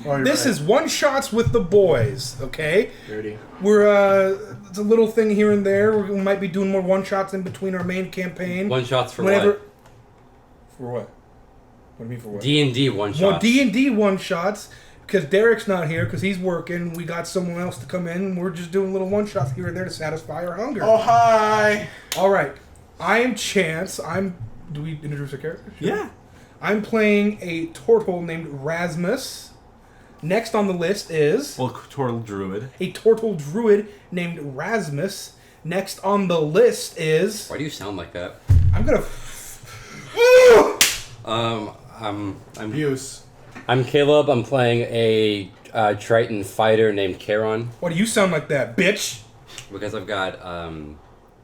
This is One Shots with the Boys, okay? Dirty. We're, it's a little thing here and there. We might be doing more one-shots in between our main campaign. One-shots for Whenever... what? For what? What do you mean for what? D&D one-shots. Well, D&D one-shots, because Derek's not here, because he's working. We got someone else to come in. We're just doing little one-shots here and there to satisfy our hunger. Oh, hi! All right. I am Chance. Do we introduce our character? Sure. Yeah. I'm playing a turtle named Rasmus. Next on the list is... Well, turtle druid. A turtle druid named Rasmus. Next on the list is... Why do you sound like that? I'm gonna... I'm Abuse. I'm Kaleb. I'm playing a Triton fighter named Charon Why do you sound like that, bitch? because I've got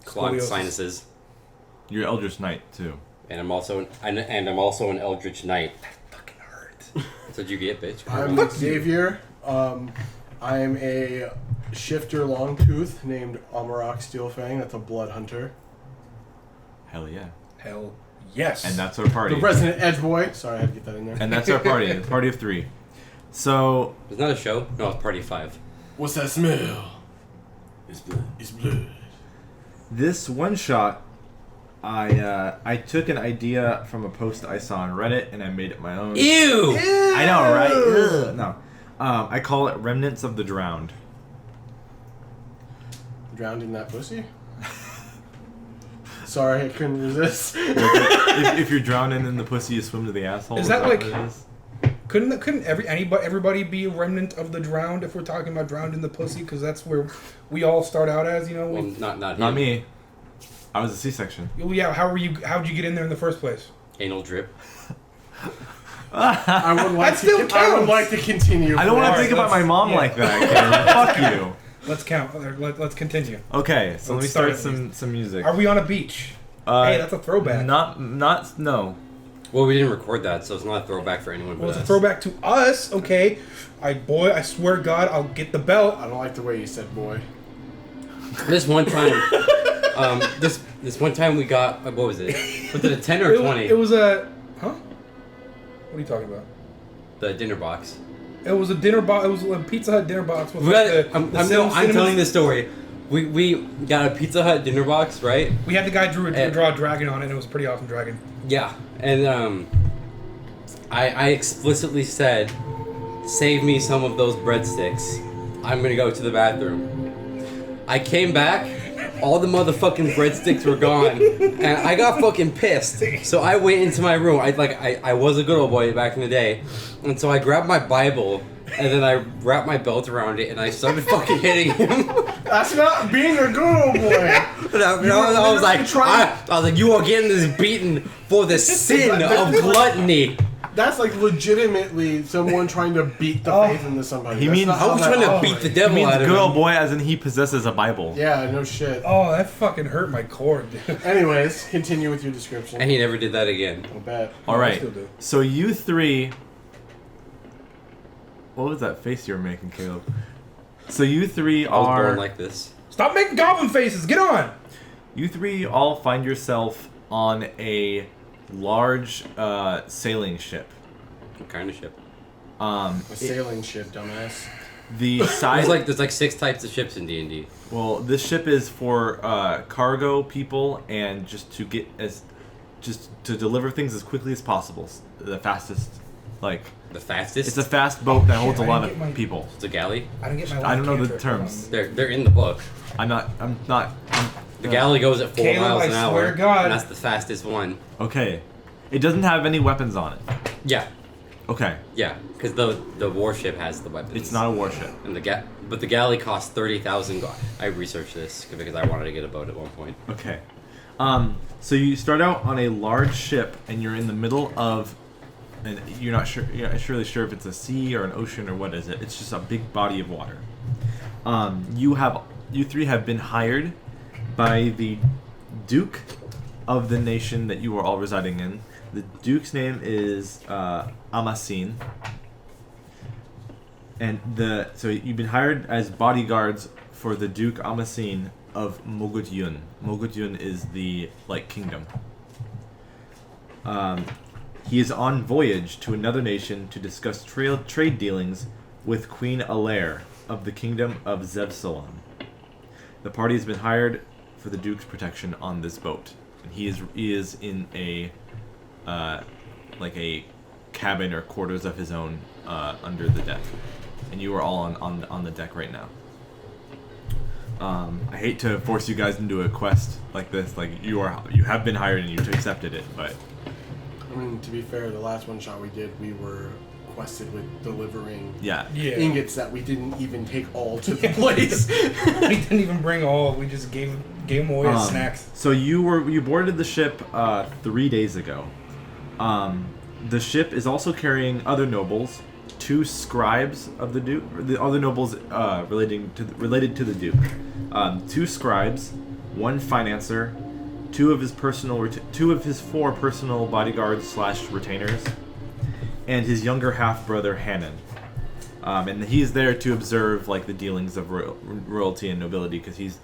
clogged Scoliosis. sinuses, You're Eldritch Knight, too. and I'm also an Eldritch Knight. That fucking hurt. So did you get bitch? I'm Xavier. I am a shifter longtooth named Amarok Steelfang. That's a blood hunter. Hell yeah. Hell yes. And that's our party. The resident edge boy. Sorry, I had to get that in there. And that's our party. The party of 3. So, It's not a show. No, it's Party 5. What's that smell? It's blood. It's blood. this one shot, I took an idea from a post I saw on Reddit and I made it my own. Ew! I know, right? Ugh. No. I call it Remnants of the Drowned. Drowned in that pussy? Sorry, I couldn't resist. if you're drowning in the pussy, you swim to the asshole. Is that like- what it is? Couldn't everybody be a remnant of the drowned if we're talking about drowned in the pussy? Because that's where we all start out as, you know. Well, not Not him. me. I was a C-section. Well, yeah. How'd you get in there in the first place? Anal drip. I would like That still I would counts. like to continue. I don't want to Alright, think about my let's- mom yeah. like that, Caleb. Fuck you. Let's count. Let's continue. Okay, so let me Let's start start at some music. Are we on a beach? Hey, that's a throwback. No. Well, we didn't record that, so it's not a throwback for anyone but Well, it's a us. throwback to us. Okay. I swear to God, I'll get the belt. I don't like the way you said boy. This one time, this one time we got what was it? Was it a 10 or a 20? It was a. Huh? What are you talking about? The dinner box. It was a dinner box. It was a Pizza Hut dinner box with We like got, the I'm cinnamon- telling this story. We got a Pizza Hut dinner box, right? We had the guy draw a dragon on it, and it was a pretty awesome dragon. Yeah, and I explicitly said, save me some of those breadsticks. I'm gonna go to the bathroom. I came back, all the motherfucking breadsticks were gone, and I got fucking pissed. So I went into my room. I was a good old boy back in the day, and so I grabbed my Bible. And then I wrapped my belt around it, and I started fucking hitting him. That's not being a good old boy. And I was like, you are getting this beaten for the sin of gluttony. That's like legitimately someone trying to beat the faith into somebody. He That's means- not I how was that trying to operates. beat the He devil means out of good old him. boy as in he possesses a Bible. Yeah, no shit. Oh, that fucking hurt my cord, dude. Anyways, continue with your description. And he never did that again. I bet. All I right. still do. So you 3. What was that face you were making, Caleb? So you 3 I was are. born like this. Stop making goblin faces. Get on. You 3 all find yourself on a large sailing ship. What kind of ship? A sailing ship, dumbass. The size. There's like 6 types of ships in D&D. Well, this ship is for cargo people and just to deliver things as quickly as possible. The fastest, The fastest? it's a fast boat that holds I a lot didn't get my- of people. It's a galley. I didn't get my. I don't know the cantrip. terms. They're in the book. I'm not. The galley goes at 4 Caleb, miles I an swear hour. to God. And that's the fastest one. Okay. It doesn't have any weapons on it. Yeah. Okay. Yeah. Because the warship has the weapons. It's not a warship. And but the galley costs 30,000 I researched this because I wanted to get a boat at one point. Okay. So you start out on a large ship and you're in the middle of, and you're not really sure if it's a sea or an ocean or what is it. It's just a big body of water. You 3 have been hired by the Duke of the nation that you are all residing in. The Duke's name is Amasin. And so you've been hired as bodyguards for the Duke Amasin of Mogutyun. Mogutyun is the kingdom. He is on voyage to another nation to discuss trade dealings with Queen Alaire of the Kingdom of Zevsalon. The party has been hired for the Duke's protection on this boat, and he is in a like a cabin or quarters of his own under the deck, and you are all on the deck right now. I hate to force you guys into a quest like this. Like you have been hired and you've accepted it, but I mean, to be fair, the last one shot we did, we were quested with delivering Yeah. ingots that we didn't even take all to the place. We didn't even bring all. We just gave them away as snacks. So you boarded the ship 3 days ago. The ship is also carrying other nobles, 2 scribes of the Duke, the other nobles related to the Duke. 2 scribes, 1 financier, 2 of his 4 personal bodyguards / retainers, and his younger half brother Hannon. And he's there to observe like the dealings of royalty and nobility because he's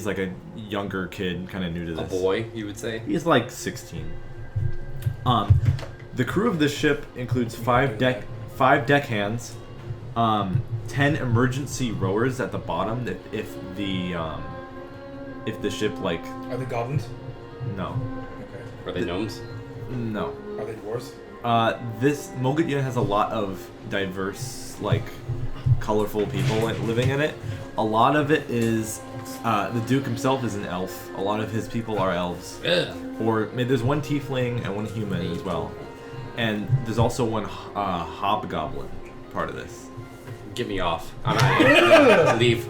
like a younger kid, kind of new to this. A boy, you would say? He's like 16. The crew of this ship includes 5 deckhands, 10 emergency rowers at the bottom. That if the ship like Are they goblins? no Okay. Are they gnomes? no Are they dwarves? this Mogat has a lot of diverse, like, colorful people living in it. A lot of it is the Duke himself is an elf. A lot of his people are elves. Ugh. Or maybe there's 1 tiefling and 1 human as well. And there's also 1 hobgoblin part of this. Get me off. I'm out of here. Leave.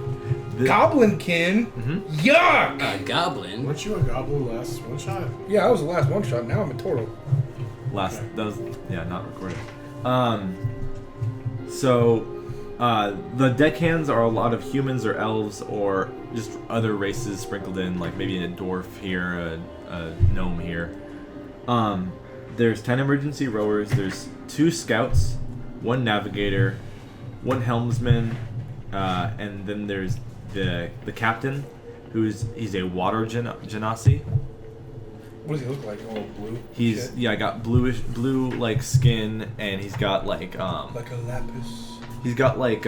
Goblinkin? Yuck! A goblin? Weren't you a goblin last one shot? Yeah, I was the last one shot. Now I'm a turtle. That was not recorded. The deckhands are a lot of humans or elves or just other races sprinkled in, like maybe a dwarf here, a gnome here. There's 10 emergency rowers. There's 2 scouts, 1 navigator, 1 helmsman, and then there's the captain, he's a water genasi. What does he look like? Oh, blue? He's Shit. got blue like skin, and he's got like Like a lapis. he's got like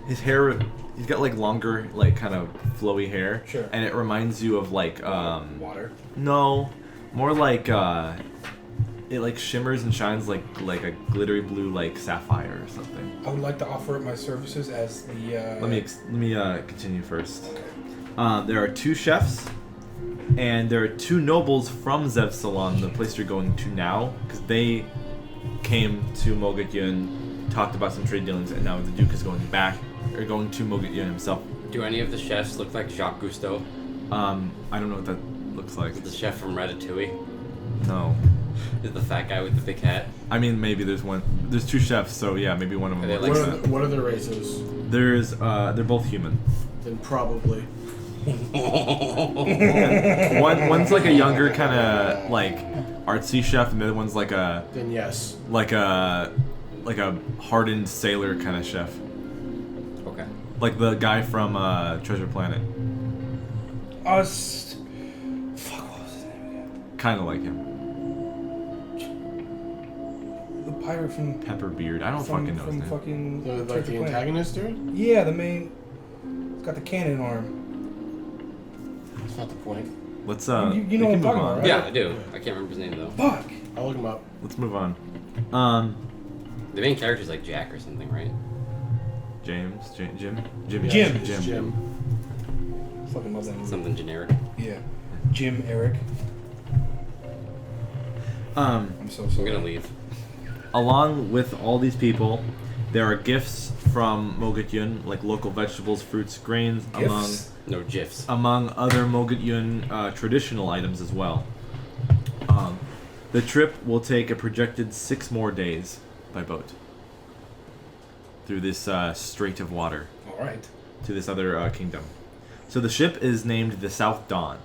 his hair. He's got like longer, like kind of flowy hair. Sure. And it reminds you of like Water. no, more like it like shimmers and shines like a glittery blue like sapphire or something. I would like to offer up my services as the. Let me continue first. There are 2 chefs, and there are 2 nobles from Zevsalon, the place you're going to now, because they came to Mogat Yun, talked about some trade dealings, and now the Duke is going to Mogat Yun himself. Do any of the chefs look like Jacques Cousteau? I don't know what that looks like. The chef from Ratatouille? No. Is the fat guy with the big hat? I mean, maybe there's 2 chefs, so yeah, maybe one of them. Are they looks like like that. What are the races? There's they're both human. Then probably. One's like a younger kind of like artsy chef, and the other one's like a Then yes. like a hardened sailor kind of chef, Okay. like the guy from Treasure Planet. Fuck, what was his name again? Kind of like him. The pirate from. Pepperbeard. I don't fucking know his From name. fucking. Like Treasure the Planet. antagonist dude? Yeah, the main. He's got the cannon arm. That's not the point. Let's You know we what can I'm move talking on. about, right? Yeah, I do. I can't remember his name though. Fuck! I'll look him up. Let's move on. The main character's like Jack or something, right? Jim. Jim. It's Jim. Fucking love that movie. Something generic. Yeah. Jim Eric. I'm so I'm sorry. gonna leave. Along with all these people, there are gifts from Mogat Yun, like local vegetables, fruits, grains, Gifts? No gifs. among other Mogat Yun traditional items as well. The trip will take a projected 6 more days by boat through this strait of water Alright. to this other kingdom. So the ship is named the South Dawn.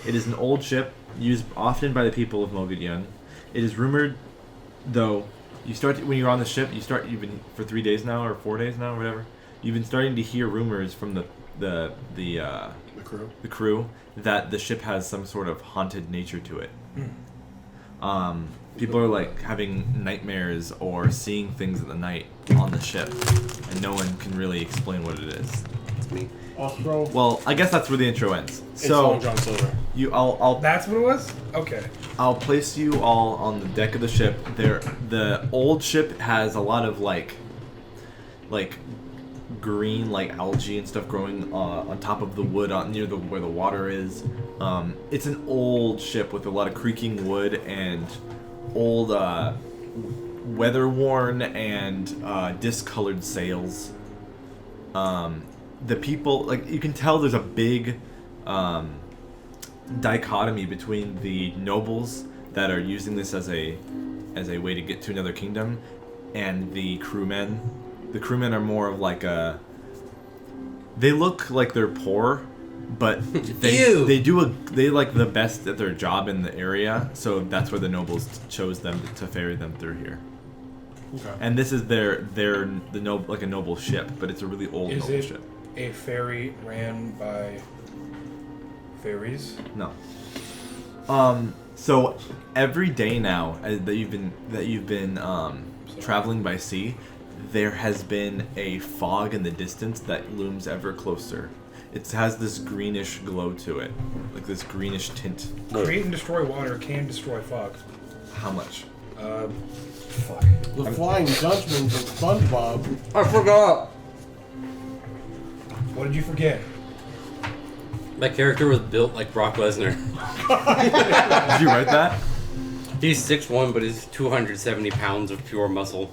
It is an old ship used often by the people of Mogat Yun. It is rumored, though, when you're on the ship, you've been for 3 days now or 4 days now or whatever. You've been starting to hear rumors from the crew. that the ship has some sort of haunted nature to it. People are like having nightmares or seeing things at the night on the ship, and no one can really explain what it is. It's me. I'll throw. Well, I guess that's where the intro ends. It's So Long John Silver. That's what it was? Okay. I'll place you all on the deck of the ship. The old ship has a lot of like green like algae and stuff growing on top of the wood near where the water is. It's an old ship with a lot of creaking wood and old weather worn and discolored sails. The people, like, you can tell there's a big dichotomy between the nobles that are using this as a way to get to another kingdom and the crewmen. The crewmen are more of like they look like they're poor, but they like the best at their job in the area, so that's where the nobles chose them to ferry them through here. Okay. And this is a noble ship, but it's a really old noble ship. A ferry ran by fairies? No. So every day now that you've been traveling by sea, there has been a fog in the distance that looms ever closer. It has this greenish glow to it, like this greenish tint. Create and destroy water can destroy fog. How much? Fuck. The Flying Dutchman from SpongeBob. I forgot. What did you forget? My character was built like Brock Lesnar. Did you write that? He's 6'1", but he's 270 pounds of pure muscle.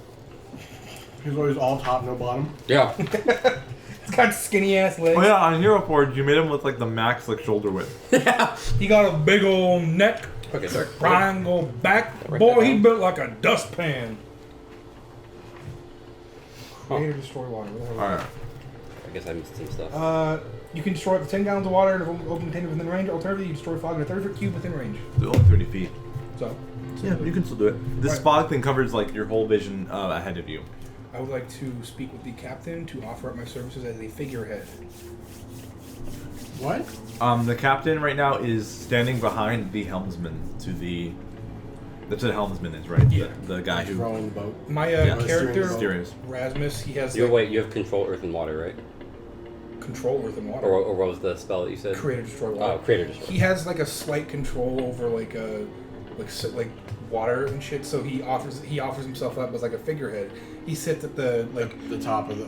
He's always all top, no bottom. Yeah. He's got skinny ass legs. Oh yeah, on Hero Forge you made him with like the max like shoulder width. Yeah. He got a big old neck. Okay, sir. Triangle back. Write Boy, that he down. built like a dustpan. Create or destroy water. What the hell is Alright. I guess I missed some stuff. that? You can destroy up to 10 gallons of water in an open container within range. Alternatively, you destroy fog in a 30-foot cube within range. It's only 30 feet. So, Yeah, you can still do it. This Right. fog thing covers like your whole vision ahead of you. I would like to speak with the captain to offer up my services as a figurehead. What? The captain right now is standing behind the helmsman that's what a helmsman is, right? Yeah. The guy who Rowing the boat. My Yeah. character, steers. Rasmus, he has You like, you have control earth and water, right? control earth and water. Or what was the spell that you said? Create or destroy water. Oh, creator destroy. He has like a slight control over like water and shit. So he offers himself up as like a figurehead. He sits at the The top of the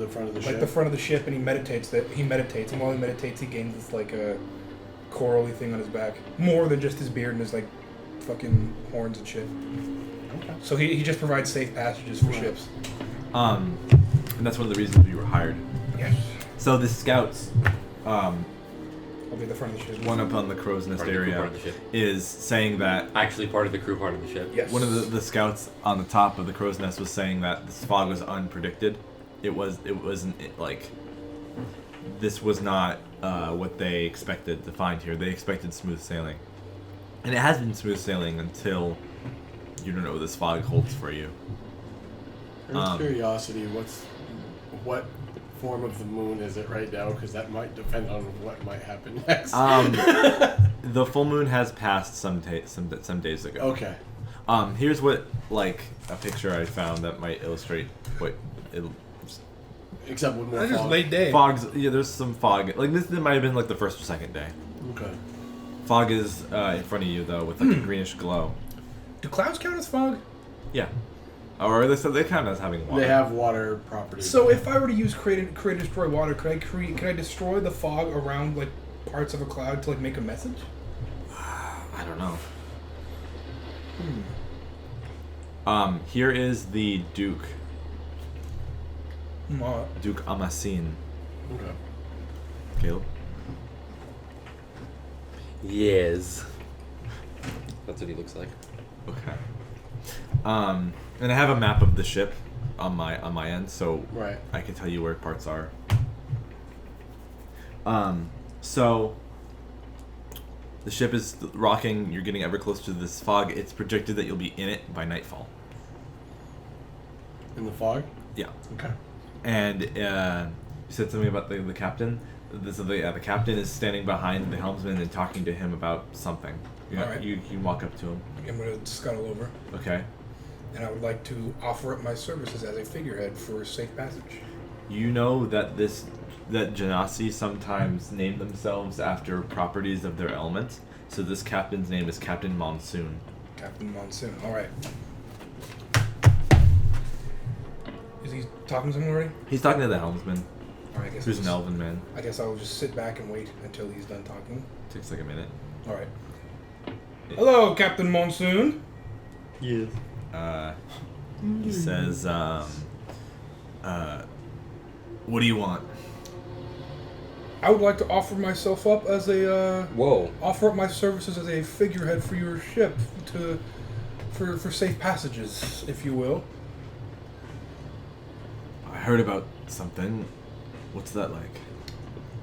front of the ship. like the front of the ship, and he meditates. And while he meditates, he gains this like a corally thing on his back, more than just his beard and his like fucking horns and shit. Okay. So he just provides safe passages for Right. ships. And that's one of the reasons you were hired. Yes. So the scouts, I'll be at the front of the ship. one up on the crow's nest Part of the crew, area, part of the ship. is saying that Actually, part of the crew, part of the ship. Yes. one of the scouts on the top of the crow's nest was saying that this fog was unpredicted. This was not what they expected to find here. They expected smooth sailing, and it has been smooth sailing until you don't know what this fog holds for you. Out of curiosity, what form of the moon is it right now? Because that might depend on what might happen next. The full moon has passed some days ago. Okay. Here's what like a picture I found that might illustrate what it. Except with more That's just fog. late day. Fogs. Yeah, there's some fog. Like this might have been like the first or second day. Okay. Fog is in front of you though, with like a greenish glow. Do clouds count as fog? Yeah. Or they count as having water. They have water properties. So if I were to use create destroy water, could I destroy the fog around like parts of a cloud to like make a message? I don't know. Here is the Duke. Duke Amasin. Okay. Caleb. Yes. That's what he looks like. Okay. And I have a map of the ship on my end, so Right. I can tell you where parts are. So the ship is rocking. You're getting ever closer to this fog. It's projected that you'll be in it by nightfall. In the fog? Yeah. Okay. And you said something about the captain. The captain is standing behind the helmsman and talking to him about something. Alright. You can walk up to him. I'm going to scuttle over, Okay. and I would like to offer up my services as a figurehead for safe passage. You know that that Genasi sometimes name themselves after properties of their elements. So this captain's name is Captain Monsoon. Captain Monsoon. All right. Is he talking to someone already? He's talking to the helmsman, All right, I guess. who's an elven man. I guess I'll just sit back and wait until he's done talking. Takes like a minute. All right. Hello, Captain Monsoon. Yes. He says, what do you want? I would like to offer myself up as a Whoa. offer up my services as a figurehead for your ship for safe passages, if you will. I heard about something. What's that like?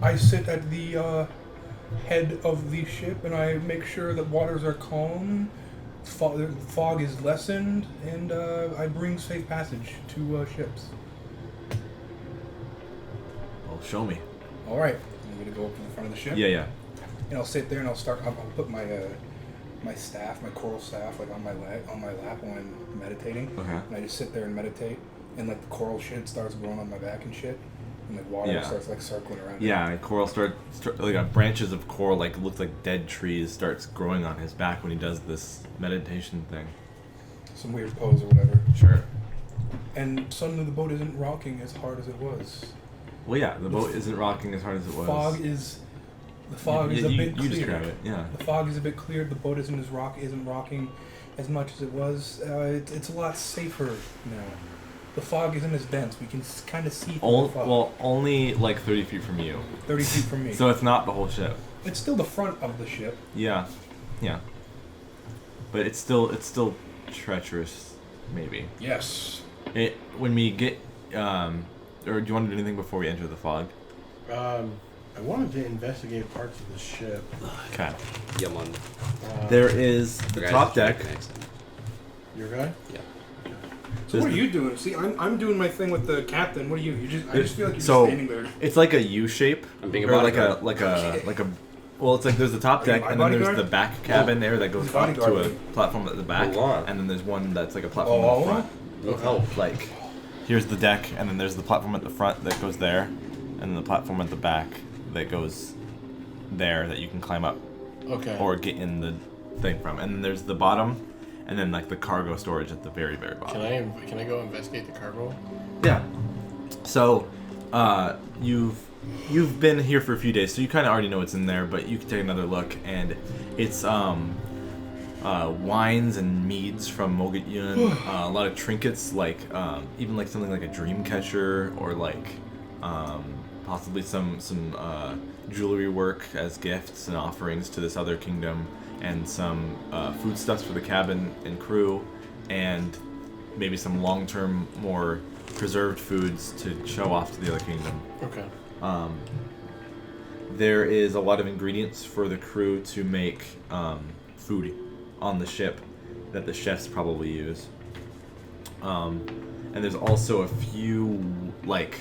I sit at the head of the ship and I make sure that waters are calm, fog is lessened, and I bring safe passage to ships. Well, show me. All right, I'm gonna go up to the front of the ship. Yeah. And I'll sit there and I'll put my my staff, my coral staff, like on my lap when I'm meditating. Okay. And I just sit there and meditate, and like the coral shit starts growing on my back and shit, and like water starts like circling around. Yeah, and coral start like branches of coral like look like dead trees starts growing on his back when he does this meditation thing. Some weird pose or whatever. Sure. And suddenly the boat isn't rocking as hard as it was. Well, yeah, the boat isn't rocking as hard as it was. The fog is a bit clearer. You describe it, yeah. The fog is a bit cleared. The boat isn't rocking as much as it was. It's a lot safer now. The fog isn't as dense. We can kind of see through the fog. Well, only like 30 feet from you. 30 feet from me. So it's not the whole ship. It's still the front of the ship. Yeah. But it's still treacherous, maybe. Yes. When we get or do you want to do anything before we enter the fog? I wanted to investigate parts of the ship. Okay. Yeah, man. There is the top deck. Your guy? Yeah. So what are you doing? See, I'm doing my thing with the captain. What are you? I just feel like you're just So standing there. it's like a U shape, I'm being a or like bodyguard. a. Well, it's like there's the top Are you deck, my and then there's bodyguard? the back cabin there that goes Who's up to a bodyguard? platform at the back, Hold on. and then there's one that's like a platform Oh, at the front. Need help. Like, here's the deck, and then there's the platform at the front that goes there, and then the platform at the back that goes there that you can climb up Okay. or get in the thing from. And then there's the bottom, and then like the cargo storage at the very, very bottom. Can I go investigate the cargo? Yeah. So, you've been here for a few days, so you kind of already know what's in there. But you can take another look, and it's wines and meads from Mogat Yun. A lot of trinkets, like even like something like a dream catcher, or like possibly some jewelry work as gifts and offerings to this other kingdom, and some foodstuffs for the cabin and crew, and maybe some long-term, more preserved foods to show off to the other kingdom. Okay. There is a lot of ingredients for the crew to make food on the ship that the chefs probably use. And there's also a few, like,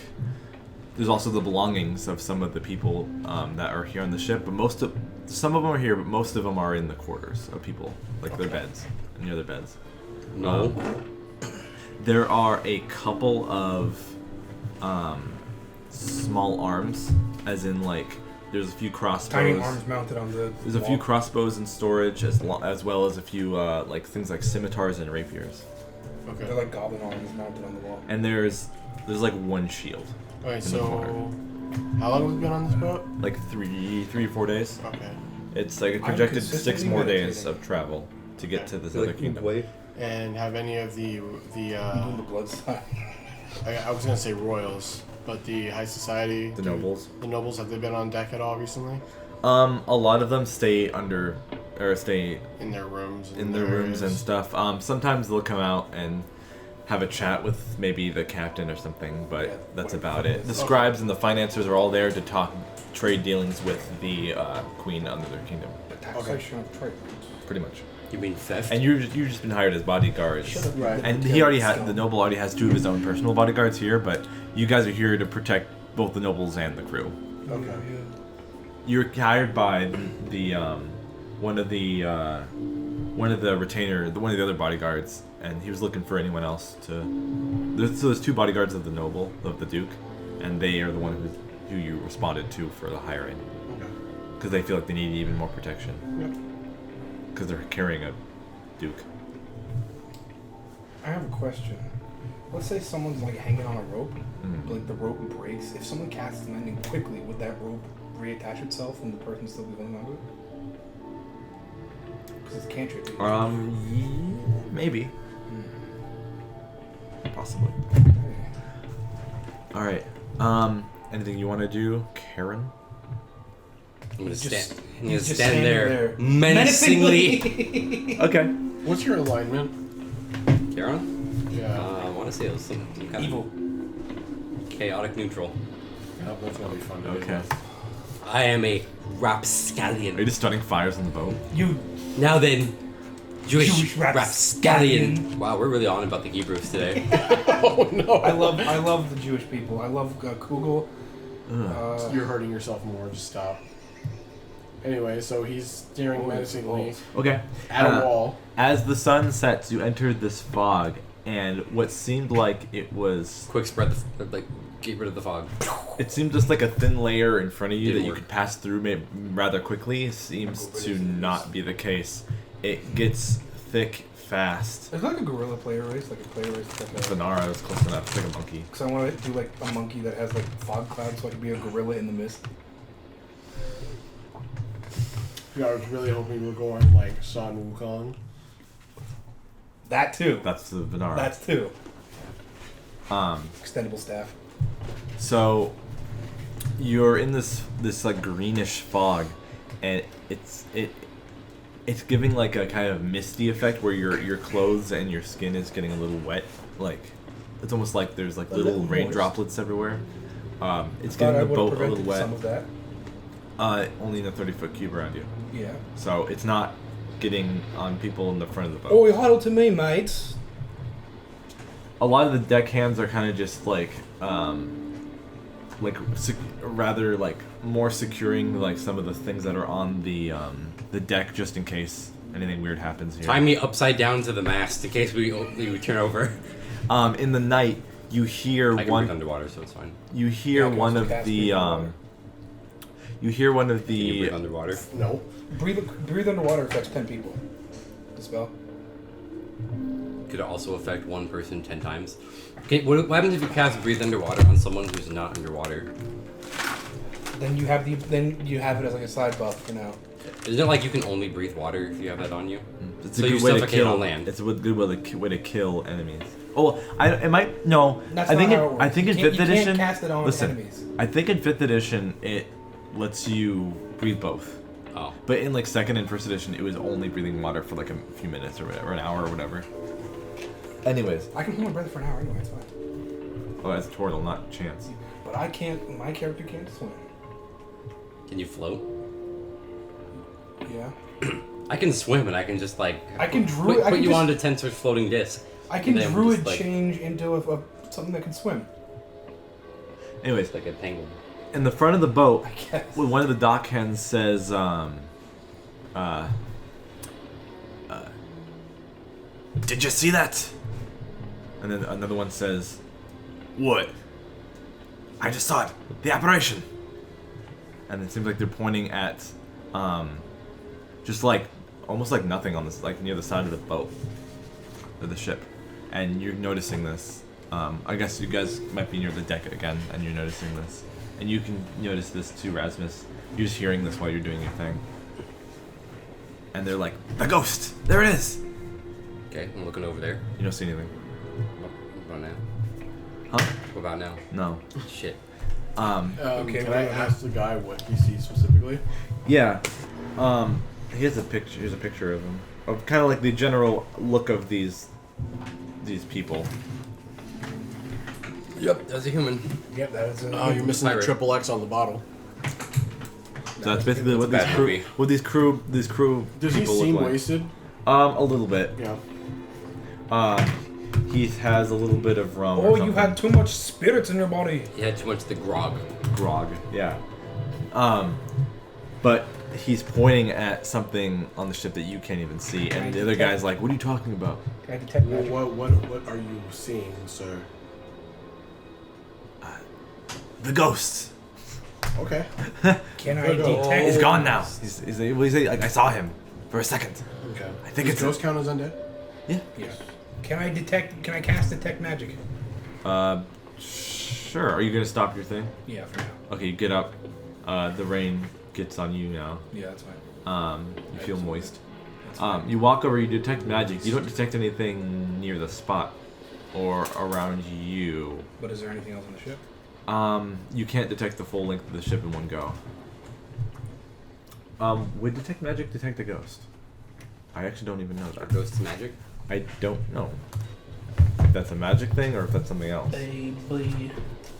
there's also the belongings of some of the people that are here on the ship, but some of them are here, but most of them are in the quarters of people, like their beds, near their beds. No. There are a couple of small arms, as in like there's a few crossbows. Tiny arms mounted on the There's a wall. few crossbows in storage, as well as a few like things like scimitars and rapiers. Okay. They're like goblin arms mounted on the wall. And there's like one shield. Okay, in the corner. so how long have we been on this boat? Like 3 or 4 days. Okay. It's like a I'm projected 6 consistently more days meditating. of travel to get to this other kingdom. Wait. And have any of the I'm doing the blood sign. I was gonna say royals, but the high society, The nobles. the nobles, have they been on deck at all recently? A lot of them stay In their rooms. in their rooms and areas? stuff. Sometimes they'll come out and have a chat with maybe the captain or something, but Yeah, that's whatever about it it. is. The Okay. scribes and the financiers are all there to talk trade dealings with the queen under their kingdom, The taxation of trade. pretty much. You mean theft? And you've just been hired as bodyguards. Right. And he already had, the noble already has 2 of his own personal bodyguards here, but you guys are here to protect both the nobles and the crew. Okay. You're hired by one of the other bodyguards, and he was looking for anyone else to. There's two bodyguards of the Duke, and they are the one who you responded to for the hiring. Okay. Because they feel like they need even more protection. Yep. Because they're carrying a Duke. I have a question. Let's say someone's like hanging on a rope, Mhm. like the rope breaks. If someone casts mending quickly, would that rope reattach itself and the person still be holding onto it? Because it's cantrip. Yeah, maybe. Possibly. Okay. All right. Anything you want to do, Karen? I'm gonna Just- stand he's just there standing there. menacingly. Okay. What's your alignment? Karen? Yeah. I want to say it was some kind Evil. of chaotic neutral. Yep, that's gonna be fun. To Okay. do. I am a Are you rapscallion. just starting fires on the boat? You Now then, Jewish Jewish rapscallion. rapscallion. Wow, we're really on about the Hebrews today. Oh no. I love the Jewish people. I love Kugel. You're hurting yourself more. Just stop. Anyway, so he's staring menacingly Okay. at a wall. As the sun sets, you entered this fog, and what seemed like it was... Quick spread get rid of the fog. It seemed just like a thin layer in front of you Didn't that you work. could pass through rather quickly. Seems to not be the case. It gets thick fast. It's like a gorilla player race, like a player race. Venara is close enough. It's like a monkey. Because I want to do like a monkey that has like fog clouds, so I can be a gorilla in the mist. Yeah, I was really hoping you were going like Sun Wukong. That too. That's the Venara. That's two. Um, Extendable staff. So you're in this like greenish fog, and it's giving like a kind of misty effect where your clothes and your skin is getting a little wet. Like it's almost like there's like little little rain moist. droplets everywhere. It's Thought getting I the would have boat a little prevented wet. some of that. Only in a 30-foot cube around you, Yeah. so it's not getting on people in the front of the boat. Oh, you huddle to me, mates. A lot of the deckhands are kind of just like rather like more securing like some of the things that are on the deck just in case anything weird happens here. Tie me upside down to the mast in case we turn over. In the night, you hear I can one. breathe underwater, so it's fine. You hear Yeah, I can one also of cast the. breathe underwater. You hear one of Can you the. breathe underwater? No. Breathe underwater affects 10 people. The spell. Could it also affect one person 10 times? Okay, what happens if you cast breathe underwater on someone who's not underwater? Then you have it as like a side buff for now. Isn't it like you can only breathe water if you have that on you? It's So a you good way to suffocate kill. on land. It's a good way to kill enemies. Oh, it might no. That's I think not how it works. I think You in can't- fifth you can't edition. cast it on listen, enemies. I think in fifth edition it lets you breathe both. Oh. But in like second and first edition, it was only breathing water for like a few minutes or whatever, an hour or whatever. Anyways, I can hold my breath for an hour anyway, it's fine. oh, that's Tortle, not Chance. But I can't, my character can't swim. Can you float? Yeah. I can swim and I can just like I can put you onto Tensor's floating disc. I can Then druid just, like- change into a something that can swim. Anyways, Like a penguin. in the front of the boat, I guess. when one of the dock hands says, "Did you see that?" And then another one says, "What?" "I just saw it. The apparition." And it seems like they're pointing at, just like almost like nothing on this, like near the side of the boat, or the ship, and you're noticing this. I guess you guys might be near the deck again, and you're noticing this, and you can notice this too, Rasmus. You're just hearing this while you're doing your thing. And they're like, "The ghost! There it is!" Okay, I'm looking over there. You don't see anything. What about now? Huh? What about now? No. Shit. Okay, Can what I do you ask the guy what he sees specifically? Yeah. Here's a picture. Here's a picture of him. Of kind of like the general look of these people. Yep, that's a human. Yep, that is a. Oh, you're missing the Pirate. triple X on the bottle. So that's basically what That's a bad movie. these crew Does he people seem look like. wasted? A little bit. Yeah. He has a little bit of rum. or Oh, you something. had too much spirits in your body. He had too much of the grog. grog. Yeah. But he's pointing at something on the ship that you can't even see, and the other guy's like, "What are you talking about?" Can I detect Well, magic? what are you seeing, sir? The ghosts. Okay. Can I Good go. detect? He's gone now. He's like, I saw him for a second. Okay. I think Does it's ghost count as undead? Yeah. Yes. Can I detect? Can I cast detect magic? Sure. Are you gonna stop your thing? Yeah, for now. Okay, you get up. The rain gets on you now. Yeah, that's fine. You feel moist. That's fine. You walk over. You detect magic. You don't detect anything near the spot or around you. But is there anything else on the ship? You can't detect the full length of the ship in one go. Would detect magic detect a ghost? I actually don't even know Are that. ghosts magic? I don't know if that's a magic thing or if that's something else. Baby,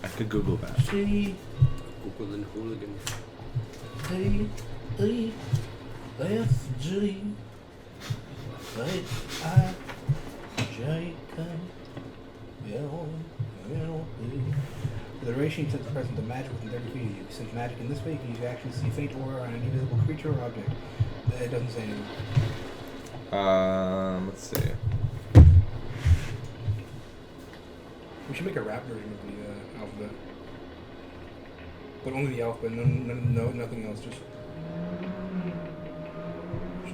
I could Google that. she, Google and hooligan. A-E-F-G, A-I-J-K-L-L-E. For the duration since the presence of magic within 30 feet of you. Since magic in this way, you can use your action to see faint aura on an invisible creature or object. It doesn't say anything. Let's see. We should make a rap version of the alphabet. But only the alphabet, nothing else, just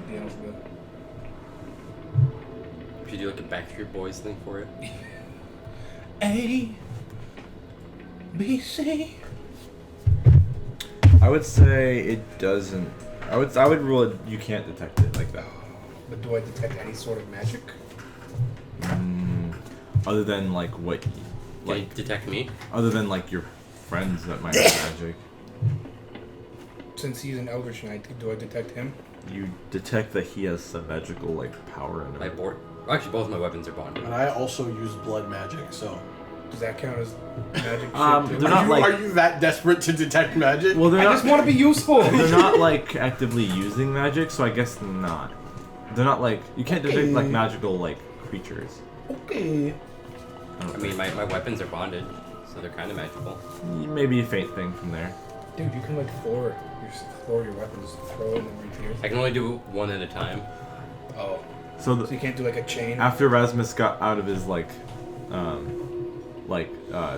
the alphabet. Should you do like a Backstreet Boys thing for it? A, B, C. I would say it doesn't. I would rule it. You can't detect it like that. But do I detect any sort of magic? Other than like what, Can you like detect me? other than like your friends that might have magic. Since he's an Eldritch Knight, do I detect him? You detect that he has some magical like power in My him. board. Well, actually, both of my weapons are bonded. And I also use blood magic, so. Does that count as magic? Um, shit too? they're not like- Are you that desperate to detect magic? Well, they're I not. just want to be useful. They're not like actively using magic, so I guess not. They're not like you can't detect like Okay. magical like creatures. Okay. I mean, my weapons are bonded, so they're kind of magical. Maybe a faint thing from there. Dude, you can like floor your weapons, throw it and then repeat I can only do one at a time. Oh. So So you can't do like a chain? after Rasmus got out of his like Like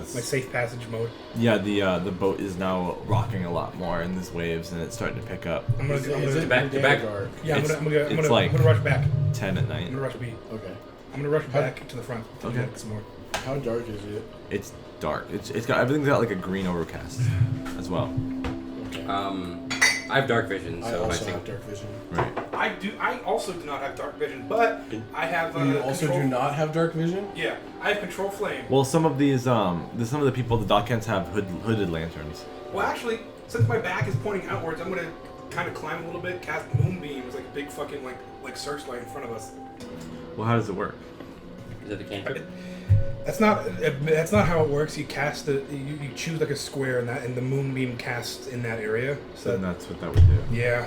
safe passage mode. yeah, the boat is now rocking a lot more in these waves, and it's starting to pick up. I'm gonna, Is I'm it gonna, back to day back. or dark? yeah, I'm it's- gonna, I'm it's gonna, like- I'm gonna rush back. 10 at I'm night. gonna rush B. Okay. I'm gonna rush back to the front. To Okay. get some more. How dark is it? It's dark. It's got everything's got like a green overcast as well. Okay. I have dark vision, I so I also think have dark vision. Right. I also do not have dark vision, but I have. You also control, do not have dark vision? Yeah, I have control flame. Well, some of these some of the people the dockhands have hooded lanterns. Well, actually, since my back is pointing outwards, I'm gonna kind of climb a little bit, cast moonbeams like a big fucking like searchlight in front of us. Well, how does it work? is that the cantrip? That's not how it works. You cast you choose like a square and the moonbeam casts in that area. So So that's what that would do. yeah,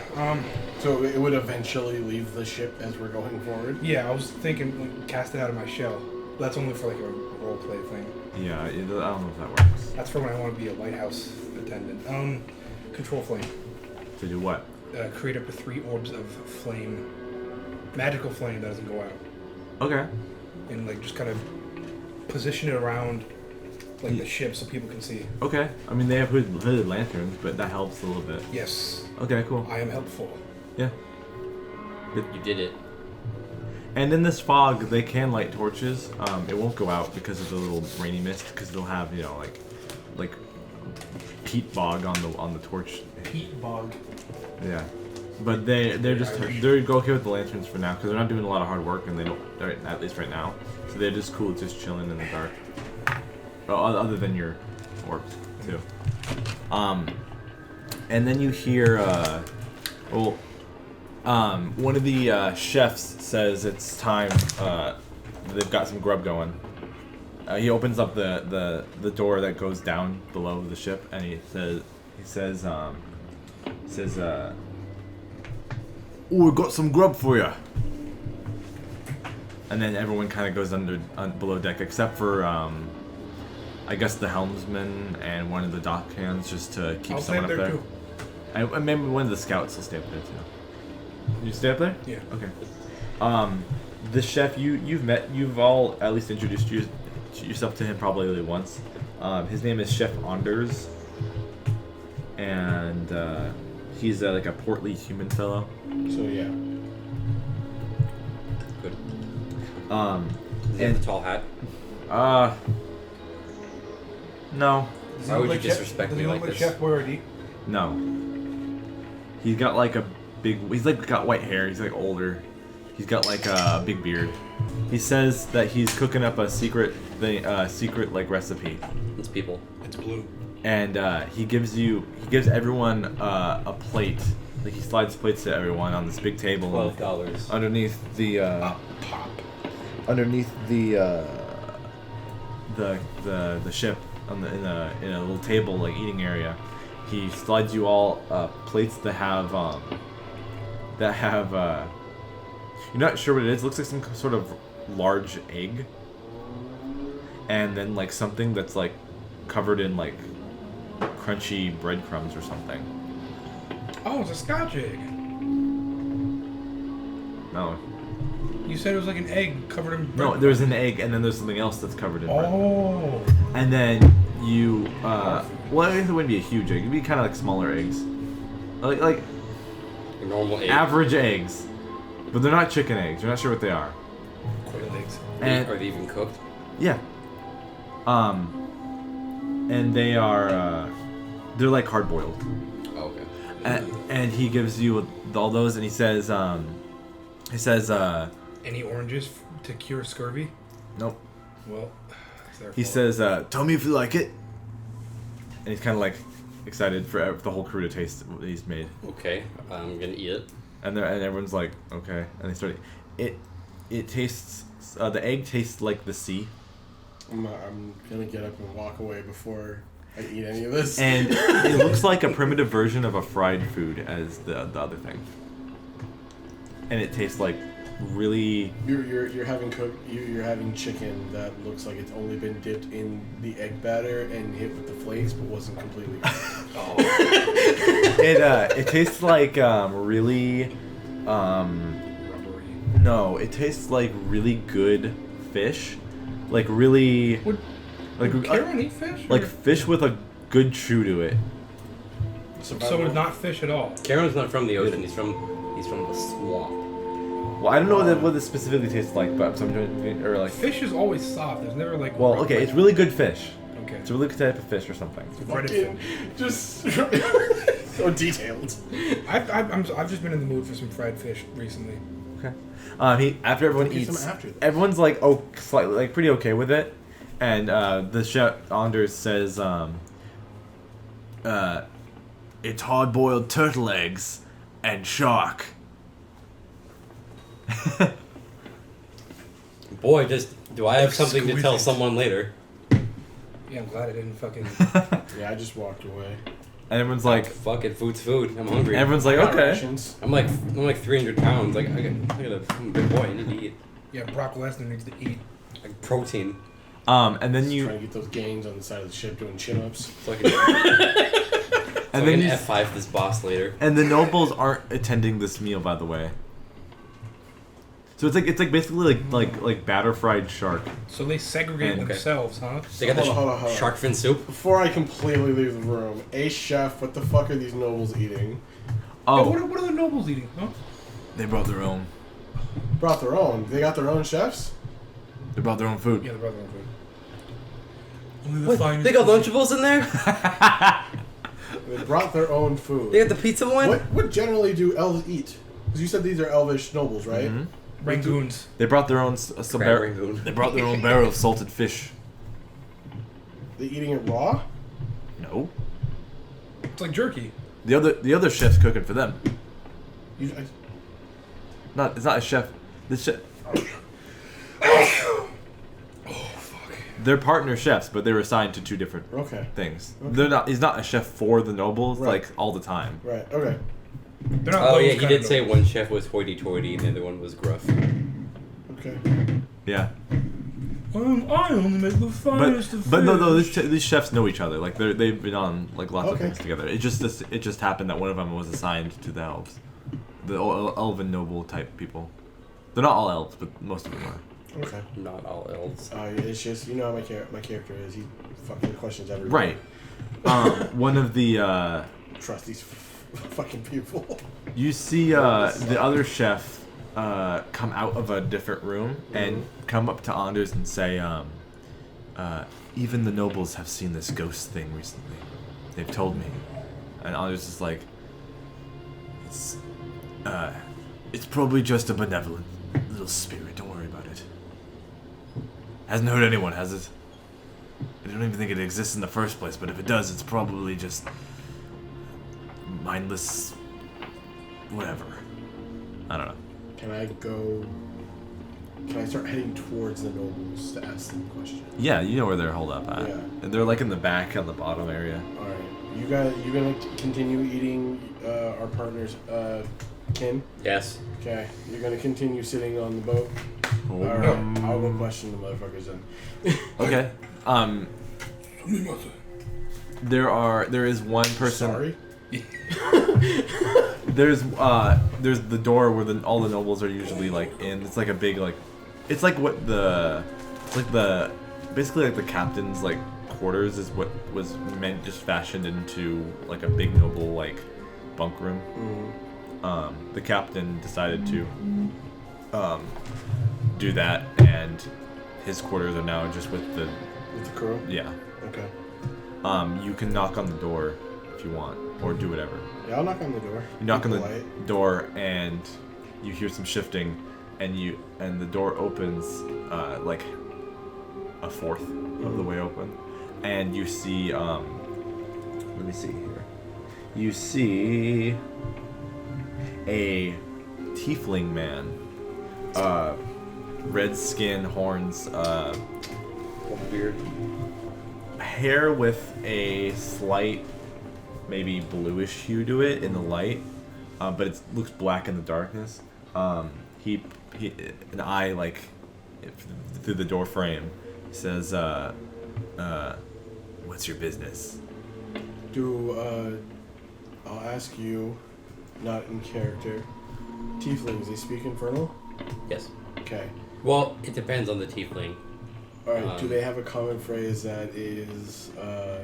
So it would eventually leave the ship as we're going forward? yeah. I was thinking like, cast it out of my shell. But that's only for like a role play thing. Yeah, I don't know if that works. That's for when I want to be a lighthouse attendant. Control flame. To do what? Create up to 3 orbs of flame, magical flame that doesn't go out, Okay. and like just kind of position it around like the ship so people can see. Okay. I mean, they have hooded lanterns, but that helps a little bit. Yes, Okay, cool. I am helpful. Yeah. You did it. And in this fog, they can light torches. It won't go out because of the little rainy mist, because they'll have like peat bog on the torch. Peat bog. Yeah. But they're Irish. okay with the lanterns for now because they're not doing a lot of hard work and they don't, at least right now. So they're just cool, just chilling in the dark. Well, other than your orbs too. And then you hear one of the chefs says it's time. They've got some grub going. He opens up the door that goes down below the ship and he says, "Oh, we got some grub for you." And then everyone kind of goes below deck, except for I guess the helmsman and one of the dock hands, just to keep I'll someone stand up there there. too. I remember one of the scouts will stay up there too. You stay up there? Yeah. Okay. The chef you've all at least introduced yourself to him probably once. His name is Chef Anders, and he's like a portly human fellow. So yeah. Good. Does he have the tall hat? No. Why would you disrespect me like Does this? he look like Chef Boyardee? No. He's got like he's like got white hair. He's like older. He's got like a big beard. He says that he's cooking up a secret secret like recipe. It's people. It's blue. And he gives everyone a plate. Like he slides plates to everyone on this big table. $12. Underneath the Pop. underneath the ship in a little table like eating area. He slides you all plates that have you're not sure what it is. It looks like some sort of large egg, and then like something that's like covered in like crunchy breadcrumbs or something. Oh, it's a Scotch egg. No. You said it was like an egg covered in bread. No, there's an egg, and then there's something else that's covered in bread. Oh. And then you, well, it wouldn't be a huge egg. It'd be kind of like smaller eggs, like A normal egg. average eggs, but they're not chicken eggs. You're not sure what they are. Quail eggs. And Are they even cooked? yeah, and they are, they're like hard boiled. Oh, okay. And he gives you all those, and he says, Any oranges to cure scurvy? nope. Well, it's their He fault. says, tell me if you like it. And he's kind of like excited for the whole crew to taste what he's made. Okay, I'm gonna eat it. And everyone's like, okay. And they start. It tastes. The egg tastes like the sea. I'm gonna get up and walk away before I eat any of this. And it looks like a primitive version of a fried food as the other thing. And it tastes like really. You're having you're having chicken that looks like it's only been dipped in the egg batter and hit with the flakes, but wasn't completely. It tastes like really. Rubbery. No, it tastes like really good fish, like really. Would Karen eat fish? Like or- fish with a good chew to it. So it's not fish at all. Karen's not from the ocean. He's from the swamp. Well, I don't know what it specifically tastes like, but sometimes or like. Fish is always soft. There's never like. Well, okay, it's really good fish. Okay. It's a really good type of fish or something. Breaded Fucking just so detailed. I've just been in the mood for some fried fish recently. Okay. After everyone Get eats, some after this. everyone's like slightly like pretty okay with it, and the chef Anders says, it's hard-boiled turtle eggs and shark. Boy, do I have something to tell Exquisite. someone later? Yeah, I'm glad I didn't fucking. Yeah, I just walked away. And everyone's like, Fuck it, food's food. I'm hungry. everyone's like, Got okay. rations. I'm like 300 pounds. Like I'm a big boy. I need to eat. Yeah, Brock Lesnar needs to eat. Like protein. And then Just you, trying to get those gains on the side of the ship doing chin-ups. So I can, so and I then can you, F5 this boss later. and the nobles aren't attending this meal, by the way. So it's like basically like batter fried shark. So they segregate Okay. themselves, huh? They got the Hold on. shark fin soup. Before I completely leave the room, chef, what the fuck are these nobles eating? Oh, What are the nobles eating? Huh? they brought their own. Brought their own. They got their own chefs? They brought their own food. Yeah, they brought their own food. Only the What? finest. They got Lunchables in there? They brought their own food. They got the pizza one? What generally do elves eat? Because you said these are elvish nobles, right? Mhm. Rangoons. They brought their own Crab rangoon. They brought their own barrel of salted fish. They eating it raw? No, It's like jerky. the other chef's cooking for them. I- It's not a chef. The chef. Oh fuck. They're partner chefs, but they're assigned to two different okay. things. Okay. They're not. He's not a chef for the nobles Right. like all the time. Right. Okay. They're not Oh those yeah, he kind did of say nobles. one chef was hoity-toity and the other one was gruff. Okay. Yeah. I only make the finest of But no, fish. these chefs know each other. Like they've been on like lots of Okay. things together. It just happened that one of them was assigned to the elves, the elven noble type people. They're not all elves, but most of them are. Okay. Not all elves. It's just, you know how my character is. He fucking questions everything. Right. One of the Trust these fucking people. you see the other chef come out of a different room and come up to Anders and say, even the nobles have seen this ghost thing recently. They've told me. And Anders is like, it's probably just a benevolent little spirit. Don't worry about it. Hasn't hurt anyone, has it? I don't even think it exists in the first place, but if it does, it's probably just mindless whatever. I don't know. Can I start heading towards the nobles to ask them questions? Yeah, you know where they're holed up at. Yeah. And they're like in the back on the bottom area. Alright. You gonna continue eating our partner's kin? Yes. Okay. You're gonna continue sitting on the boat? Alright. I'll go question the motherfuckers then. Okay. There is one person. Sorry? There's the door where all the nobles are usually like in. It's like a big like, it's like basically like the captain's like quarters is what was meant, just fashioned into like a big noble like bunk room. The captain decided to do that, and his quarters are now just with the crew? yeah. Okay. You can knock on the door if you want, or do whatever. Yeah, I'll knock on the door. You knock on the Polite. door, and you hear some shifting, and the door opens like a fourth of the way open, and you see let me see here. You see a tiefling man, red skin, horns, Beard. hair with a slight, maybe bluish hue to it in the light, but it looks black in the darkness. He an eye like through the door frame says, "What's your business?" I'll ask you, not in character. Tieflings, they speak Infernal? Yes. Okay. Well, it depends on the tiefling. Alright, do they have a common phrase that is, I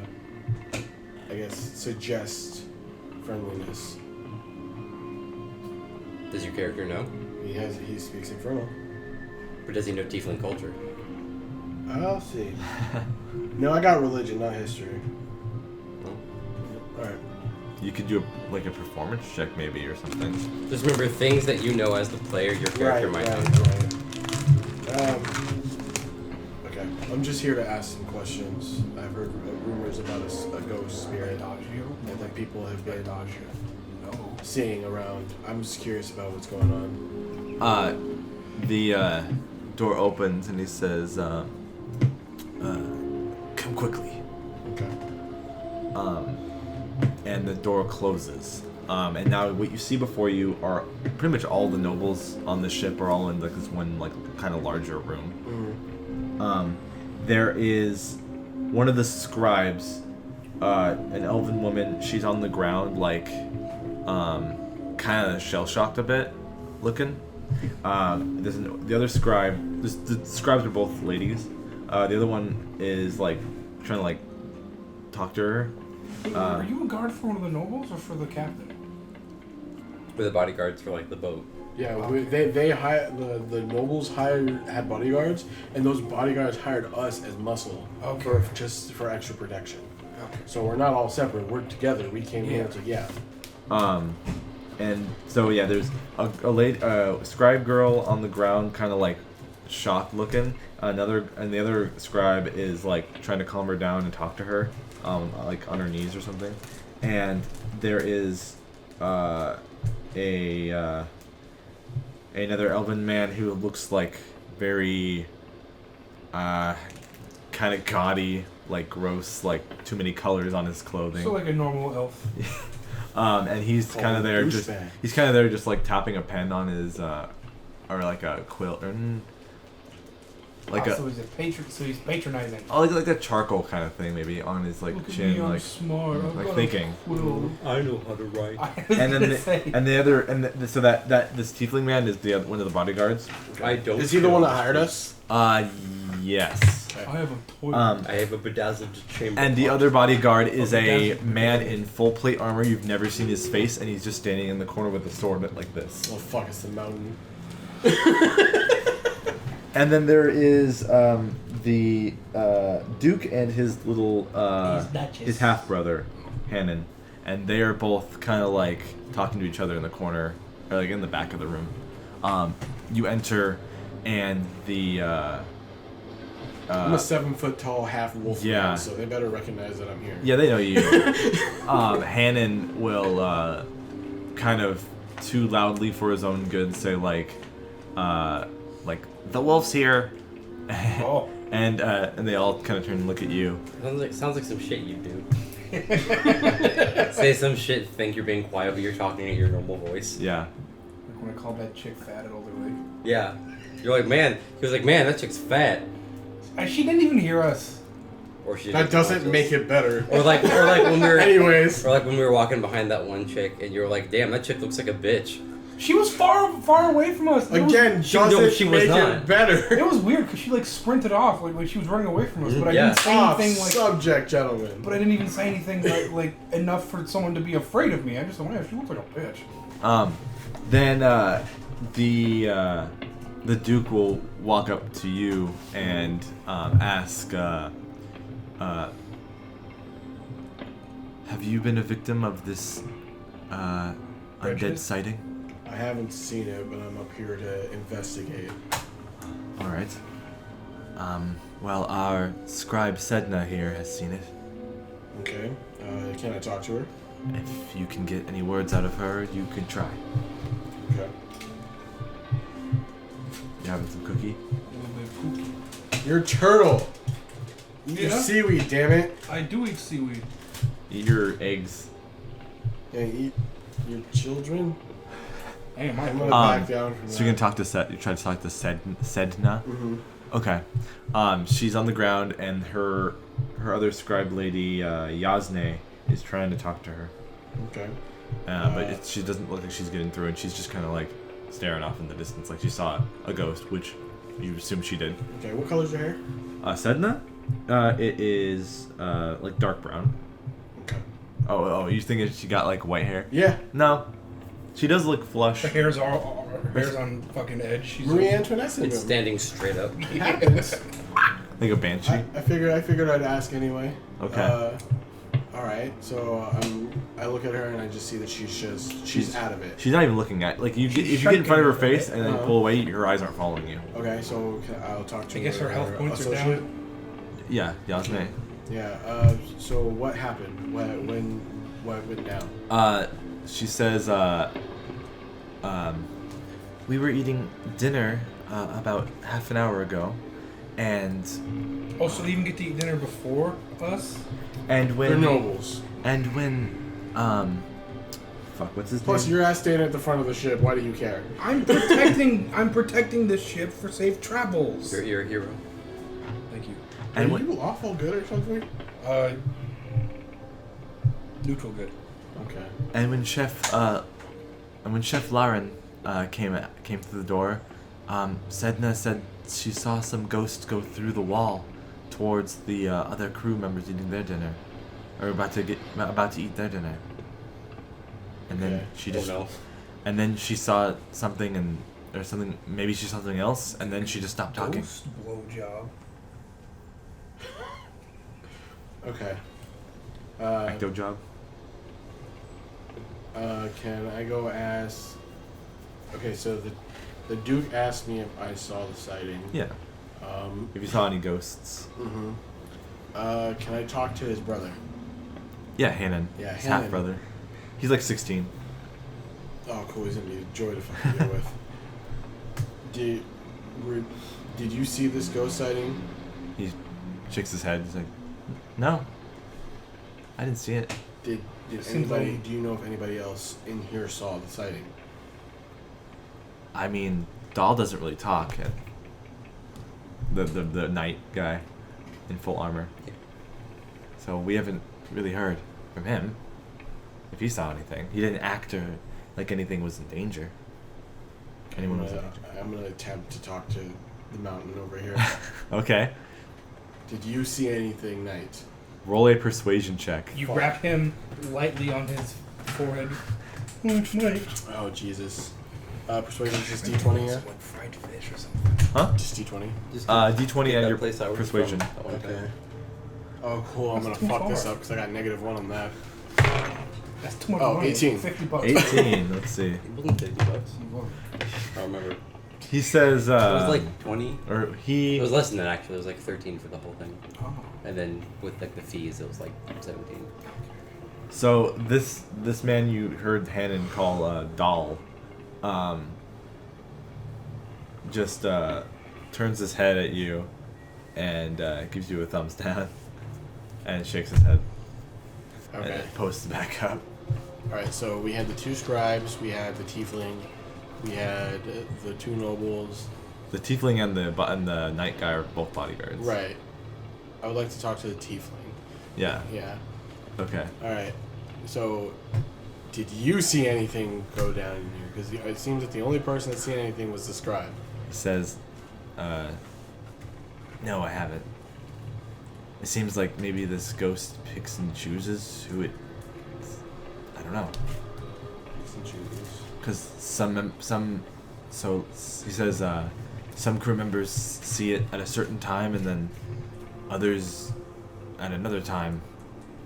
guess, suggest friendliness? Does your character know? He speaks Infernal. Or does he know tiefling culture? I'll see. No, I got religion, not history. Well, Alright. You could do a performance check maybe or something. just remember, things that you know as the player, your character might not know. Right. Okay. I'm just here to ask some questions. I've heard rumors about a ghost spirit that people have been seeing around. I'm just curious about what's going on. The door opens and he says, "Come quickly." Okay. And the door closes. And now what you see before you are pretty much all the nobles on the ship are all in like this one like kind of larger room. There is one of the scribes, an elven woman. She's on the ground like kind of shell shocked a bit, looking. The other scribe. The scribes are both ladies. The other one is like trying to like talk to her. Are you a guard for one of the nobles or for the captain? For the bodyguards for like the boat. Yeah, they hired the nobles had bodyguards, and those bodyguards hired us as muscle for extra protection. Okay. So we're not all separate. We're together. We came here to And so yeah, there's a lady, scribe girl on the ground, kind of like shocked looking. And the other scribe is like trying to calm her down and talk to her, like on her knees or something. And there is another elven man who looks like very kind of gaudy, like gross, like too many colors on his clothing. So like a normal elf. And he's kind of there just like tapping a pen on his or like a quill. like so he's so he's patronizing. like a charcoal kind of thing, maybe on his like Look at chin, me, I'm like smart. I've like got a thinking. quill. I know how to write. And then so that this tiefling man is the one of the bodyguards. I don't. Is he the one that hired us? Yes. I have a toy. I have a bedazzled chamber. And the other bodyguard is a man in full plate armor. You've never seen his face, and he's just standing in the corner with a sword like this. Oh fuck! It's the mountain. And then there is the Duke and his little his half brother, Hannon, and they are both kind of like talking to each other in the corner, or like in the back of the room. You enter, and the I'm a 7 foot tall half wolf yeah. man, so they better recognize that I'm here. Yeah, they know you. Hannon will kind of too loudly for his own good say like the wolf's here. Oh. And they all kind of turn and look at you. Sounds like some shit you do. Say some shit, think you're being quiet, but you're talking at your normal voice. Yeah. Like when I called that chick fat at Older Lake. Yeah. You're like, man. He was like, man, that chick's fat. She didn't even hear us. Or she. That doesn't make it better. Or like when we were. Anyways. Or like when we were walking behind that one chick, and you were like, damn, that chick looks like a bitch. She was far away from us. Again, doesn't make it better. It was weird because she like sprinted off like she was running away from us, but I didn't say anything like. Subject, gentlemen. But I didn't even say anything like enough for someone to be afraid of me. I just went, yeah, she looks like a bitch. Then the Duke will walk up to you and ask, have you been a victim of this undead sighting? I haven't seen it, but I'm up here to investigate. All right. Well, our scribe Sedna here has seen it. Okay. Can I talk to her? If you can get any words out of her, you could try. Okay. You having some cookie? You're a turtle. You Yeah. eat seaweed, damn it. I do eat seaweed. Eat your eggs. Yeah, eat your children. Damn, I'm gonna back down from that. So you're gonna talk to you try to talk to Sedna? Mm-hmm. Okay. She's on the ground, and her other scribe lady, Yasne, is trying to talk to her. Okay. But she doesn't look like she's getting through, and she's just kind of like staring off in the distance, like she saw a ghost, which you assume she did. Okay, what color's your hair? Sedna? It is like dark brown. Okay. Oh, you thinking she got like white hair? Yeah. No. She does look flush. Her hair's on fucking edge. She's Marie Antoinette syndrome. It's standing straight up. It happens. Like a banshee. I figured I'd ask anyway. Okay. All right. So I look at her and I just see that she's out of it. She's not even looking at if you get in front of her face and then pull away, her eyes aren't following you. Okay. So I'll talk to her. I guess her health points are associate. down. Yeah, Yasne. Yeah. So what happened? What went down? She says, we were eating dinner about half an hour ago, and Oh, so they even get to eat dinner before us? when They're nobles. and when what's his Plus, name? your ass staying at the front of the ship. Why do you care? I'm protecting this ship for safe travels. You're a hero. Thank you. And Are when, you awful good or something? Neutral good. Okay. and when Chef Lauren came through the door, Sedna said she saw some ghosts go through the wall towards the other crew members eating their dinner, or about to eat their dinner. And then Okay. she just, no. and then she saw something or something. Maybe she saw something else, and then she just stopped talking. Ghost blowjob. Okay. Ecto job. Can I go ask? Okay, so the Duke asked me if I saw the sighting. Yeah. If you saw any ghosts. Mm-hmm. Can I talk to his brother? Yeah, Hannon. Yeah, his Hannon. half brother. He's like 16. Oh, cool. He's gonna be a joy to fucking deal with. Did you see this ghost sighting? He shakes his head. He's like, no, I didn't see it. Did anybody? Do you know if anybody else in here saw the sighting? I mean, Doll doesn't really talk. the knight guy in full armor. Yeah. So we haven't really heard from him. If he saw anything, he didn't act or like anything was in danger. Anyone was in danger. I'm gonna attempt to talk to the mountain over here. Okay. Did you see anything, Knight? Roll a persuasion check. You wrap him lightly on his forehead. Wait. Oh Jesus. Persuasion is just D20, yeah? Like fried fish or something. Huh? Just D20. Just D20 and your place I was persuasion. from that one time. Okay. Oh, cool. I'm gonna That's too fuck this far. up because I got -1 on that. That's too much Oh, money. 18. $50. 18. Let's see. It wasn't $50. I don't remember. He says. It was like 20. Or It he. was less than that actually. It was like 13 for the whole thing. Oh. And then with like the fees, it was like 17. So this man you heard Hannon call Doll, just turns his head at you, and gives you a thumbs down, and shakes his head, Okay. and posts back up. Alright, so we had the 2 scribes, we had the tiefling, we had the 2 nobles. The tiefling and the knight guy are both bodyguards. Right. I would like to talk to the tiefling. Yeah. Yeah. Okay. Alright. So, did you see anything go down in here? Because it seems that the only person that seen anything was the scribe. He says, "No, I haven't. It seems like maybe this ghost picks and chooses who it. I don't know." Some chooses. Because so he says some crew members see it at a certain time, and then others at another time,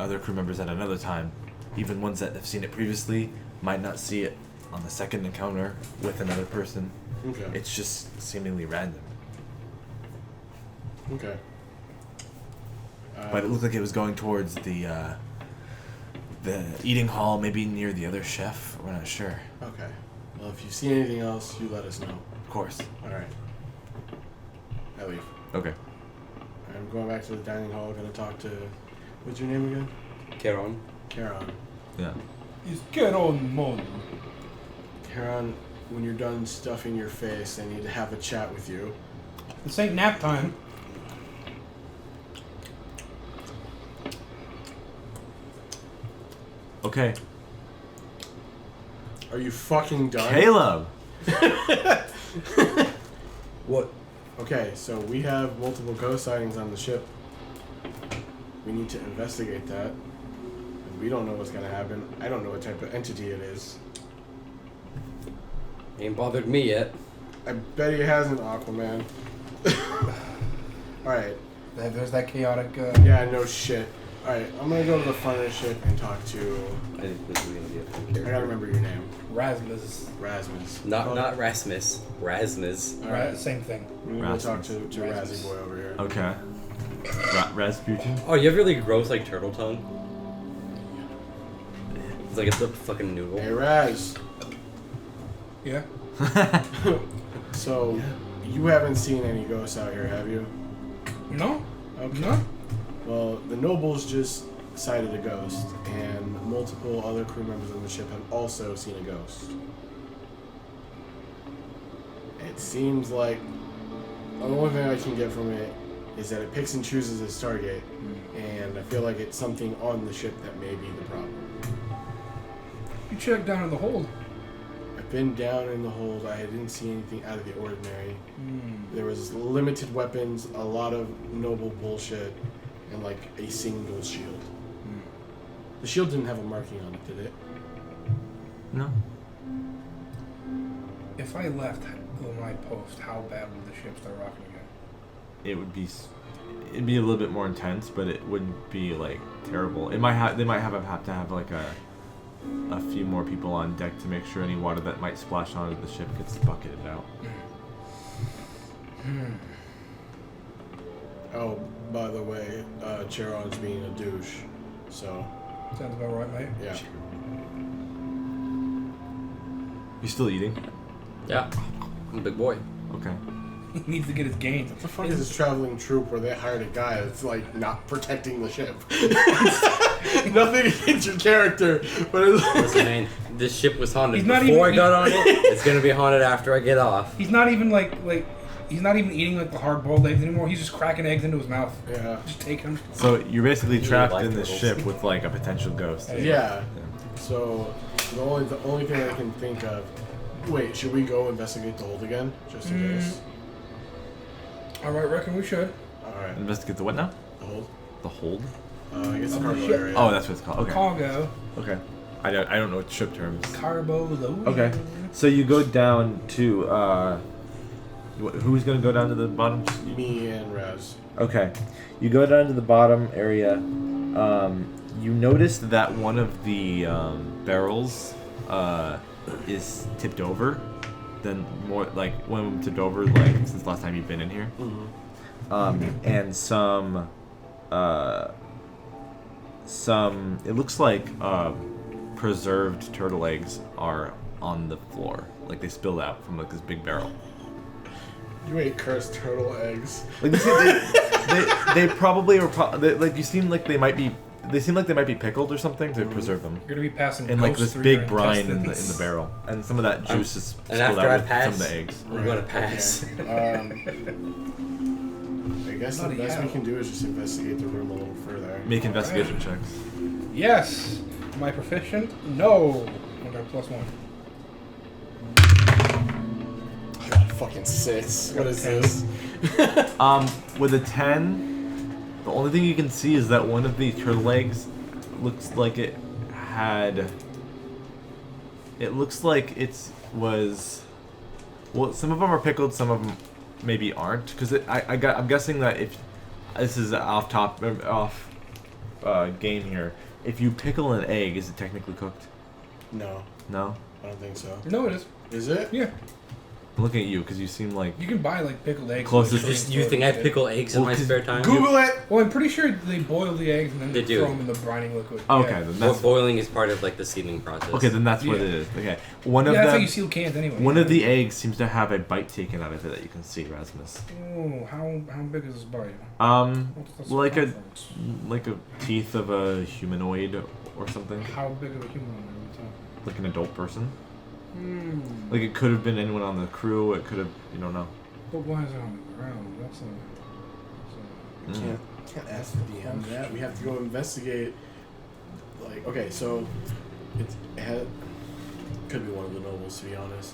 other crew members at another time, even ones that have seen it previously might not see it on the second encounter with another person. Okay. It's just seemingly random. Okay. But it looked like it was going towards the eating hall, maybe near the other chef. We're not sure. Okay. Well, if you see anything else, you let us know. Of course. Alright. I leave. Okay. I'm going back to the dining hall, gonna talk to... What's your name again? Caron. Charon. Yeah. Is get on mon. Charon, when you're done stuffing your face, I need to have a chat with you. This ain't nap time. Okay. Are you fucking done? Kaleb. What? Okay, so we have multiple ghost sightings on the ship. We need to investigate that. We don't know what's gonna happen. I don't know what type of entity it is. Ain't bothered me yet. I bet he has an Aquaman. Alright. There's that chaotic. Yeah, no shit. Alright, I'm gonna go to the front of the ship and talk to... I think this is gonna be a fun I character. gotta remember your name. Rasmus. Rasmus. Not Rasmus. Rasmus. Alright. Same thing. I'm gonna go talk to Rasmus. Razzie Boy over here. Okay. Rasputin. Oh, you have really gross like turtle tongue. It's like it's a fucking noodle. Hey, Raz. Yeah. So, you haven't seen any ghosts out here, have you? No. Okay. No. Well, the nobles just sighted a ghost, and multiple other crew members on the ship have also seen a ghost. It seems like the only thing I can get from it is that it picks and chooses its target, and I feel like it's something on the ship that may be the problem. You checked down in the hold. I've been down in the hold. I didn't see anything out of the ordinary. There was limited weapons, a lot of noble bullshit, and like a single shield. The shield didn't have a marking on it, did it? No. If I left my post, how bad would the ship start rocking again? It'd be a little bit more intense, but it wouldn't be like terrible. They might have to have like a few more people on deck to make sure any water that might splash onto the ship gets bucketed out. Oh, by the way, Charon's being a douche, so Sounds about right, mate. yeah. You still eating? Yeah. I'm a big boy. Okay. He needs to get his gains. What the fuck is this traveling troop where they hired a guy that's like not protecting the ship? Nothing against your character, but it's Listen, man, this ship was haunted He's not before even- I got on it. It's gonna be haunted after I get off. He's not even like he's not even eating like the hard-boiled eggs anymore. He's just cracking eggs into his mouth. Yeah. Just taking them. So you're basically Really trapped like in this turtles. ship with like a potential ghost. Yeah. So the only thing I can think of. Wait, should we go investigate the hold again, just in case? All right, reckon we should. All right. Investigate the what now? The hold. The hold? I guess the Oh, cargo shit. area. Oh, that's what it's called. Okay. Cargo. Okay. I don't know ship terms. Carbo load. Okay. So you go down to who's gonna go down to the bottom? Me and Raz. Okay. You go down to the bottom area. You notice that one of the barrels is tipped over. Then more like one of them tipped over like since the last time you've been in here. And some it looks like preserved turtle eggs are on the floor, like they spilled out from like this big barrel. You ate cursed turtle eggs. Like they probably are like you seem like they might be pickled or something to preserve them. You're gonna be passing And like ghosts this through big your brine in intestines. the barrel, and some of that juice is And spilled after out I with pass, some of the eggs. I'm going to pass. I guess the Bloody best we hell. can do is just investigate the room a little further. Make investigation checks. Yes. Am I proficient? No. I got a +1. I got a fucking 6. What is this? With a 10, the only thing you can see is that one of the turtle eggs looks like it looks like it was. Well, some of them are pickled, some of them maybe aren't. Because I'm guessing that if this is off game here, if you pickle an egg, is it technically cooked? No, No. I don't think so. No, it is. Is it? Yeah. I'm looking at you because you seem like. You can buy like pickled eggs. Closest- You think I pickle eggs in Well, my 'cause spare time? Google it! Well, I'm pretty sure they boil the eggs and then They do. throw them in the brining liquid. Okay, Yeah. then Well, that's boiling is part of like the seasoning process. okay. Then that's what Yeah. it is. Okay, one Yeah, of that's how them. you seal cans anyway. One of the eggs seems to have a bite taken out of it that you can see, Rasmus. Oh, how big is this bite? What's the Like a circumference? like a teeth of a humanoid or something, How big of a human are we talking? like an adult person. Hmm. Like it could have been anyone on the crew. It could have, you don't know. But why is it on the ground? That's a. Can't ask the DM that. We have to go investigate. Like, okay, so could be one of the nobles, to be honest.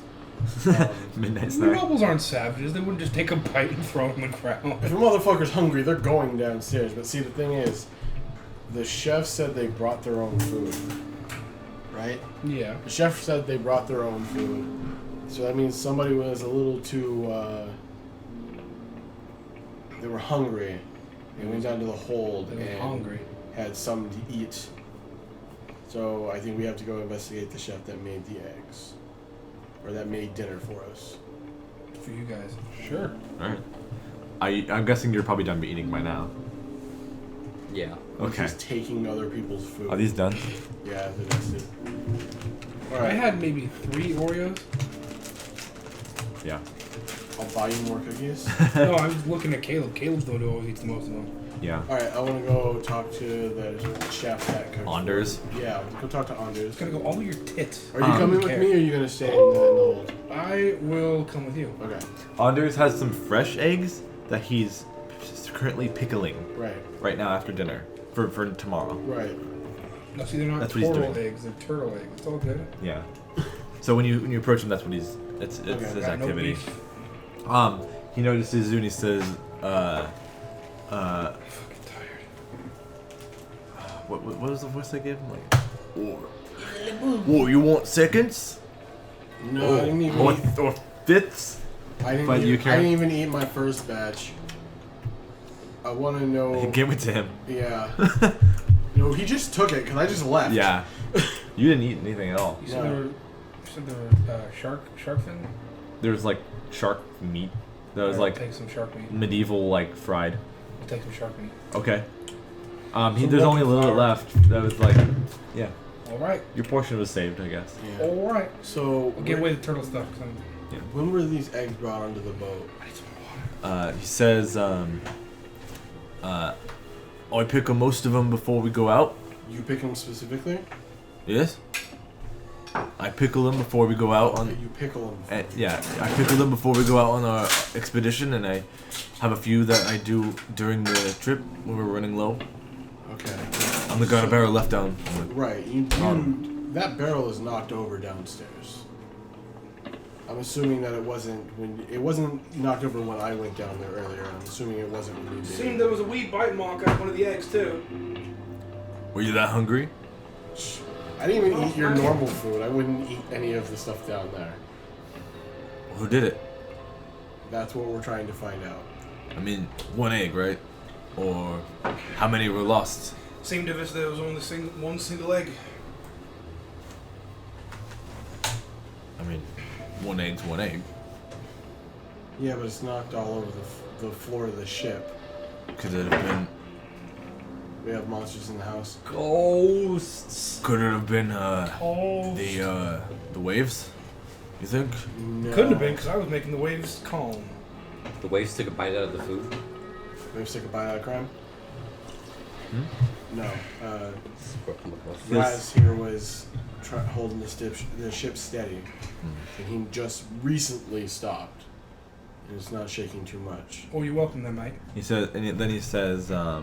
Midnight The snack. nobles aren't savages. They wouldn't just take a bite and throw it on the ground. If a motherfucker's hungry, they're going downstairs. But see, the thing is, the chef said they brought their own food. Right? Yeah. The chef said they brought their own food. So that means somebody was a little too, they were hungry. They went down to the hold They were and hungry. had something to eat. So I think we have to go investigate the chef that made the eggs. Or that made dinner for us. For you guys. Sure. All right. I'm guessing you're probably done eating by now. Yeah. Okay. Just taking other people's food. Are these done? Yeah, they're nested. I Alright, had maybe 3 Oreos. Yeah. I'll buy you more cookies. No, I was looking at Caleb. Caleb's the one who always eats the most of them. Yeah. Alright, I want to go talk to the chef that cooked. Anders? food. Yeah, go talk to Anders. It's gonna go all your tits. Are you coming with me or are you going to stay in the hold? I will come with you. Okay, Anders has some fresh eggs that he's currently pickling right now after dinner for tomorrow. right. No, see, they're not That's what he's turtle doing. eggs. They're turtle eggs. It's all good. Yeah. So when you approach him, that's what it's Okay, his Got no activity. beef. He notices you and he says, I'm fucking tired. what was the voice I gave him? Like, whoa, you want seconds? No, I didn't even Or, eat, or fifths? I didn't but even, you I can't- didn't even eat my first batch. I want to know. Give it to him. Yeah. No, he just took it because I just left. Yeah. You didn't eat anything at all. You said No. there were shark fin? There's like shark meat that was Alright, like I'll take some shark meat. medieval, like fried. I'll take some shark meat. Okay. Some There's only a little bit flour. left. That was like, yeah. All right. Your portion was saved, I guess. Yeah. All right. So, I'll get away the turtle stuff. 'Cause when were these eggs brought onto the boat? I need some water. He says, I pick most of them before we go out. You pick them specifically? Yes? I pickle them before we go out on. You pickle them. I pickle them before we go out on our expedition, and I have a few that I do during the trip when we're running low. Okay. I'm the got a barrel left down. Right. That barrel is knocked over downstairs. I'm assuming that it wasn't knocked over when I went down there earlier. I'm assuming it wasn't when you did. Seemed there was a wee bite mark on one of the eggs too. Were you that hungry? I didn't even eat your normal food. I wouldn't eat any of the stuff down there. Who did it? That's what we're trying to find out. I mean, one egg, right? Or how many were lost? Seemed to us there was only one single egg. I mean, one egg's one egg. Yeah, but it's knocked all over the floor of the ship. Could it have been? We have monsters in the house. Ghosts. Could it have been Oh. the waves? You think? No. Couldn't have been because I was making the waves calm. The waves took a bite out of the food. Waves take a bite out of crime? No. Yes. Raz here was holding the ship steady, and he just recently stopped, and it's not shaking too much. Oh, you're welcome then, mate. He says, and then he says, No,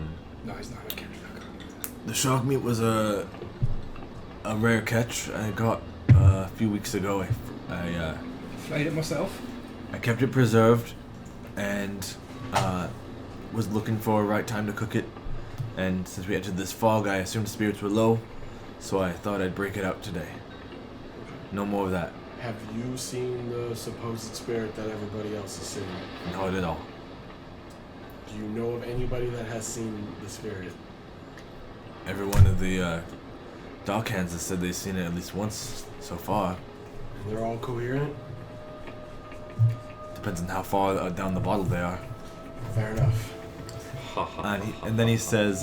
he's not. I can't. the shark meat was a rare catch I got a few weeks ago. I Flayed it myself. I kept it preserved, and was looking for a right time to cook it. And since we entered this fog, I assumed spirits were low, so I thought I'd break it out today. No more of that. Have you seen the supposed spirit that everybody else has seen? Not at all. Do you know of anybody that has seen the spirit? Every one of the dock hands has said they've seen it at least once so far. And they're all coherent? Depends on how far down the bottle they are. Fair enough. And then he says,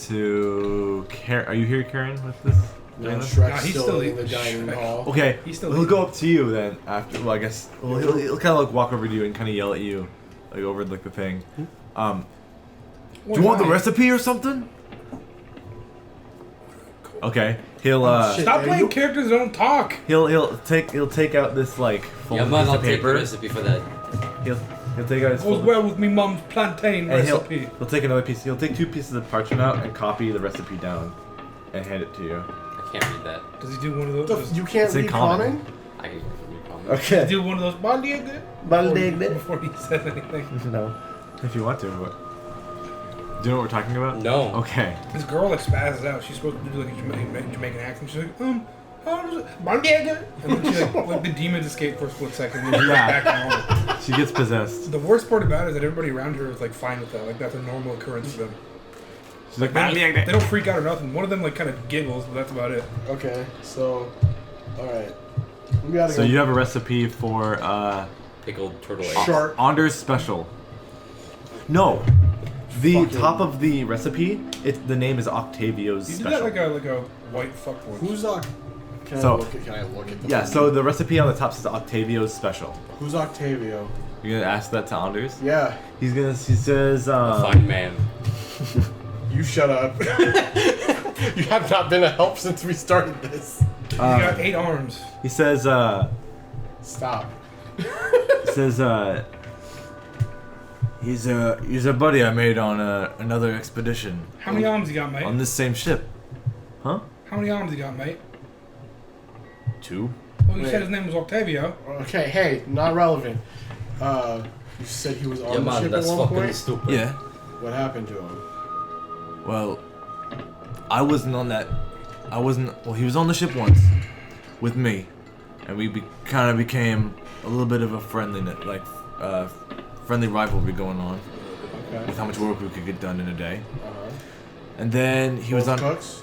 to Karen. Are you here, Karen, with this? No, doing this? Shrek's Nah, he's still still in the dining hall. Okay, He's still he'll go up to you then after. Well, I guess he'll kind of like walk over to you and kind of yell at you, like over like the thing. Do you want the recipe or something? Okay, he'll Shit. Stop Yeah, playing you- characters that don't talk. he'll take out this like Yeah, folded man, piece I'll of take the paper. recipe for that. He'll take out his Goes folded well with me mum's plantain and recipe. he'll take another piece. He'll take 2 pieces of parchment out and copy the recipe down, and hand it to you. I can't read that. Does he do one of those? You can't It's in read common. common? I can read comments. Does Okay. he do one of those baldiega? Baldiega? Before he says anything. No, if you want to. But do you know what we're talking about? No. Okay. This girl like spazzes out. She's supposed to do like a Jamaican accent. She's like, how does it? Baldiega? And then she like the demons escape for a split second. And then she's Yeah. back to normal. She gets possessed. The worst part about it is that everybody around her is like fine with that. Like that's a normal occurrence for them. She's like, They don't freak out or nothing. One of them like kind of giggles, but that's about it. Okay, so, alright. We gotta So go. you have a recipe for Pickled turtle eggs. Shark. Anders special. No. The Fucking- top of the recipe, the name is Octavio's You do special. that like a white fuckboy. Who's Can So- I look at the Yeah, so the recipe on the top says Octavio's special. Who's Octavio? You're gonna ask that to Anders? Yeah, He says, Fine man. you shut up. You have not been a help since we started this. He's got 8 arms. he says, Stop. he's a buddy I made on another expedition. How many arms you got, mate? On this same ship. Huh? How many arms you got, mate? 2? Well, you Wait. said his name was Octavio. Okay, hey, not relevant. You said he was on Yeah, the man, ship that's at one fucking point? stupid. Yeah. What happened to him? Well, I wasn't on that. Well, he was on the ship once with me, and we kind of became a little bit of a friendly rivalry going on Okay. with how much work we could get done in a day. Uh-huh. And then he was Both on. cooks?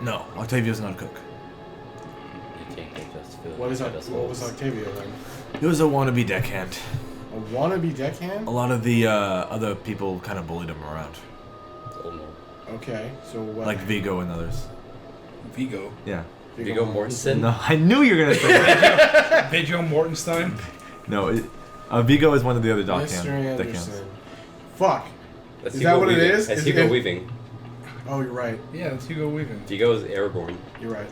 No, Octavio's not a cook. You can't get just filled. What was Octavio then? He was a wannabe deckhand. A wannabe deckhand? A lot of the other people kind of bullied him around, Oh no. Okay, so what? like Vigo and others. Vigo. Yeah. Viggo Mortensen? No, I knew you were gonna say that. Viggo Mortenstein. No, Vigo is one of the other Mr. deckhands. Anderson. Fuck. That's Is Hugo that what it Weaving. is? That's Is Hugo it- Weaving. Oh, you're right. Yeah, that's Hugo Weaving. Hugo's Aragorn. You're right.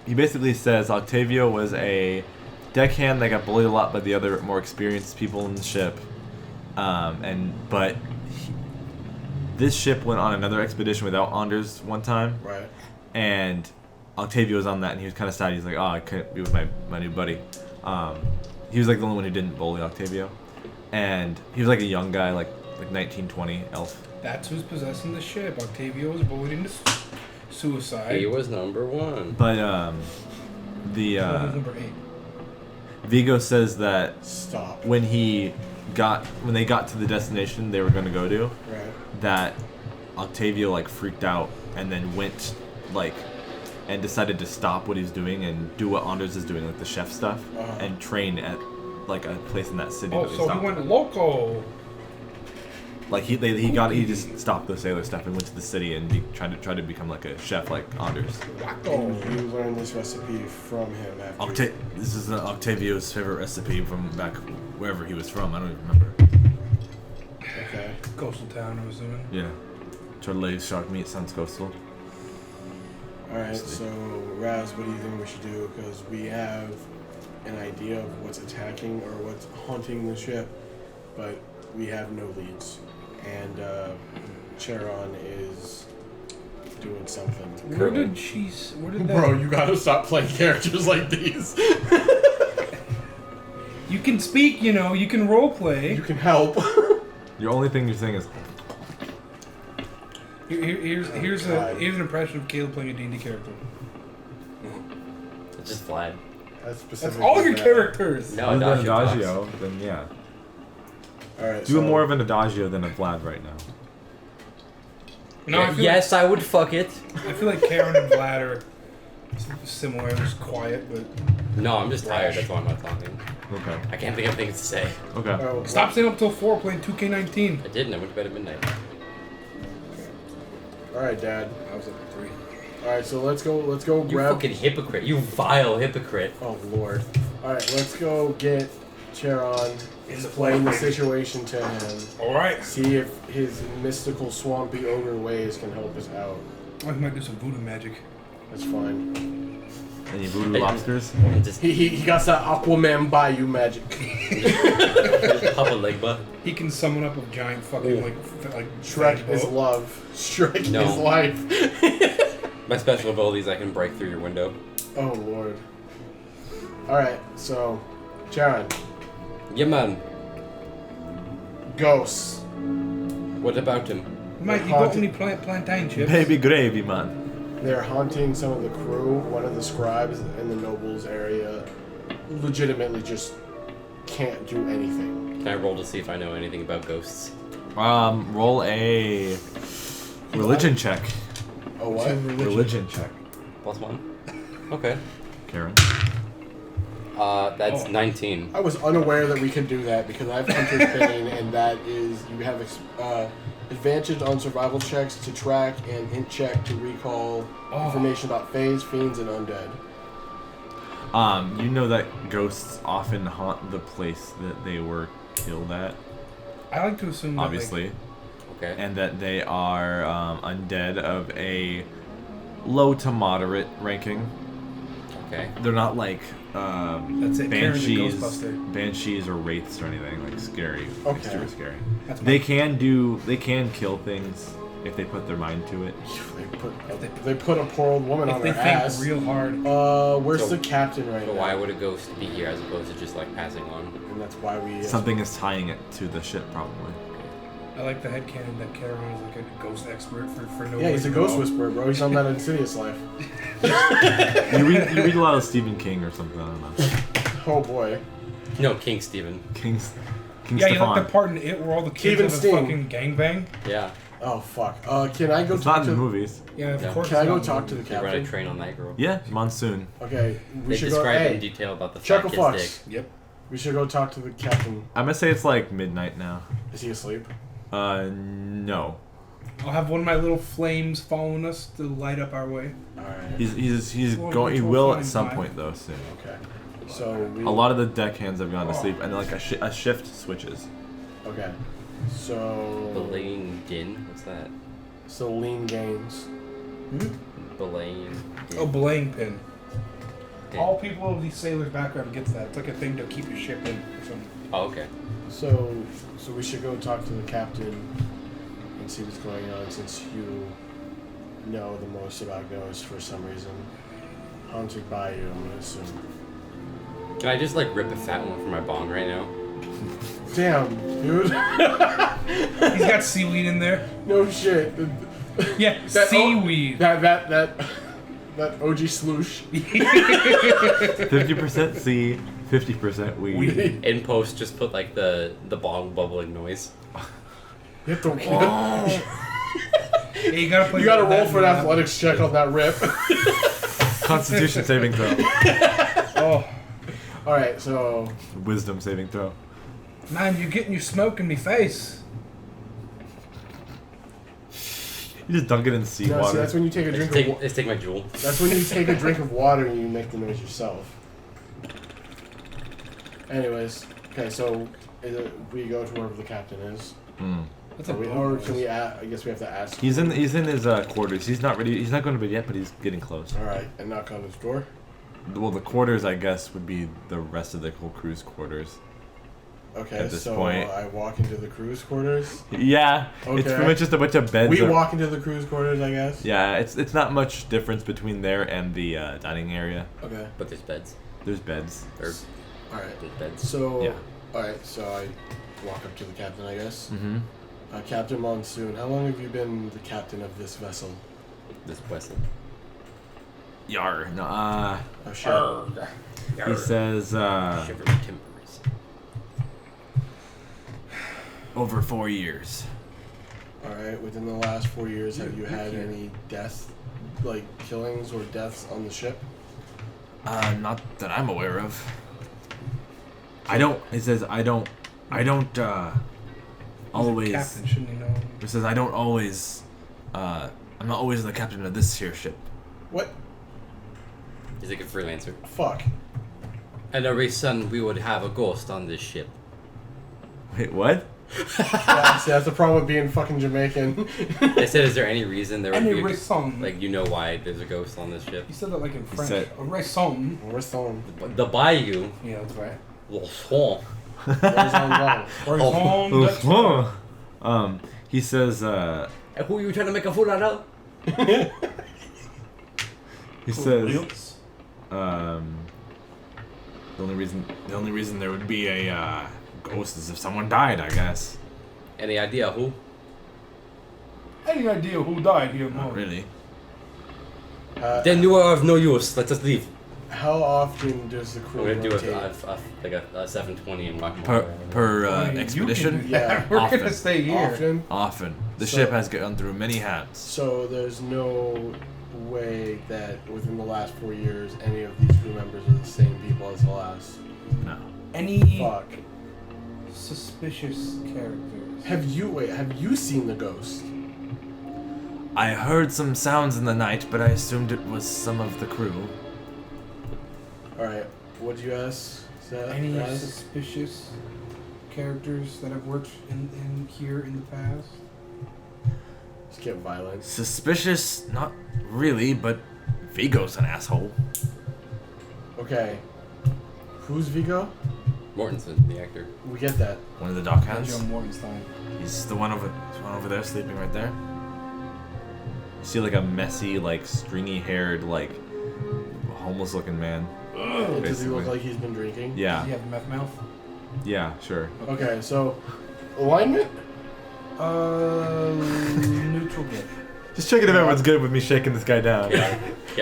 He basically says Octavio was a deckhand that got bullied a lot by the other more experienced people in the ship. This ship went on another expedition without Anders one time. Right. And Octavio was on that, and he was kind of sad. He's like, oh, I couldn't be with my new buddy. He was like the only one who didn't bully Octavio. And he was like a young guy, like 19, 20, elf. That's who's possessing the ship. Octavio was bullied into suicide. He was number 1. But He was number 8. Vigo says that Stop. when they got to the destination they were going to go to, Right. that Octavio like freaked out and then went and decided to stop what he's doing and do what Anders is doing, like the chef stuff, and train at like a place in that city. Oh, that they so he stopped went at. loco. Like he just stopped the sailor stuff and went to the city and tried to become like a chef like Anders. And you learned this recipe from him after. This is Octavio's favorite recipe from back wherever he was from. I don't even remember. Okay. Coastal town, I'm assuming. Yeah, turtle shark meat sounds coastal. Alright, so Raz, what do you think we should do? Because we have an idea of what's attacking or what's haunting the ship, but we have no leads. And Charon is doing something. Where did that... Bro, you gotta stop playing characters like these. You can speak, you can roleplay. You can help. The only thing you're saying is Here's an impression of Kaleb playing a D&D character. It's just Vlad. That's all your characters. No, other than Adagio Adagio, then yeah. Alright, Do more of an Adagio than a Vlad right now. No, I feel yes, I would fuck it. I feel like Karen and Vlad are similar, just quiet, but... No, I'm just tired. That's why I'm not talking. Okay. I can't think of things to say. Okay. Stop staying up till 4 playing 2K19. I didn't. I went to bed at midnight. Alright, Dad. I was up at 3. Alright, so let's go You grab... fucking hypocrite. You vile hypocrite. Oh, Lord. Alright, let's go get Charon, explain the situation to him. Alright. See if his mystical swampy ogre ways can help us out. I might do some voodoo magic. That's fine. Any voodoo lobsters? And just He got that Aquaman Bayou magic. pop a leg butt. He can summon up a giant fucking, like Shrek is boat. love. Shrek No. is life. My special ability is I can break through your window. Oh, Lord. Alright, so, Charon, Yeah, man. ghosts. What about him? Mate, you got any plantain chips? Baby gravy, man. They're haunting some of the crew. One of the scribes in the nobles area legitimately just can't do anything. Can I roll to see if I know anything about ghosts? Roll a religion check. Oh, what? Religion check. +1. Okay. Karen. That's 19. I was unaware that we could do that because I have Hunter's Pain, and that is you have advantage on survival checks to track and int check to recall information about phase, fiends, and undead. You know that ghosts often haunt the place that they were killed at, I like to assume that, obviously, Okay. and that they are undead of a low to moderate ranking. Okay. They're not like That's it, Karen's a Ghostbuster. banshees or wraiths or anything like scary. Okay. Super scary. That's They can kill things if they put their mind to it. They put a poor old woman if on they her think ass. real hard. Where's So- the captain right So now? why would a ghost be here as opposed to just like passing on? And that's why we. Something is tying it to the ship, probably. I like the headcanon that Karen is like a ghost expert for no Yeah, he's a reason at ghost all. whisperer, bro. He's on that Insidious life. You read a lot of Stephen King or something. I don't know. Oh boy. No, King Steven. King Yeah, you Stefan. like the part in it where all the kids Steven have a Steen. fucking gangbang? Yeah. Oh fuck. Can I go It's talk not in to? the movies. Yeah, of Yeah. course. Can I it's go not talk to the They run a captain? train on that girl. Yeah, monsoon. Okay, we They should go. describe in Hey, detail about the fat Chuckle kid's Fox. dick. Yep. We should go talk to the captain. I'm gonna say it's like midnight now. Is he asleep? No. I'll have one of my little flames following us to light up our way. All right. He's Well, going. He which will one at is some mine? point though soon. Okay. So we. A lot of the deckhands have gone to sleep, and like a shift switches. Okay. So. Belaying din? What's that? So lean gains. Belaying din. Oh, belaying pin. Din. All people of the sailor's background gets that. It's like a thing to keep your ship in or something. Oh, okay. So we should go talk to the captain and see what's going on, since you know the most about ghosts for some reason. Haunted by you, I'm gonna assume. Can I just like rip a fat one from my bong right now? Damn, dude. He's got seaweed in there. No shit. Yeah, That- seaweed. That OG sloosh. 50% sea, 50% weed. In post, just put like the bong bubbling noise. You have to. Yeah, you gotta play. You gotta roll that for an map. athletics check on that rip. Constitution saving throw. Oh, Alright, so. Wisdom saving throw. man, you're getting your smoke in me face. You just dunk it in No, see, seawater. that's when you take a drink of water. Let's take my jewel. That's when you take a drink of water and you make the noise yourself. Anyways, okay, so we go to wherever the captain is. That's Or can we? I guess we have to ask. He's in his quarters. He's not ready. He's not going to bed yet, but he's getting close. All right, and knock on his door. Well, the quarters, I guess, would be the rest of the whole crew's quarters. Okay, At this so point. I walk into the crew's quarters. Yeah, it's Okay. pretty much just a bunch of beds. We walk into the crew's quarters, I guess. Yeah, it's not much difference between there and the dining area. Okay. But there's beds. There's beds. Or All right. there's beds. So. Yeah. All right. So I walk up to the captain, I guess. Mm-hmm. Captain Monsoon, how long have you been the captain of this vessel? This vessel. Yar. No. Oh sure. He says Shiver my timbers. over 4 years. All right. Within the last 4 years, have you had any deaths, like killings or deaths on the ship? Not that I'm aware of. I don't. It says I don't. Always. Captain, shouldn't you know? It says I don't always. I'm not always the captain of this here ship. What? He's like a freelancer. Fuck. And every son we would have a ghost on this ship. Wait, what? Yeah, see, that's the problem with being fucking Jamaican. They said, is there any reason there would Any be a, raison. like, you know why there's a ghost on this ship? You said that like in French. said- A raison. Where's Thorn? The bayou. Yeah, that's right. Well, swamp. Where's on Raison. He says, Who are you trying to make a fool out of? he says, the only reason there would be a ghost is if someone died, I guess. Any idea who? Any idea who died here, Not Mo? really. Then you are of no use. Let's just leave. How often does the crew We're gonna do rotate? like a 720 and rock. Per I mean, you expedition? can do Yeah, that. We're often. gonna stay here. Often. Often. The So- ship has gone through many hands. So there's no way that within the last 4 years any of these crew members are the same people as the last. No. Any Fuck. suspicious characters? Have you seen the ghost? I heard some sounds in the night, but I assumed it was some of the crew. Alright, what'd you ask? Any suspicious characters that have worked in here in the past? Just get violent. Suspicious? Not really, but Vigo's an asshole. Okay. Who's Vigo? Mortensen, the actor. We get that. One of the dockhands. Joe Morgenstein. He's the one over there sleeping right there. You see like a messy, like stringy-haired, like homeless-looking man. Does he Basically. look like he's been drinking? Does Yeah, he have meth mouth? yeah, sure. Okay, so alignment? Neutral good. Just checking if everyone's good with me shaking this guy down. Yeah.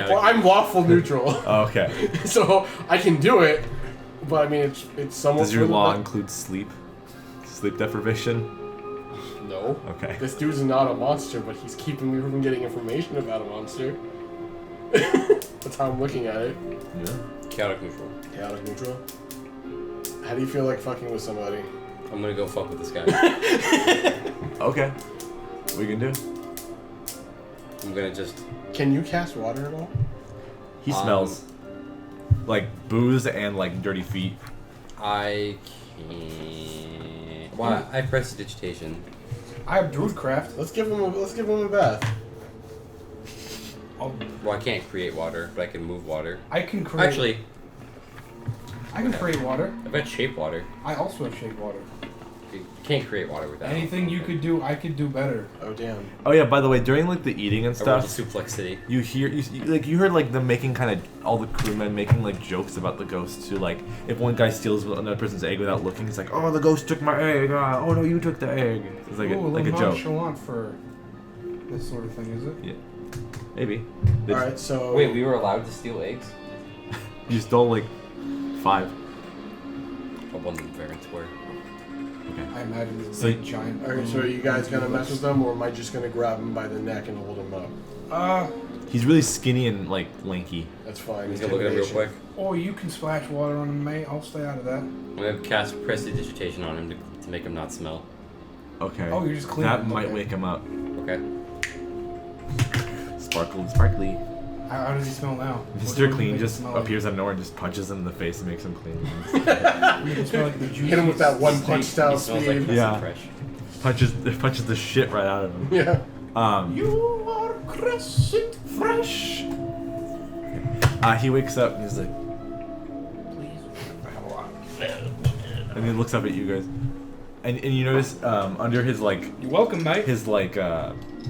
Well, I'm lawful neutral, Oh, okay. so I can do it. But I mean, it's somewhat. Does your law include sleep? Sleep deprivation? No. Okay. This dude's not a monster, but he's keeping me from getting information about a monster. That's how I'm looking at it. Yeah. Chaotic neutral. Chaotic neutral. How do you feel like fucking with somebody? I'm gonna go fuck with this guy. Okay. What we can do? I'm gonna just. Can you cast water at all? He smells like booze and like dirty feet. I can't. Why? I pressed digitation. I have Druidcraft. Let's give him a bath. Well, I can't create water, but I can move water. I can create. Actually, I can create water. I've got shape water. I also have shape water. You can't create water with that. Anything you could do, I could do better. Oh damn. Oh yeah, by the way, during like the eating and I rolled a stuff, suplex city. you heard like them making kind of all the crewmen making like jokes about the ghosts too. Like if one guy steals another person's egg without looking, he's like, "Oh, the ghost took my egg. Oh no, you took the egg." It's like Ooh, a joke. nonchalant for this sort of thing, is it? Yeah, maybe. All right, so Wait, we were allowed to steal eggs? You stole like 5. I wasn't fair and square. Okay. I imagine this So- big giant. Alright, so are you guys gonna mess with them, or am I just gonna grab him by the neck and hold him up? He's really skinny and like lanky. That's fine. He's gonna look at him real quick. Or you can splash water on him, mate. I'll stay out of that. I'm gonna cast prestidigitation on him to make him not smell. Okay. Oh, you're just cleaning That him, might okay. wake him up. Okay. Sparkly. How does he smell now? Mr. Clean just appears out of nowhere and just punches him in the face and makes him clean. Make it smell like the juice. Hit him with that one punch style He smells like speed. Yeah. fresh. punches the shit right out of him. Yeah. You are crescent fresh. He wakes up and he's like, and he looks up at you guys, and you notice under his like You're welcome, mate. his like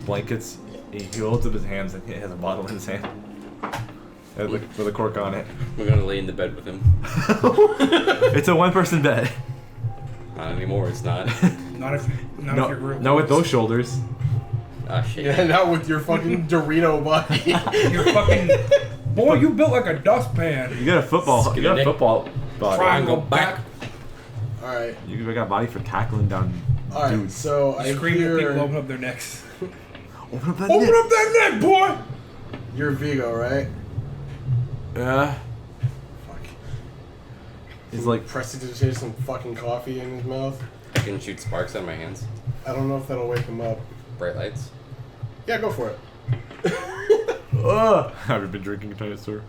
blankets, he holds up his hands and he has a bottle in his hand with a cork on it. We're gonna lay in the bed with him. It's a 1-person bed. Not anymore, it's not. Not if you're real. No, with those shoulders. Ah, shit. Yeah, not with your fucking Dorito body. You're fucking. Boy, you built like a dustpan. You got a football. You got a football body. Triangle back. Alright. You got a body for tackling down Alright, dudes. so I Scream at people hear open up their necks. Open up that Open neck. up that neck, boy! you're Vigo, right? Yeah. Fuck. He's like, Prestidigitate some fucking coffee in his mouth. I can shoot sparks out of my hands. I don't know if that'll wake him up. Bright lights. Yeah, go for it. ugh. Have you been drinking dinosaur?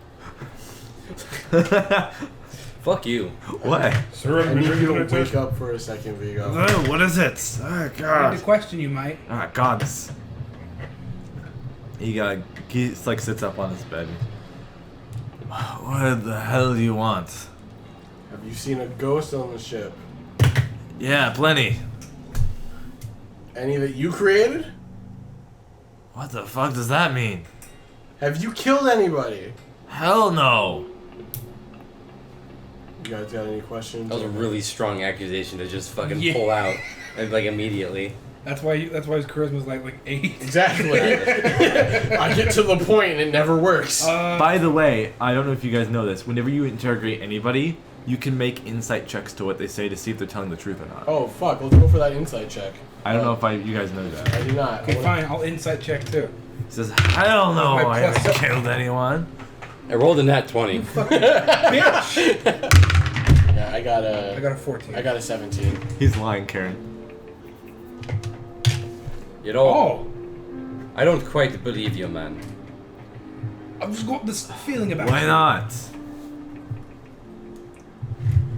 Fuck you. What? Sir, I need you to wake up for a second, Vigo. Oh, what is it? Oh I had God. to question you, mate. Ah, gods. He like sits up on his bed. What the hell do you want? Have you seen a ghost on the ship? Yeah, plenty. Any that you created? What the fuck does that mean? Have you killed anybody? Hell no. You guys got any questions? That was a really strong accusation to just fucking Yeah. pull out and like immediately. That's why his charisma's like 8. Exactly. I get to the point and it never works. By the way, I don't know if you guys know this. Whenever you interrogate anybody, you can make insight checks to what they say to see if they're telling the truth or not. Oh fuck, let's go for that insight check. I don't know if you guys know that. I do not. Okay, fine. I'll insight check too. He says, hell no, My I haven't plus- killed anyone. I rolled a nat 20. Bitch! Yeah, I got a 14. I got a 17. He's lying, Karen. You know, Oh! I don't quite believe you, man. I've just got this feeling about Why you. not?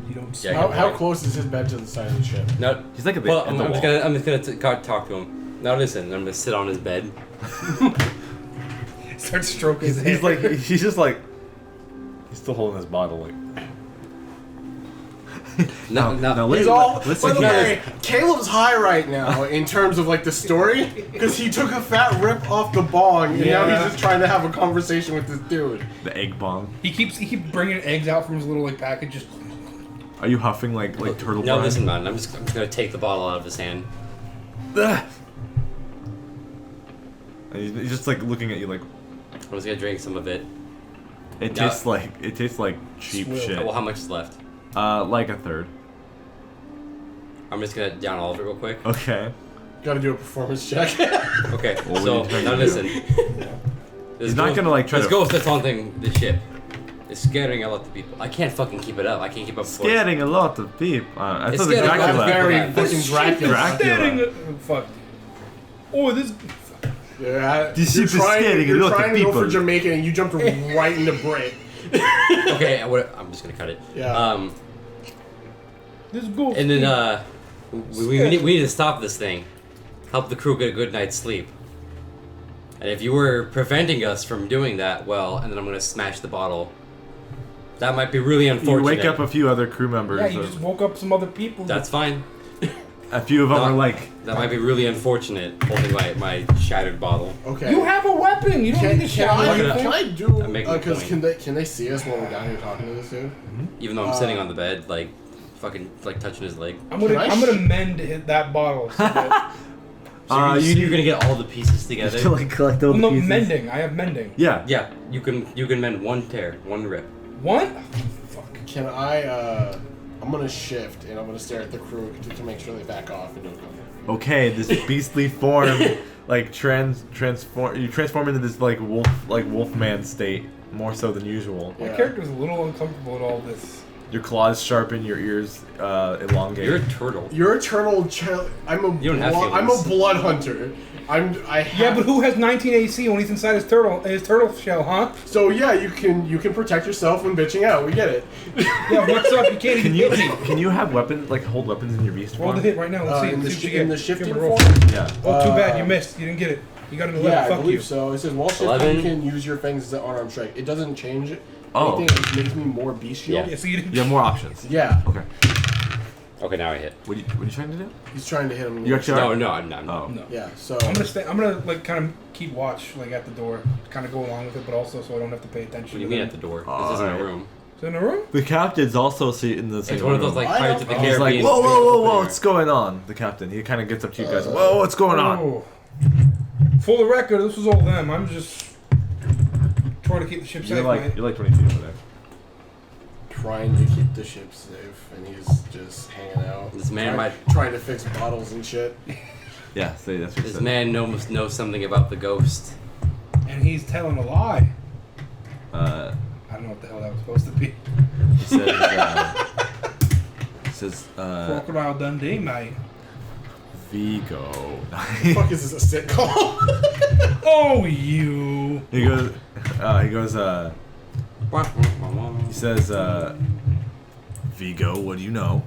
You don't Yeah, smell. How close is his bed to the side of the ship? No, He's like a bit well, at I'm the just wall. gonna talk to him. Now listen, I'm gonna sit on his bed. Start stroking his He's head. like, he's just like, he's still holding his bottle, like. No, no, He's listen, all. listen By the here. way, Caleb's high right now in terms of like the story because he took a fat rip off the bong and now Yeah. he's just trying to have a conversation with this dude. The egg bomb. He keeps bringing eggs out from his little like package. Just Are you huffing like turtle No, brine? listen, man. I'm just gonna take the bottle out of his hand. Ugh. And he's just like looking at you like I'm just gonna drink some of it. it Yeah. tastes like cheap Swill. shit. Well, how much is left? Like a third. I'm just gonna down all of it real quick. Okay. Gotta do a performance check. Okay, What so are you trying now to do? listen. He's not gonna like try This to ghost that's haunting the ship is scaring a lot of people. I can't fucking keep it up. I can't keep up. with scaring a lot of people. I It's thought the scaring a lot of Dracula. people. Very This fucking Dracula. Dracula. Fuck. Oh, this. Yeah, This you're ship is scaring a you're lot of trying to go for people. Jamaican and you jumped right into Brit. Okay, I'm just gonna cut it. Yeah. This ghost. And then We need to stop this thing. Help the crew get a good night's sleep. And if you were preventing us from doing that, well, and then I'm gonna smash the bottle. That might be really unfortunate. You wake up a few other crew members. Yeah, you just woke up some other people. That's fine. A few of them are like... That might be really unfortunate, holding my shattered bottle. Okay. You have a weapon. You don't need to shout anything. Can I do? I'm making a Because point. can they see us while we're down here talking to this dude? Even though I'm sitting on the bed, like, fucking, like, touching his leg. I'm gonna mend that bottle. So that, You're gonna get all the pieces together. to like collect all well, the no, pieces. mending. I have mending. Yeah. Yeah, you can mend one tear, one rip. What? Fuck. Can I? I'm gonna shift and I'm gonna stare at the crew to make sure they back off and don't come. Okay, this beastly form, like transform. You transform into this like wolfman state more so than usual. My Yeah. character's a little uncomfortable at all this. Your claws sharpen, your ears elongate. You're a turtle. You're eternal. I'm a. You don't have I'm a feelings. blood hunter. Yeah, but who has 19 AC when he's inside his turtle shell, huh? So yeah, you can protect yourself when bitching out. We get it. Yeah, what's up? You can't Can even you hit me. can you have weapons like hold weapons in your beast Roll form? the hit right now. Let's see. in the Let's see what you in get. the shifting Give him a roll. form. Yeah. Oh, too bad. You missed. You didn't get it. You got an 11. Yeah, I Fuck believe you. so. It says while shifting, 11. you can use your fangs as an unarmed strike. It doesn't change it. Oh. Anything. It makes me more bestial. Yeah. Yeah, so you didn't. You have more options. Yeah. Okay. Okay, now I hit. What are you trying to do? He's trying to hit him. You actually No, are? no, I'm not. Oh. No. Yeah. So I'm gonna stay. I'm gonna like kind of keep watch like at the door, kind of go along with it, but also so I don't have to pay attention. What do you to mean them. at the door? Oh, This isn't a alright. room. Is it in a room? The captain's also sitting in the same It's one of those room. like I Pirates of the don't- He's Caribbean. like, whoa, opener. what's going on? The captain. He kind of gets up to you guys. Whoa, what's going on? Oh. For the record, this was all them. I'm just trying to keep the ship safe, You're like man. 20 feet over there. trying to keep the ship safe, and he's just hanging out. This man trying to fix bottles and shit. Yeah, so that's what he This said. man knows something about the ghost. And he's telling a lie. Uh, I don't know what the hell that was supposed to be. he says, Crocodile Dundee, mate. Vigo. Fuck is this a sitcom? Oh, you. he says, Vigo, what do you know?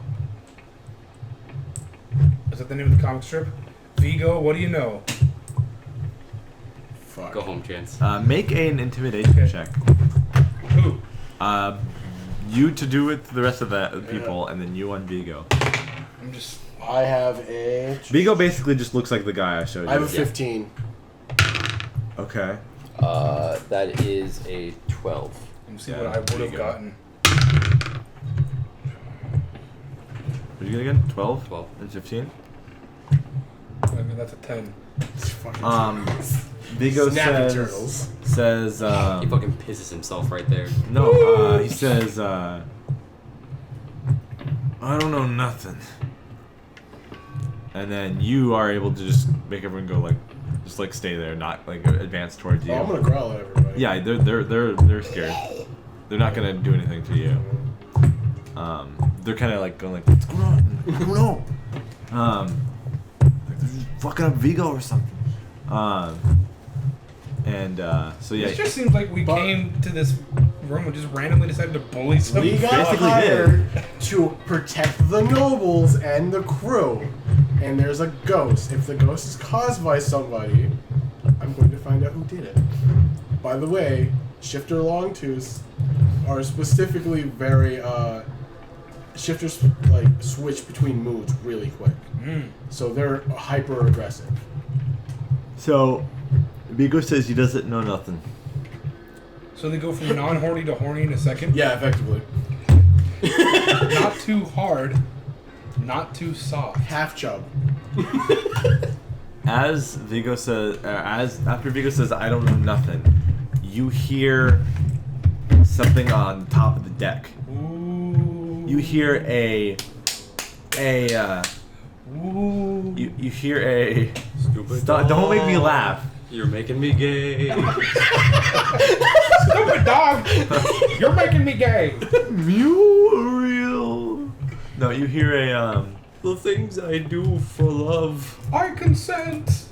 Is that the name of the comic strip? Vigo, what do you know? Fuck. Go home, Chance. Make an intimidation Okay. check. Who? You to do with the rest of the people, and then you on Vigo. I'm just. I have a. Vigo basically just looks like the guy I showed you. I have a 15. Okay. That is a 12. Let me see Yeah, what I would there you have go. gotten. What did you get again? 12? 12. And 15? I mean, that's a 10. It's fucking Vigo Snappy says, turtles. He fucking pisses himself right there. no, he says, I don't know nothing. And then you are able to just make everyone go like, just like stay there, not like advance towards you. Oh, I'm gonna growl at everybody. Yeah, they're scared. They're not gonna do anything to you. They're kind of like going like, what's going on? I don't know. Like they're just fucking up Vigo or something. So yeah. It just seems like we came to this room and just randomly decided to bully some. We got Basically hired to protect the nobles and the crew. And there's a ghost. If the ghost is caused by somebody, I'm going to find out who did it. By the way, shifter longtooths are specifically very shifters like switch between moods really quick. So they're hyper aggressive. So Vigo says he doesn't know nothing. So they go from non-horny to horny in a second. Yeah, effectively. Not too hard, not too soft. Half chub. As Vigo says, after Vigo says, I don't know nothing, you hear something on top of the deck. Ooh. You hear a Ooh. you hear a. Stupid Don't make me laugh. You're making me gay. Stupid dog! You're making me gay. Muriel. No, you hear a The things I do for love. I consent.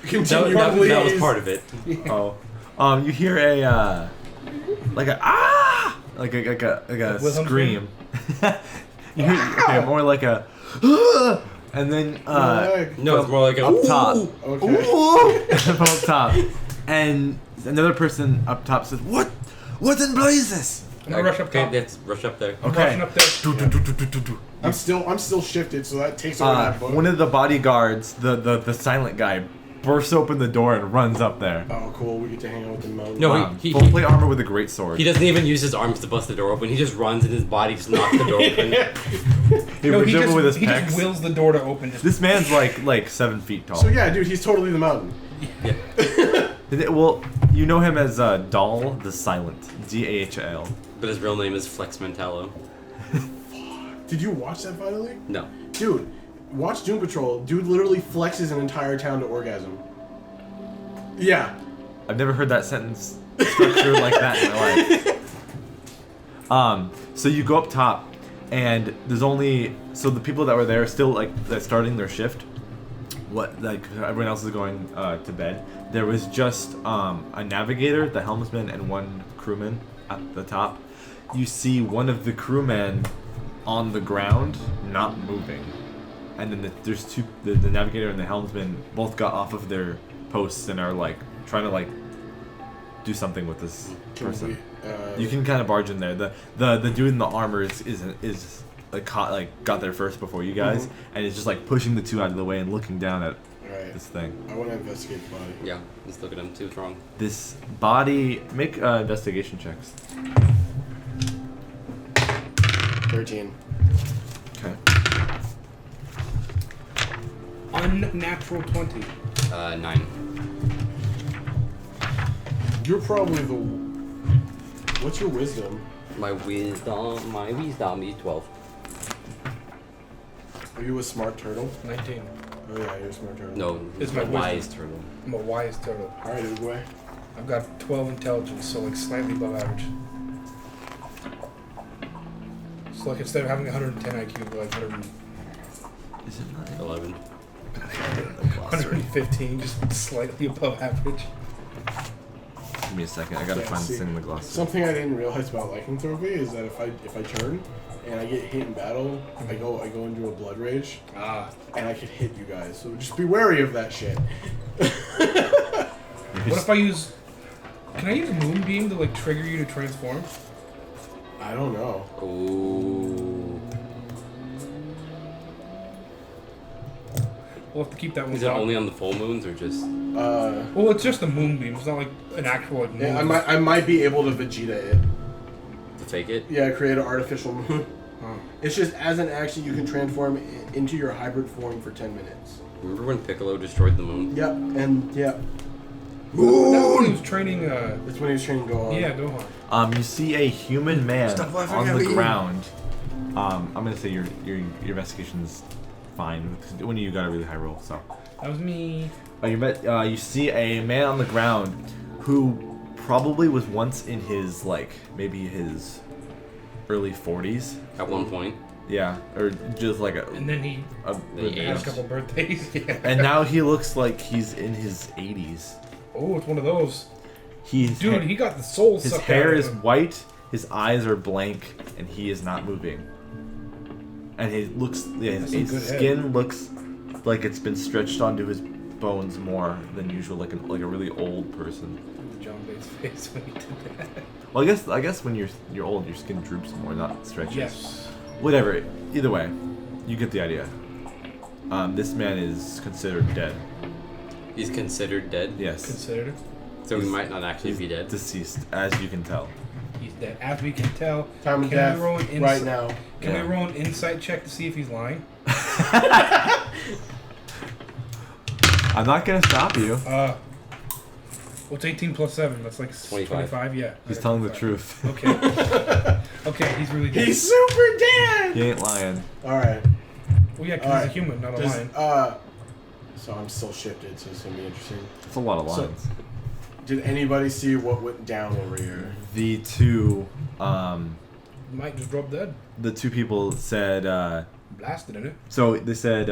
Continue, That was please. part of it. you hear a like a like a Wilhelm scream. Okay, more like a, and then No, it's more like a up top. Okay. From up top, and another person up top says, "What in blazes?" I'm gonna rush up top. Let's rush up there. I'm Okay. rushing up there. I'm still shifted, so that takes over that book. One of the bodyguards, the silent guy, bursts open the door and runs up there. Oh, cool. We get to hang out with the mountain. No, Full plate armor with a great sword. he doesn't even use his arms to bust the door open. He just runs and his body just knocks the door open. He No, moves he over just, with his he pecs. just wills the door to open. Just This man's like 7 feet tall. So yeah, dude, he's totally the mountain. Well, you know him as Dahl the Silent, Dahl. But his real name is Flex Mentallo. Did you watch that finally? No. Dude, watch Doom Patrol. Dude literally flexes an entire town to orgasm. Yeah. I've never heard that sentence structured like that in my life. So you go up top, and there's only the people that were there still they're starting their shift. Everyone else is going to bed. There was just a navigator, the helmsman, and one crewman at the top. You see one of the crewmen on the ground, not moving, and then there's two. The navigator and the helmsman both got off of their posts and are trying to do something with this person. You can kind of barge in there. The dude in the armor is got there first before you guys, and is just pushing the two out of the way and looking down at this thing. I want to investigate the body. Yeah, let's look at him. Too strong. This body, make investigation checks. 13. Okay. unnatural 20. 9. You're probably the. What's your wisdom? My wisdom is 12. Are you a smart turtle? 19. Oh yeah, you're a smart turtle. No, It's it's my my wisdom. wise turtle. I'm a wise turtle. Alright, Uguay. I've got 12 intelligence, so slightly above average. So instead of having 110 IQ, we're 100, Is it not? 11. 115, just slightly above average. Give me a second. I gotta Yeah, find see, this thing in the glossary. Something I didn't realize about lycanthropy is that if I turn and I get hit in battle, I go into a blood rage, and I can hit you guys. So just be wary of that shit. What if I use... Can I use Moonbeam to trigger you to transform? I don't know. Ooh. We'll have to keep that one. Is it only on the full moons or just? Well, it's just a Moonbeam. It's not like an actual moon. Yeah, I might be able to Vegeta it. To fake it? Yeah, create an artificial moon. It's just as an action you can transform into your hybrid form for 10 minutes. Remember when Piccolo destroyed the moon? Yep, and yep. That's when he was training. That's when he was training Gohan. Yeah, Gohan. You see a human man Stop laughing on at the me. ground. I'm gonna say your investigation's fine. One of you got a really high roll, so. That was me. You see a man on the ground who probably was once in his maybe his early 40s. At one point. Yeah, or just And then he had a couple birthdays. Yeah. And now he looks like he's in his 80s. Oh, it's one of those. He got the soul his sucked hair out of is him. white, his eyes are blank, and he is not moving. And his That's a his good skin looks like it's been stretched onto his bones more than usual, like a really old person. John Bates' face when he did that. Well, I guess when you're old, your skin droops more, not stretches. Yes. Whatever. Either way, you get the idea. This man is considered dead. He's considered dead? Yes. Considered. So he might not actually be dead? Deceased, as you can tell. He's dead. As we can tell. Time of Can death we roll an right now. Can Yeah. we roll an insight check to see if he's lying? I'm not gonna stop you. What's 18 plus 7? That's 25, yeah. He's telling the truth. Okay. Okay, he's really dead. He's super dead! He ain't lying. Alright. Well, yeah, because he's a Alright. human, not a Does, lion. so I'm still shifted, so it's gonna be interesting. It's a lot of So- lines. Did anybody see what went down over here? The two, Might just drop dead. the two people said. Blasted in it. So they said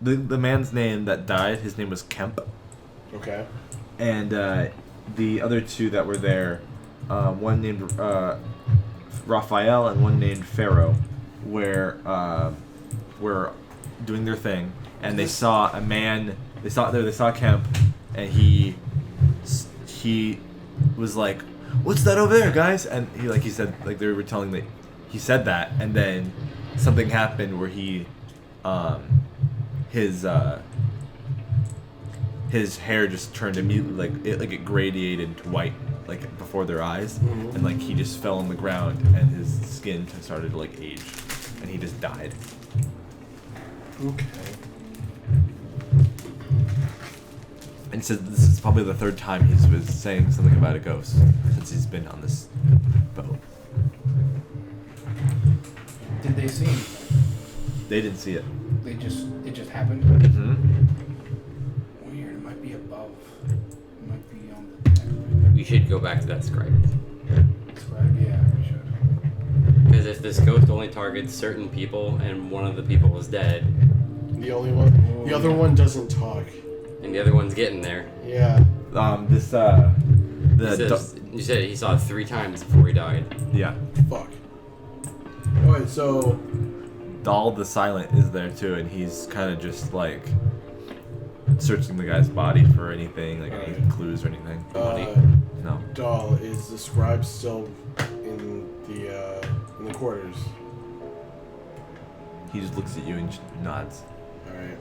the man's name that died. His name was Kemp, Okay. and the other two that were there, one named Raphael and one named Pharaoh. were doing their thing, and they saw a man. They saw Kemp, and he was like, "What's that over there, guys?" And he said they were telling that he said that, and then something happened where his hair just turned immediately it gradiated to white before their eyes, and he just fell on the ground, and his skin started to age, and he just died. Okay. And he said this is probably the third time he was saying something about a ghost since he's been on this boat. Did they see him? They didn't see it. It just happened? Mm-hmm. Weird. It might be above. It might be on the deck. We should go back to that scribe. Yeah, we should. Because if this ghost only targets certain people and one of the people is dead, The only one. The other one doesn't talk. and the other one's getting there. Yeah. You said he saw it 3 times before he died. Yeah. Fuck. Alright, so. Dahl the Silent is there too, and he's kind of just searching the guy's body for anything, any clues or anything. No. Dahl, is the scribe still in the quarters? He just looks at you and nods. Alright.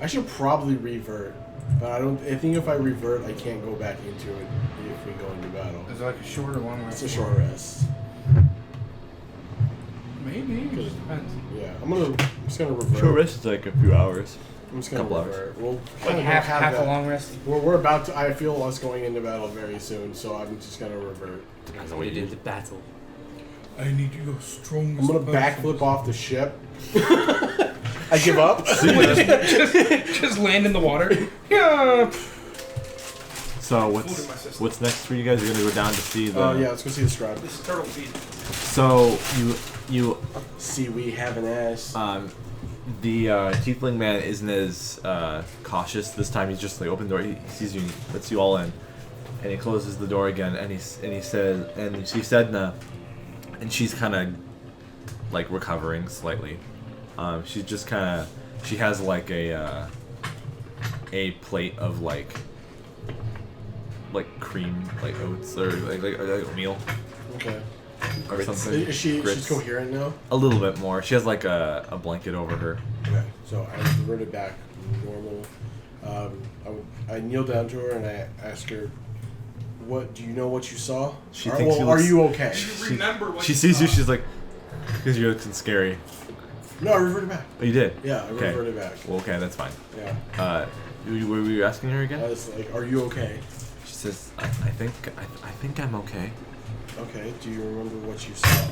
I should probably revert, but I think if I revert, I can't go back into it if we go into battle. Is it a short or long rest? It's a short rest. Maybe. It just depends. Yeah, I'm just gonna revert. Short rest is a few hours. I'm just gonna Couple revert. We'll Half a long rest? We're about to. I feel us going into battle very soon, so I'm just gonna revert. Depends on what you do to battle. I need you strong. I'm gonna backflip off the ship. I give up. just land in the water. Yeah. So what's next for you guys? You're gonna go down to see the. Oh yeah, let's go see the scribe. This is turtle feet. So you see we have an ass. The tiefling man isn't as cautious this time. He's just open the door. He sees you, lets you all in, and he closes the door again. And he says, and you see Sedna, and she's kind of recovering slightly. She's just kind of, she has a plate of cream, oats or oatmeal. Okay. Or something. Is she's coherent now? A little bit more. She has a blanket over her. Okay, so I reverted back normal. I kneel down to her and I ask her, "What do you know what you saw? She thinks you are you okay?" She sees you. She's like, "Because you're looking scary." No, I reverted back. Oh, you did? Yeah, I reverted back. Well, okay, that's fine. Yeah. Were you asking her again? I was like, "Are you okay?" She says, I think I'm okay. Okay, do you remember what you saw?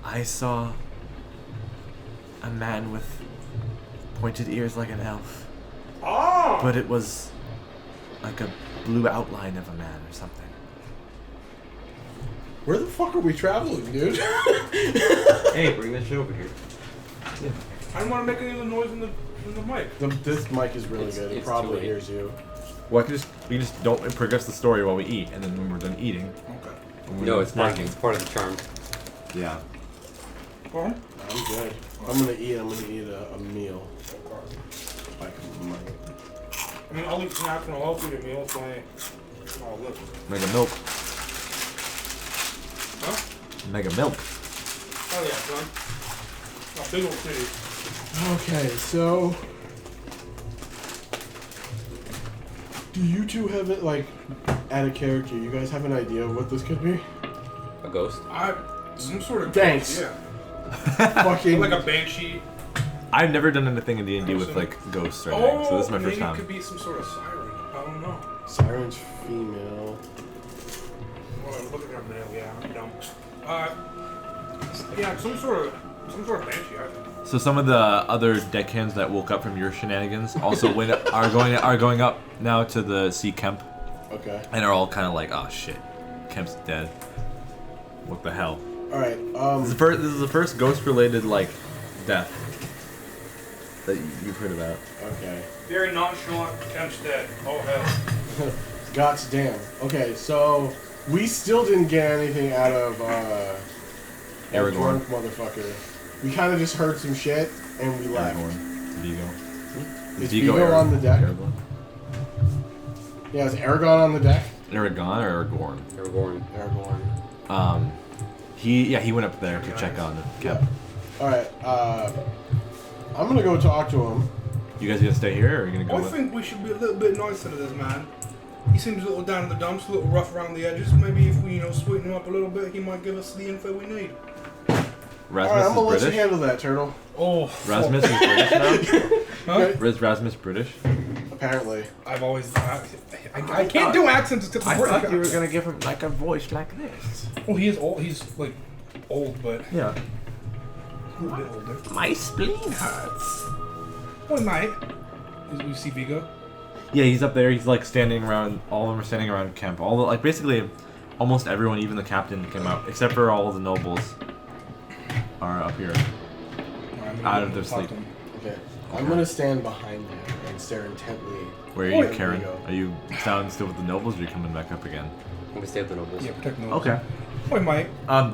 I saw a man with pointed ears like an elf. Oh! But it was like a blue outline of a man or something. Where the fuck are we traveling, dude? Hey, bring that shit over here. I don't want to make any of the noise in the mic. This mic is really good. It it's probably too late. hears you. Well, we just don't progress the story while we eat, and then when we're done eating. Okay. No, it's part of the charm. Yeah. Well, I'm good. I'm gonna eat a meal. Like I mean, I'll eat snacks and I'll also eat a meal. So I'll live. Mega milk. Huh? Mega milk. Oh yeah, son. A big old city. Okay, so do you two have it add a character? You guys have an idea of what this could be? A ghost? Some sort of Thanks. Yeah. Fucking Like a banshee. I've never done anything in D&D with ghosts or anything, so this is my first maybe time. it could be some sort of siren. I don't know. Siren's female. Well, I'm looking at her nail. Yeah, I'm dumb. Yeah, some sort of banshee. I think. So some of the other deckhands that woke up from your shenanigans also are going up now to see Kemp, Okay. and are all kind of oh shit, Kemp's dead. What the hell? All right. This is the first ghost-related death that you've heard about. Okay. Very nonchalant. Kemp's dead. Oh hell. Gots damn. Okay, so we still didn't get anything out of Aragorn. Drunk motherfucker. We kind of just heard some shit and we left. Aragorn. Vigo. Is Vigo on the deck? Aragorn. Yeah, is Aragon on the deck? Aragon or Aragorn? Aragorn. He went up there to check on Kep. All right. I'm gonna go talk to him. You guys gonna stay here, or are you gonna go? I think we should be a little bit nicer to this man. He seems a little down in the dumps, a little rough around the edges. Maybe if we, sweeten him up a little bit, he might give us the info we need. Rasmus All right, I'm gonna is let British. you handle that, Turtle. Oh, Rasmus is British now. Huh? Is Rasmus British? Apparently. I've always. I can't do accents except for British. gonna give him like a voice like this. Well, he is old. He's like old, but Yeah. a little bit older. My spleen hurts. Boy, mate. You see Vigo? Yeah, he's up there. He's like standing around. All of them are standing around camp. All the, like basically, almost everyone, even the captain, came out except for all the nobles. Are up here. Out of their sleep. Okay. I'm gonna stand behind him and stare intently. Where are you, Boy, Karen? Vigo. Are you down still with the nobles, or are you coming back up again? I'm gonna stay with the nobles. Yeah, protect the Okay. Boy, mate.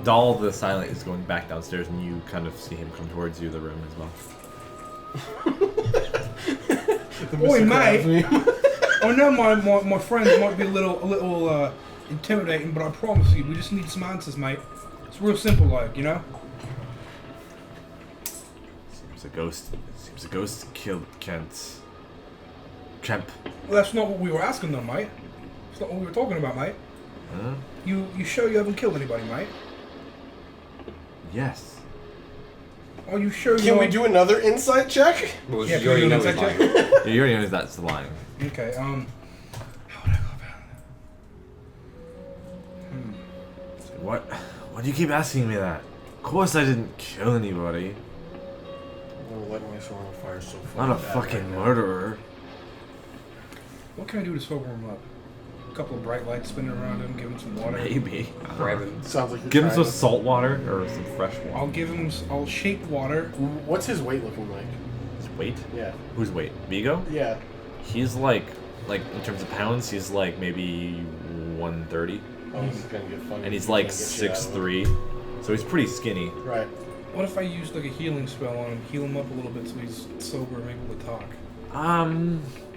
Dahl the Silent is going back downstairs, and you kind of see him come towards you, the room as well. Boy, mate. I know my friends might be a little intimidating, but I promise you, we just need some answers, mate. It's real simple, like, Seems a ghost killed Kemp. Well, that's not what we were asking them, mate. It's not what we were talking about, mate. Huh? You sure you haven't killed anybody, mate? Yes. Are you sure you Can we do another insight check? Well, Yeah, you already can we know do he's an lying. insight Yeah, you already know that's the line. Okay, how would I go about it? What do you keep asking me that? Of course I didn't kill anybody. I'm gonna light myself on fire so Not a bad fucking right now. murderer. What can I do to sober him up? A couple of bright lights spinning around him, give him some water. Maybe. Grab him. Sounds like you're Give him trying some salt water or some fresh water. I'll shape water. What's his weight looking like? His weight? Yeah. Whose weight? Vigo? Yeah. He's like in terms of pounds, he's like maybe 130. Oh, this is gonna get funny. And he's You like can't get shit out of him. 6'3". So he's pretty skinny. Right. What if I used like a healing spell on him, heal him up a little bit so he's sober and able to talk?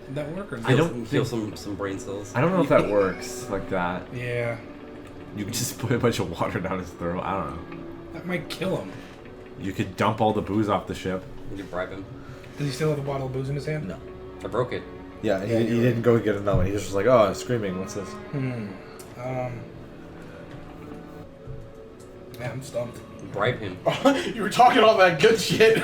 Would that work or not? I don't Heal think- some brain cells. I don't know if that works like that. Yeah, You could just put a bunch of water down his throat. I don't know. that might kill him. You could dump all the booze off the ship. You can bribe him. Does he still have a bottle of booze in his hand? No. I broke it. Yeah, he didn't go get another one. He was just like, oh, screaming. What's this? Yeah, I'm stumped. Bribe him. You were talking all that good shit.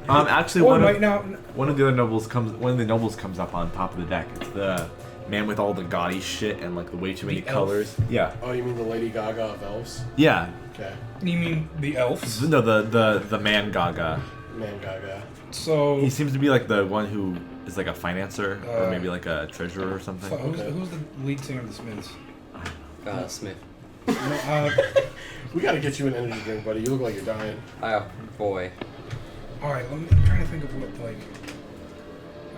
Actually, Or one might of, now. one of the other nobles comes. One of the nobles comes up on top of the deck. It's the man with all the gaudy shit and like the way too many The elf. colors. Yeah. Oh, you mean the Lady Gaga of elves? Yeah. Okay. You mean the elves? No, the man Gaga. Man Gaga. So He seems to be like the one who is like a financer or Uh, maybe like a treasurer or so something. who's the lead singer of the Smiths? Smith. No, We gotta get you an energy drink, buddy. You look like you're dying. Oh, boy. all right, I'm trying to think of what like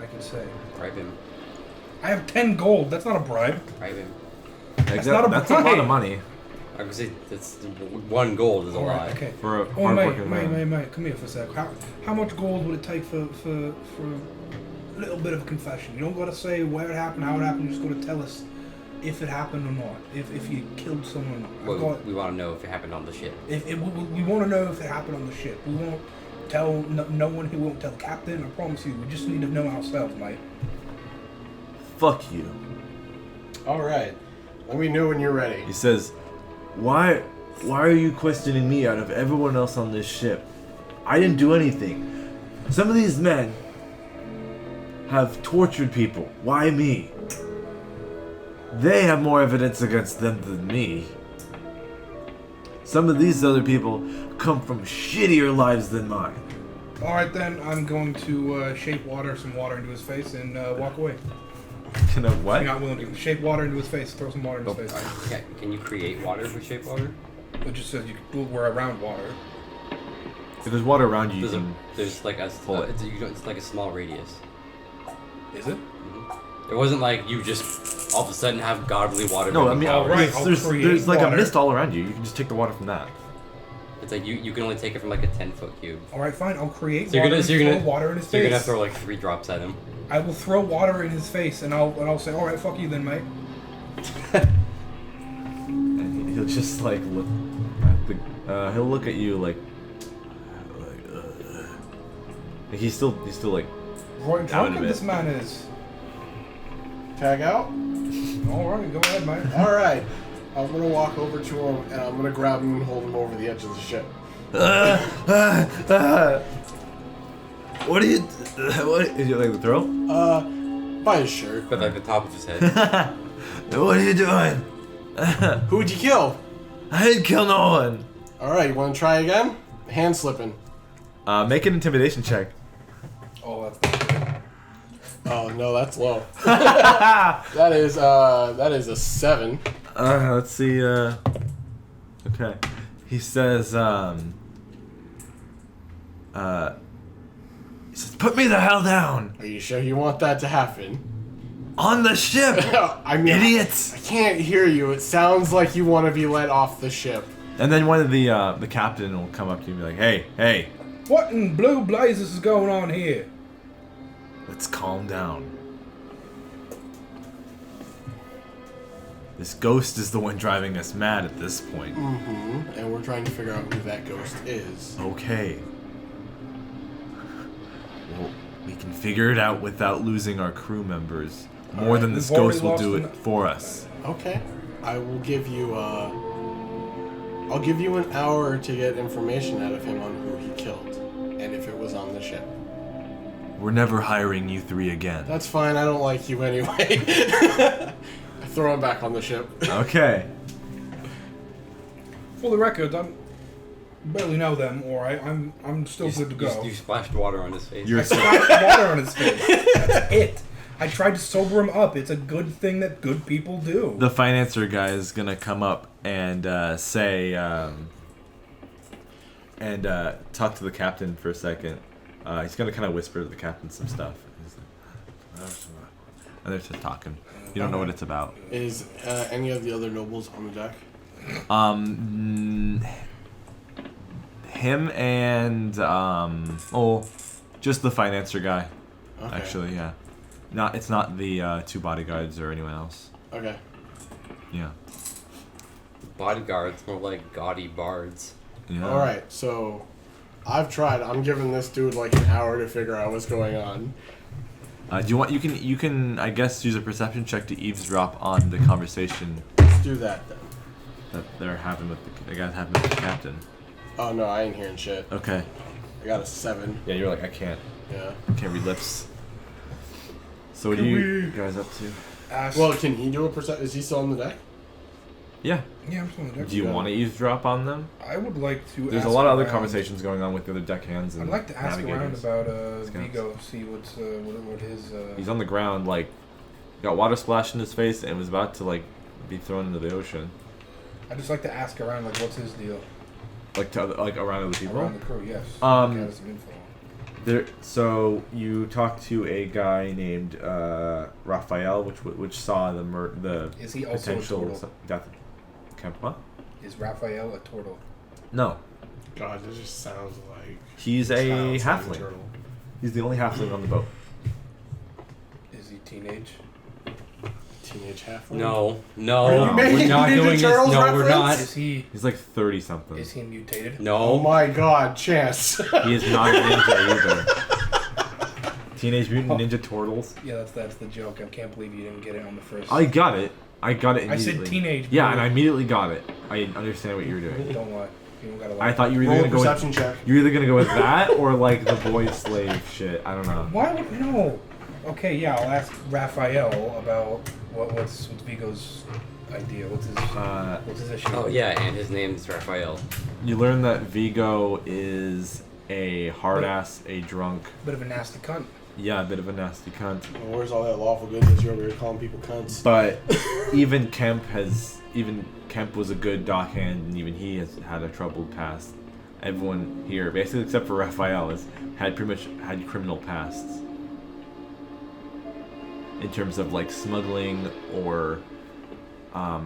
I can say. Bribe him. I have 10 gold. That's not a bribe. Bribe him. That's not a that's a lot bribe. of money I would say that's 1 gold is a All lot. right, okay. for a Oh, hardworking man. mate, come here for a sec. How much gold would it take for a little bit of a confession? You don't gotta say where it happened, how it happened. You just gotta tell us if it happened or not. If you killed someone. Well, we want to know if it happened on the ship. We want to know if it happened on the ship. We won't tell no one. He won't tell the captain. I promise you. We just need to know ourselves, mate. Fuck you. All right. Let me know when you're ready. He says, Why are you questioning me out of everyone else on this ship? I didn't do anything. Some of these men have tortured people. Why me? They have more evidence against them than me. Some of these other people come from shittier lives than mine. All right, then. I'm going to shape some water into his face, and walk away. Can I what? If you're not willing to shape water into his face, throw some water in his face. Okay, can you create water with shape water? It just says we're around water. If there's water around you, you There's, can... there's like a pull it. it's like a small radius. Is it? It wasn't like you just all of a sudden have godly water. No, I moving mean, powers. right, there's I'll create there's like water. a mist all around you. You can just take the water from that. It's like you can only take it from like a 10-foot cube. All right, fine. I'll create So water. you're gonna throw water in his So you're face. gonna throw like 3 drops at him. I will throw water in his face, and I'll say, all right, fuck you then, mate. And he'll just like look at the. He'll look at you like he's still like. Roy, Out drunk of as it. this man is. Tag out? All right, go ahead, mate. Alright. I'm gonna walk over to him and I'm gonna grab him and hold him over the edge of the ship. What are you? What is it like the throw? By his shirt. But like the top of his head. What are you doing? Who'd you kill? I didn't kill no one. Alright, you wanna try again? Hand slipping. Make an intimidation check. Oh, that's not good. Oh no, that's low. that is a 7. Let's see. Okay. He says. He says, "Put me the hell down Are you sure you want that to happen? on the ship, I mean, idiots!" I can't hear you. It sounds like you want to be let off the ship. And then one of the captain will come up to you and be like, "Hey, What in blue blazes is going on here? let's calm down. This ghost is the one driving us mad at this point. Mm-hmm. And we're trying to figure out who that ghost is. Okay. Well, we can figure it out without losing our crew members. More Alright, than this we've already ghost will lost do it enough. for us. Okay. I will give you I'll give you an hour to get information out of him on who he killed and if it was on the ship. We're never hiring you 3 again." That's fine. I don't like you anyway. I throw him back on the ship. Okay. For the record, I barely know them. All right, I'm still good to go. You splashed water on his face. You're I splashed water on his face. That's it. I tried to sober him up. It's a good thing that good people do. The financer guy is gonna come up and say, talk to the captain for a second. He's gonna kind of whisper to the captain some stuff. He's like, and they're just talking. You don't know what it's about. Is any of the other nobles on the deck? Him and just the financer guy. Okay. Actually, yeah. It's not the 2 bodyguards or anyone else. Okay. Yeah. Bodyguards, more like gaudy bards. Yeah. All right. So, I've tried. I'm giving this dude like an hour to figure out what's going on. Do you want? You can I guess use a perception check to eavesdrop on the conversation Let's do that then. that they're having with the guys having with the captain. Oh no, I ain't hearing shit. Okay. I got a 7. Yeah, you're like I can't Yeah. read lips. So what are you guys up to? Ask, Well, can he do a percent? Is he still on the deck? Yeah. yeah, I'm still on the deck. Do you want to eavesdrop on them? I would like to. There's a ask lot of other around. conversations going on with the other deckhands and I'd like to ask around navigators. about Scouts. Vigo. See what his. He's on the ground, like got water splashed in his face and was about to like be thrown into the ocean. I'd just like to ask around, like, what's his deal Like to like around other people. around the crew. Yes. Get some info. There. So you talked to a guy named Raphael, which saw the Is he also a potential turtle? death. Camp what? Is Raphael a turtle? No, God, this just sounds like. he's a sounds like a halfling. turtle. He's the only halfling on the boat. Is he teenage? Teenage halfling. No, Are you we're making not Ninja doing this. Turtles No, we're reference? Is he? He's like 30 something. Is he mutated? not. Oh No. my God, Chance. He is not a ninja either. Teenage Mutant Ninja Turtles. Yeah, that's the joke. I can't believe you didn't get it on the first. I got it. I got it I immediately. said teenage. Yeah, bro. and I immediately got it. I understand what you were doing. Don't lie. You don't gotta lie. I thought you were Roll either a gonna go perception with, check. you're either gonna go with that or like the boy slave shit. I don't know. Why would no? Okay, yeah, I'll ask Raphael about what's Vigo's idea. What's his issue? Oh yeah, and his name's Raphael. You learn that Vigo is a hard ass, a drunk. Bit of a nasty cunt. Yeah, a bit of a nasty cunt. Well, where's all that lawful goodness you're over here calling people cunts? But even Kemp was a good dockhand, and even he has had a troubled past. Everyone here, basically except for Raphael, has pretty much had criminal pasts. In terms of like smuggling, or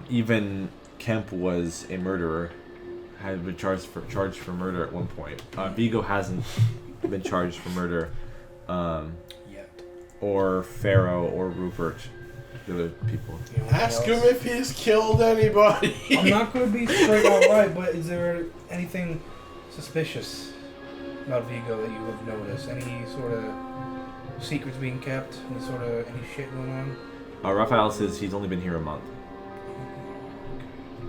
even Kemp was a murderer. had been charged for murder at one point. Vigo hasn't been charged for murder. Yet. Or Pharaoh or Rupert, the other people. Ask him if he's killed anybody. I'm not going to be straight outright, but is there anything suspicious about Vigo that you have noticed? Any sort of secrets being kept? Any shit going on? Raphael says he's only been here a month.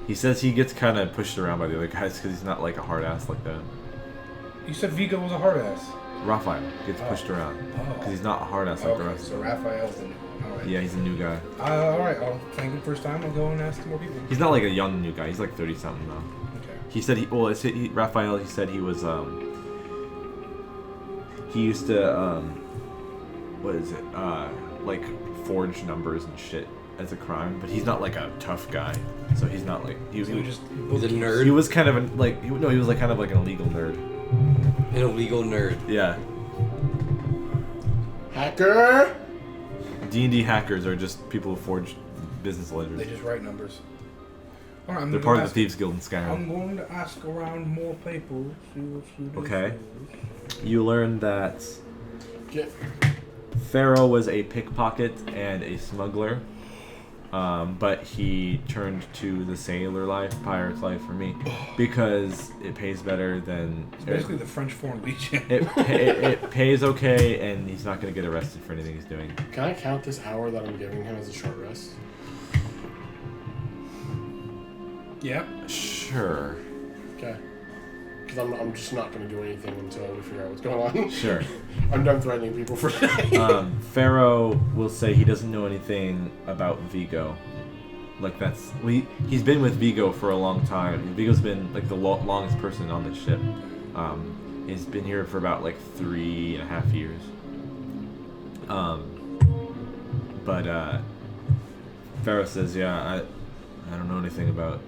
He says he gets kind of pushed around by the other guys because he's not like a hard ass like that. You said Vigo was a hard ass. Raphael gets pushed around because he's not a hard ass like the rest. So Raphael's the new one. All right. Yeah, he's a new guy. Alright, I'll thank him first time. I'll go and ask some more people. He's not like a young new guy. He's like 30 something though. Okay. He said Raphael. He said he was he used to what is it like forge numbers and shit as a crime, but he's not like a tough guy. So he's not like he's a nerd. He was kind of he was like kind of like an illegal nerd. An illegal nerd. Yeah. Hacker. D&D hackers are just people who forge business ledgers. They just write numbers. All right, They're part of the Thieves Guild in Skyrim. I'm going to ask around more people. See what's okay. You learn that Get. Pharaoh was a pickpocket and a smuggler, but he turned to the sailor life, pirate's life for me, because it pays better than... It's basically the French Foreign Legion. It pays okay, and he's not going to get arrested for anything he's doing. Can I count this hour that I'm giving him as a short rest? Yeah. Sure. Okay. Because I'm just not going to do anything until we figure out what's going on. Sure. I'm done threatening people for today. Pharaoh will say he doesn't know anything about Vigo. Like he's been with Vigo for a long time. Vigo's been like the longest person on this ship. He's been here for about like 3.5 years. But Pharaoh says, yeah, I don't know anything about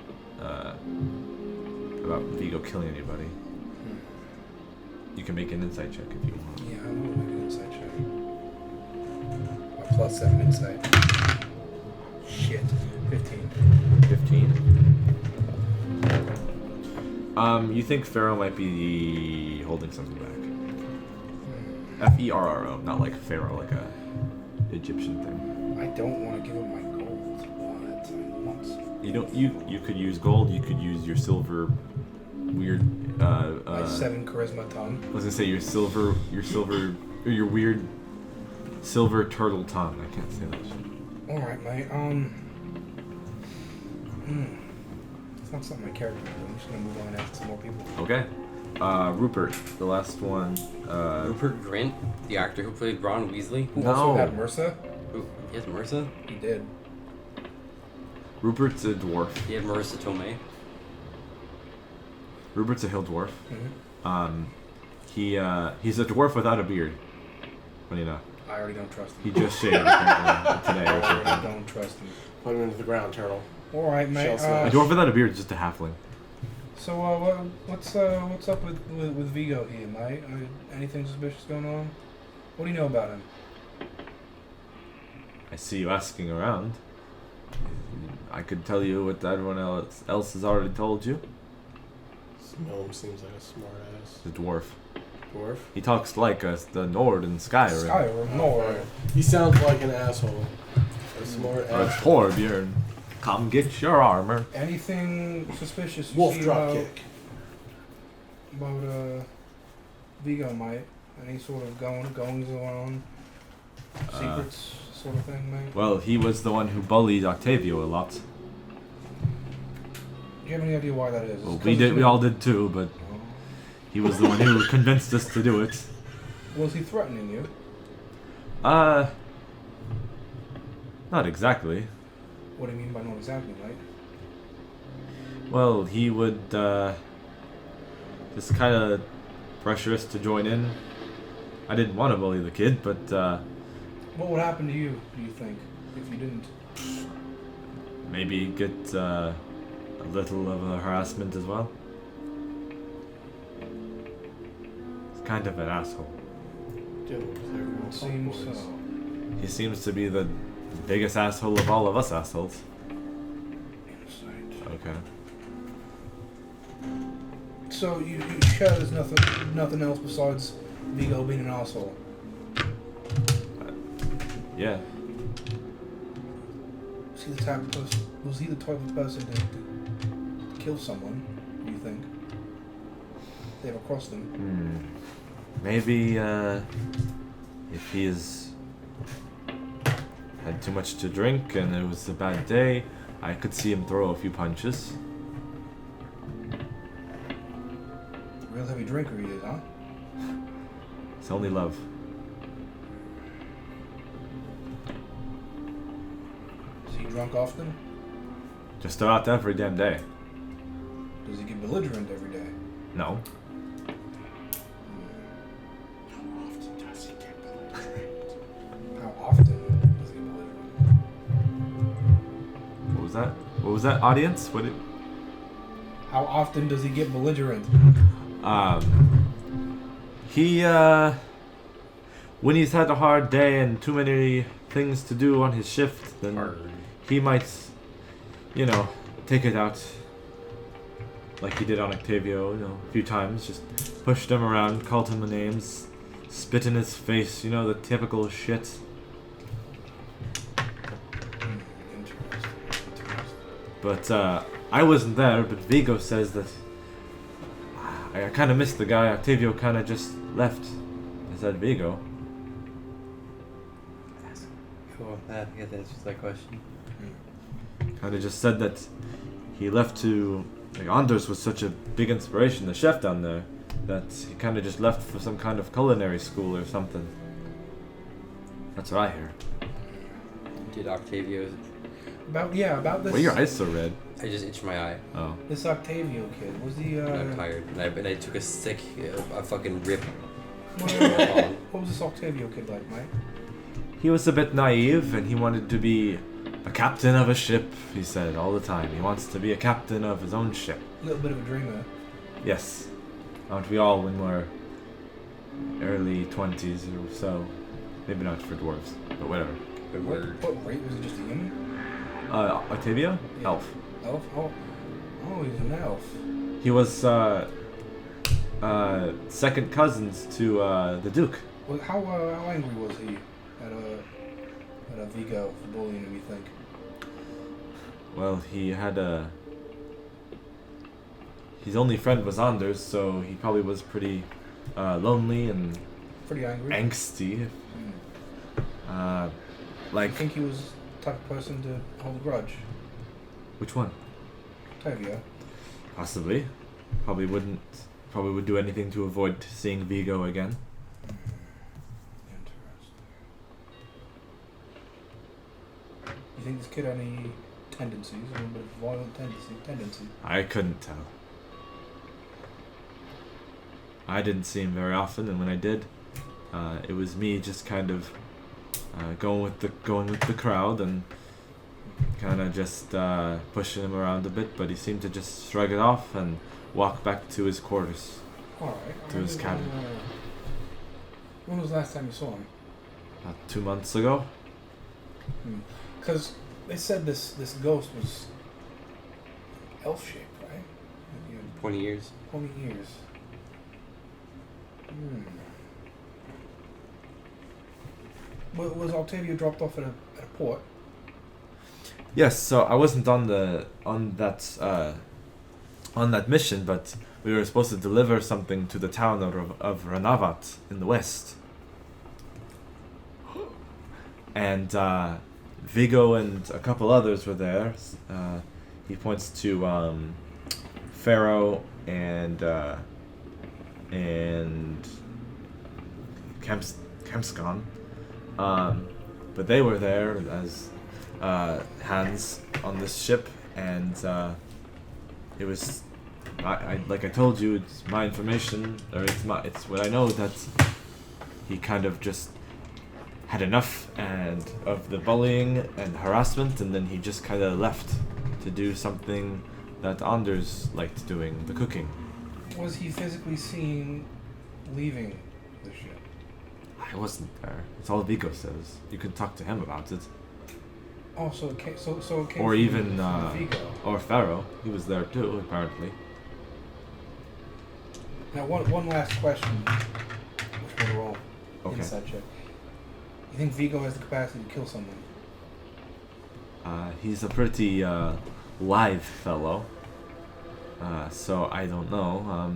Vigo killing anybody. You can make an insight check if you want. Yeah, I'm going to make an insight check. My +7 insight. Shit. 15. 15? You think Pharaoh might be holding something back. Ferro, not like Pharaoh, like a Egyptian thing. I don't want to give him my gold, but I want... You don't. You could use gold. You could use your silver, weird. my 7 charisma tongue. I was gonna say your weird silver turtle tongue. I can't say that shit. All right, mate. It's not something my character can do. I'm just gonna move on and ask some more people. Okay. Rupert, the last one. Rupert Grint, the actor who played Ron Weasley. Who also had MRSA? He has MRSA? He did. Rupert's a dwarf. He had Marissa Tomei. Rupert's a hill dwarf. Mm-hmm. He's a dwarf without a beard. Funny enough. I already don't trust him. He just shaved apparently today I or already something. don't trust him. Put him into the ground, turtle. All right, mate. A dwarf without a beard is just a halfling. So, what's up with Vigo here, mate? Anything suspicious going on? What do you know about him? I see you asking around. I could tell you what everyone else has already told you. This gnome seems like a smart ass. The dwarf. Dwarf? He talks like us, the Nord in Skyrim. Skyrim, no. Okay. He sounds like an asshole. A smart ass. Torbjorn, come get your armor. Anything suspicious you Wolf see drop kick. about Vigo, mate? Any sort of goings on? Secrets, sort of thing, mate? Well, he was the one who bullied Octavio a lot. Do you have any idea why that is? Well, we all did too, but he was the one who convinced us to do it. Was he threatening you? Not exactly. What do you mean by not exactly, mate? Well, he would just kind of pressure us to join in. I didn't want to bully the kid, but What would happen to you, do you think, if you didn't? maybe get a little of a harassment as well. He's kind of an asshole. Seems so. He seems to be the biggest asshole of all of us assholes. Insight. Okay. So you sure there's nothing else besides Vigo being an asshole? Yeah. Was he the type of person to kill someone? Do you think? They ever crossed them? Maybe if he's had too much to drink and it was a bad day, I could see him throw a few punches. Real heavy drinker he is, huh? It's only love. Is he drunk often? Just about every damn day. Does he get belligerent every day? No. How often does he get belligerent? What was that? What was that, audience? What did... How often does he get belligerent? He, when he's had a hard day and too many things to do on his shift, then he might, you know, take it out. Like he did on Octavio, you know, a few times. Just pushed him around, called him names, spit in his face, you know, the typical shit. But, I wasn't there, but Vigo says that I kind of missed the guy. Octavio kind of just left. I said Vigo. Cool. I think that answers that question. Kind of just said that he left to... Like, Anders was such a big inspiration, the chef down there, that he kind of just left for some kind of culinary school or something. That's what I hear. Did Octavio... About this. Why are your eyes so red? I just itched my eye. Oh. This Octavio kid, was he? I'm tired. And I took a sick, a fucking rip. What was this Octavio kid like, Mike? He was a bit naive, and he wanted to be a captain of a ship, he said all the time. He wants to be a captain of his own ship. A little bit of a dreamer. Yes. Aren't we all when we're early 20s or so? Maybe not for dwarves, but whatever. What rate was he? Just a human? Octavio? Yeah. Elf. Elf? Oh, he's an elf. He was second cousins to the Duke. Well, how angry was he at Vigo for bullying him, you think? Well, he had his only friend was Anders, so he probably was pretty lonely and Pretty angry. angsty. Like, You think he was the type of person to hold a grudge? which one? Octavio. Possibly. Probably would do anything to avoid seeing Vigo again. Interesting. You think this kid had any tendencies, a little bit of violent tendencies? I couldn't tell. I didn't see him very often, and when I did, it was me just kind of going with the crowd and kind of just pushing him around a bit. But he seemed to just shrug it off and walk back to his quarters, Alright. to his cabin. When was the last time you saw him? About 2 months ago. Because they said this ghost was elf-shaped, right? 20 years. 20 years. Was Octavio dropped off at a port? Yes, so I wasn't on that mission, but we were supposed to deliver something to the town of Ranavat in the west. And Vigo and a couple others were there. He points to Pharaoh and Kemskan. But they were there as hands on this ship, and it was, like I told you, it's my information, or it's what I know, that he kind of just had enough of the bullying and harassment, and then he just kind of left to do something that Anders liked doing, the cooking. Was he physically seen leaving the ship? I wasn't there. It's all Vigo says. You can talk to him about it. Oh, so it came Or from, even from Vigo. or Pharaoh. He was there too, apparently. Now, one last question. Which will roll? Okay. Inside check. You think Vigo has the capacity to kill someone? He's a pretty live fellow. So I don't know.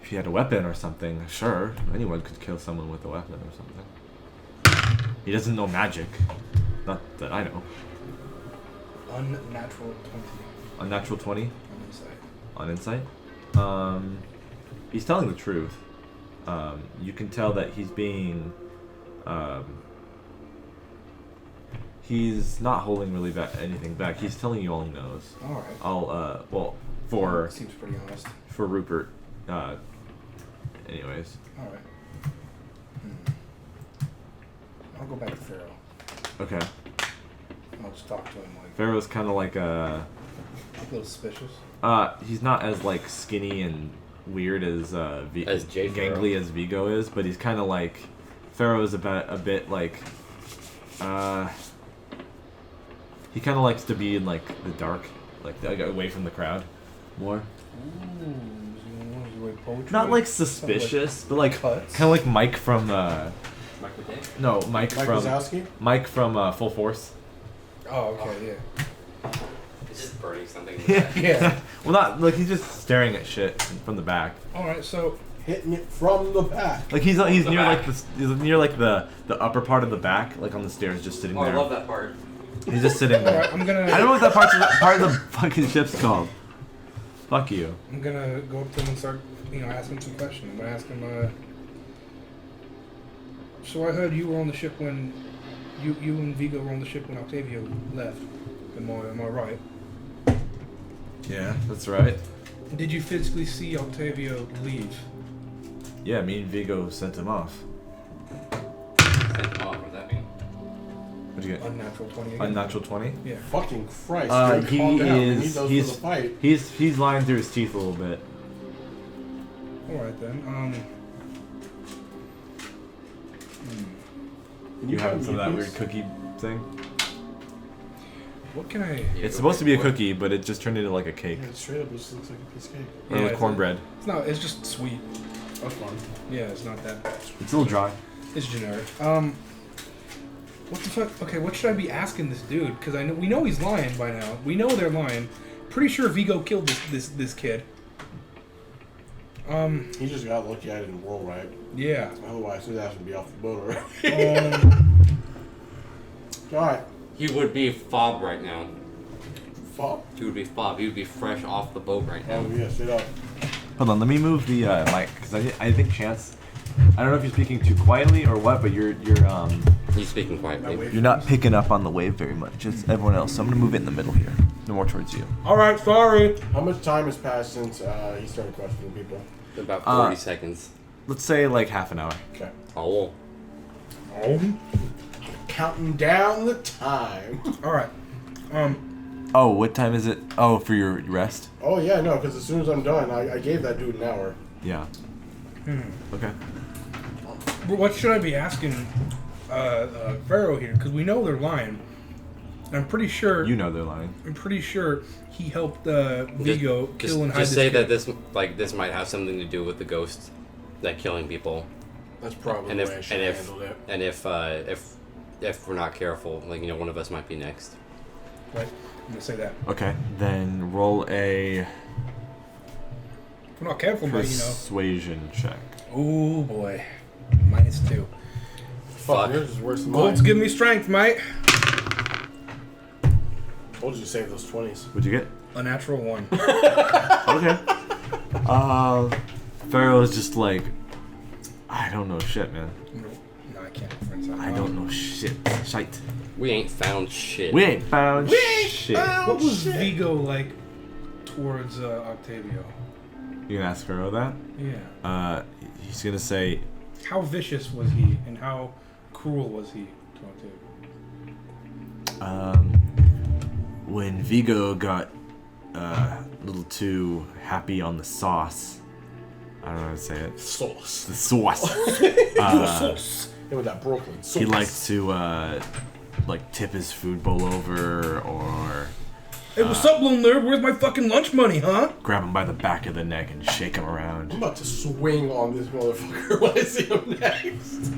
If he had a weapon or something, sure, anyone could kill someone with a weapon or something. He doesn't know magic. Not that I know. Unnatural 20 Unnatural 20 on insight. on insight. He's telling the truth. You can tell that he's being. He's not holding really anything back. He's telling you all he knows. All right. For Seems pretty honest. for Rupert. Anyways. All right. I'll go back to Pharaoh. Okay. I'll just talk to him like Pharaoh's kind of like a little suspicious. he's not as like skinny and weird as Jay Pharaoh. gangly as Vigo is, but he's kind of like Pharaoh's a bit like he kind of likes to be in like the dark, like away from the crowd more. Not like suspicious, but like kind of like Mike from Mike Mike Wazowski? Mike from Full Force. Oh, okay, yeah. It's just burning something. Yeah. Well, not like he's just staring at shit from the back. All right, so Hitting it from the back. Like he's near back. he's near like the upper part of the back, like on the stairs, just sitting Oh, there. I love that part. He's just sitting all there. right, I'm gonna. I don't know what that part of the fucking ship's called. Fuck you. I'm gonna go up to him and start, ask him some questions. I'm gonna ask him. So I heard you were on the ship when, you and Vigo were on the ship when Octavio left. Am I right? Yeah, that's right. Did you physically see Octavio leave? Yeah, me and Vigo sent him off. What does that mean? What'd you get? Unnatural 20 again. Unnatural 20. Yeah. Fucking Christ. dude, He calm down. We need is. those He's for the fight. he's lying through his teeth a little bit. All right then. Can You try having some of that mute weird this? cookie thing? What can I? It's supposed to be a cookie, but it just turned into like a cake Yeah, it straight up just looks like a piece of cake. or Yeah, like it's cornbread. It's not. It's just sweet. That's fun. Yeah, it's not that. It's a little dry. It's generic. What the fuck? Okay, what should I be asking this dude? Because we know he's lying by now. We know they're lying. Pretty sure Vigo killed this kid. He just got lucky I didn't roll right. Yeah. Otherwise, his ass would be off the boat already. Alright. He would be fob right now. Fob? He would be fob. He would be fresh off the boat right now. Oh, yeah, straight up. Hold on, let me move the mic because I think Chance. I don't know if you're speaking too quietly or what, but you're He's speaking quietly. you're not picking up on the wave very much as everyone else. So I'm gonna move it in the middle here, no more towards you. All right. Sorry. How much time has passed since he started questioning people? About 40 seconds. Let's say like half an hour. Okay. Oh. Counting down the time. All right. Oh, what time is it? Oh, for your rest? Oh, yeah, no, because as soon as I'm done, I gave that dude an hour. Yeah. Okay. What should I be asking Pharaoh here? Because we know they're lying. I'm pretty sure. You know they're lying. I'm pretty sure he helped Vigo kill and hide Just this say kid. that this might have something to do with the ghost, like killing people. That's probably And the way I should have handled it. if we're not careful, one of us might be next. Right. I'm gonna say that. Okay. Then roll a If we're not careful, but persuasion check. Oh boy. -2. Fuck, yours is worse than Gold's mine. giving me strength, mate. Told you to save those 20s. What'd you get? A natural 1. Okay. Pharaoh's just like, I don't know shit, man. No, I can't reference that. I don't know shit. Shite. We ain't found shit. We ain't found shit. What was Vigo like towards Octavio? You gonna ask Pharaoh that? Yeah. He's gonna say, How vicious was he, and how cruel was he to Octavio? when Vigo got a little too happy on the sauce. I don't know how to say it. Sauce. The sauce. Sauce. Yeah, with that Brooklyn sauce. He liked to like tip his food bowl over or Hey, what's up, little nerd? Where's my fucking lunch money, huh? Grab him by the back of the neck and shake him around. I'm about to swing on this motherfucker when I see him next.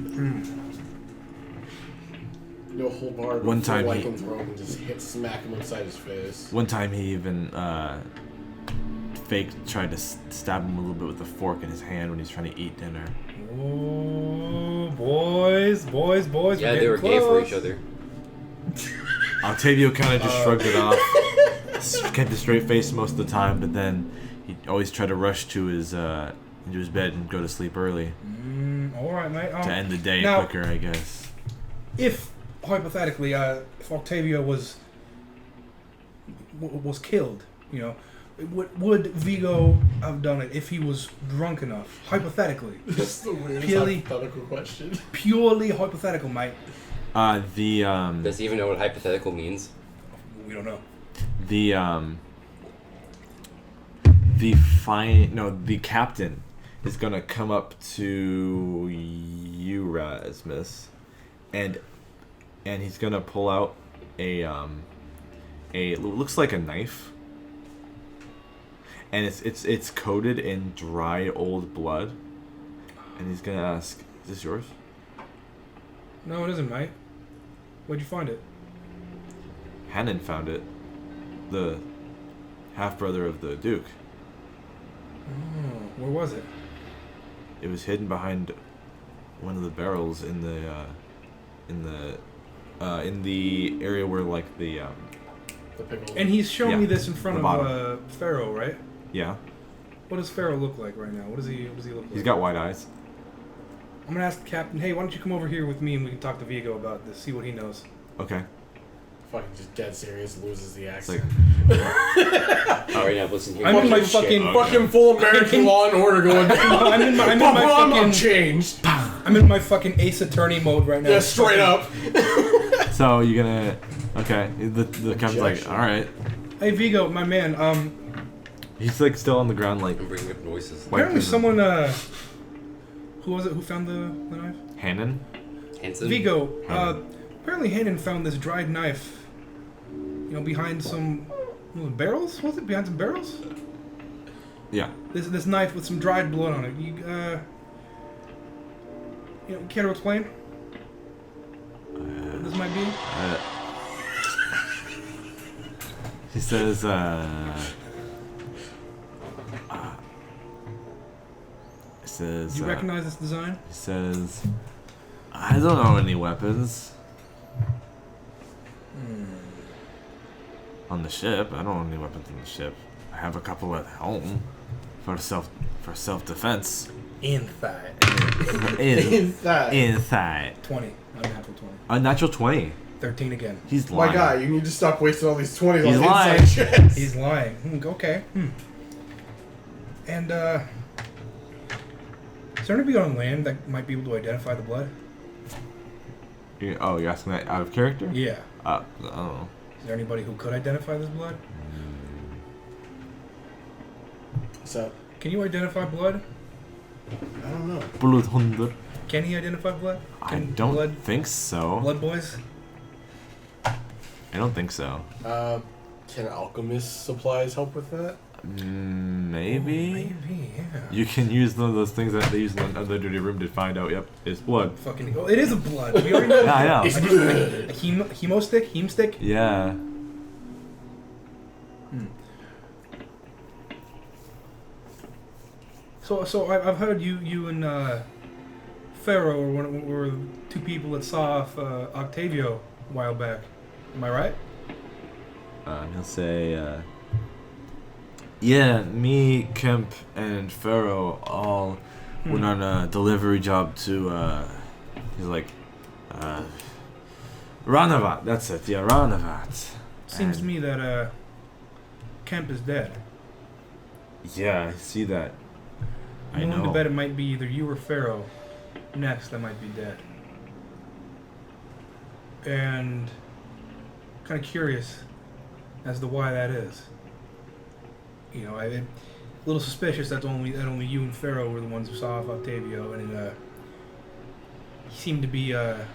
No whole bar. One time he- throw him and just smack him upside his face. One time he even tried to stab him a little bit with a fork in his hand when he's trying to eat dinner. Oh, boys. Yeah, they were gay for each other. Octavio kind of just shrugged it off. Kept a straight face most of the time, but then he always tried to rush to his into his bed and go to sleep early All right, mate. to end the day now, quicker, I guess. If hypothetically, if Octavio was killed, you know, would Vigo have done it if he was drunk enough? Hypothetically, This is the weirdest Purely- hypothetical question. purely hypothetical, mate. Does he even know what hypothetical means? We don't know. The captain is gonna come up to you, Rasmus, and he's gonna pull out a looks like a knife, and it's coated in dry old blood, and he's gonna ask, "Is this yours?" No, it isn't, mate. Where'd you find it? Hannon found it, the half brother of the Duke. Oh, where was it? It was hidden behind one of the barrels in the area where like the pickle. And he's showing me this in front the of Pharaoh, right? yeah. What does Pharaoh look like right now? What does he look like? He's got wide eyes. I'm gonna ask the captain. Hey, why don't you come over here with me and we can talk to Vigo about this? See what he knows. Okay. Fucking just dead serious, loses the It's accent. like Alright, now listen here. I'm in my Fucking fucking. shit. Fucking full American Law and Order going down. I'm in my I'm fucking. changed. I'm in my fucking Ace Attorney mode right now. Yeah, straight up. so you're gonna okay. The captain's like, Objection. all right. Hey Vigo, my man. He's like still on the ground, like I'm bringing up noises. Apparently wiping someone. Who was it? Who found the knife? Hannon. Hanson? Vigo. Hannon. Apparently Hannon found this dried knife. You know, behind some barrels. Was it behind some barrels? Yeah. This knife with some dried blood on it. You care to explain what this might be? He says, He says. Do you recognize this design? He says, I don't know any weapons. On the ship, I don't own any weapons on the ship. I have a couple at home for self-defense. Inside. Inside. 20. Unnatural 20. A natural 20. 13 again. He's lying. My guy, you need to stop wasting all these 20s He's on lying. inside checks. He's lying. Okay. And, is there anybody on land that might be able to identify the blood? You're asking that out of character? Yeah. I don't know. Is there anybody who could identify this blood? So, Can you identify blood? I don't know. Bloodhunder. Can he identify blood? I Can don't blood think so. boys? I don't think so. Can alchemist supplies help with that? Maybe. Maybe, yeah. You can use one of those things that they use in the other dirty room to find out. Yep, it's blood. Fucking. Oh, it is a blood. We already know. Yeah, I know. It's blood. A hemo stick? Heme stick? Yeah. So I've heard you and Pharaoh were two people that saw off Octavio a while back. Am I right? He'll say, yeah, me, Kemp, and Pharaoh all went on a delivery job to, he's like, Ranavat. That's it, yeah, Ranavat. Seems to me that Kemp is dead. Yeah, I see that. I I'm willing to know. bet it might be either you or Pharaoh next that might be dead. And kind of curious as to why that is. You know, a little suspicious that only you and Pharaoh were the ones who saw off Octavio, and he seemed to be a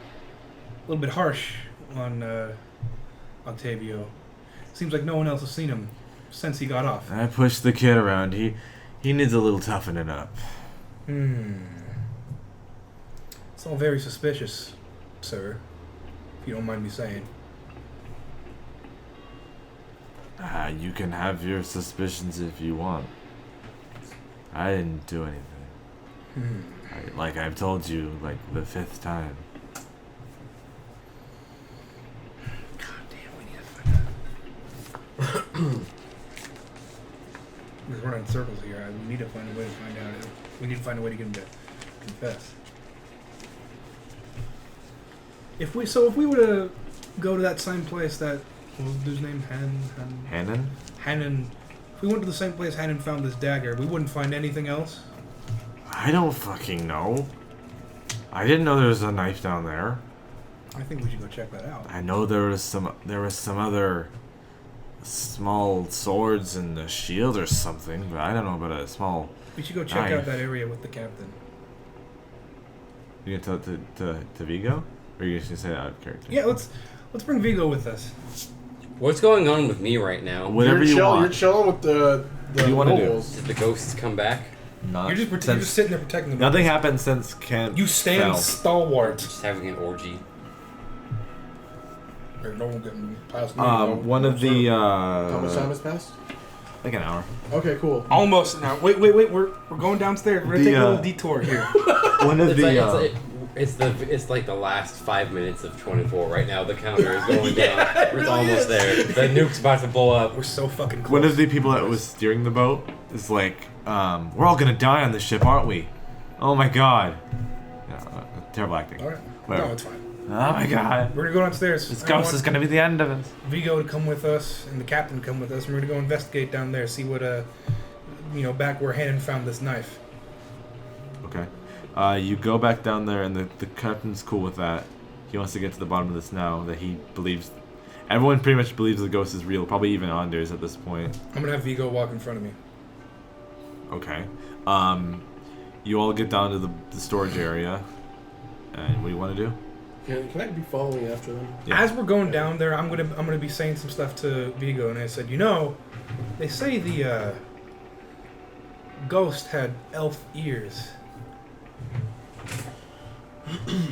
little bit harsh on Octavio. Seems like no one else has seen him since he got off. I pushed the kid around. He needs a little toughening up. It's all very suspicious, sir. If you don't mind me saying. You can have your suspicions if you want. I didn't do anything. Like I've told you, like the 5th time. God damn, we need to find out. We're running in circles here. We need to find a way to find out. We need to find a way to get him to confess. If we were to go to that same place that what was his name? Hannon? Hannon. If we went to the same place Hannon found this dagger, we wouldn't find anything else? I don't fucking know. I didn't know there was a knife down there. I think we should go check that out. I know there was some other small swords and a shield or something, but I don't know about a small We should go check knife. out that area with the captain. You gonna tell it to Vigo? Or are you just gonna say that out of character? Yeah, let's bring Vigo with us. What's going on with me right now? Whatever you want. You're chilling with the What do you wanna do? nobles. Did the ghosts come back? Not You're just sitting there protecting them. Nothing happened since Kent You stand fell. stalwart. Just having an orgy. There's no one getting past me. One of the How much time has passed? like an hour. Okay, cool. Almost now. Wait. We're going downstairs. We're gonna take a little detour here. One of It's like the last 5 minutes of 24 right now. The counter is going down. We're almost there. The nuke's about to blow up. We're so fucking close. One of the people that was steering the boat is like, we're all gonna die on this ship, aren't we? Oh my god. Yeah, terrible acting. All right. Whatever. No, it's fine. Oh my god. We're gonna go downstairs. This I ghost want is gonna be the end of it. Vigo to come with us and the captain to come with us. And we're gonna go investigate down there, see what back where Hannon found this knife. Okay. You go back down there, and the captain's cool with that. He wants to get to the bottom of this now. That he believes, everyone pretty much believes the ghost is real. Probably even Anders at this point. I'm gonna have Vigo walk in front of me. Okay. You all get down to the storage area, and what do you want to do? Can I be following after them? Yeah. As we're going down there, I'm gonna be saying some stuff to Vigo, and I said, they say the ghost had elf ears.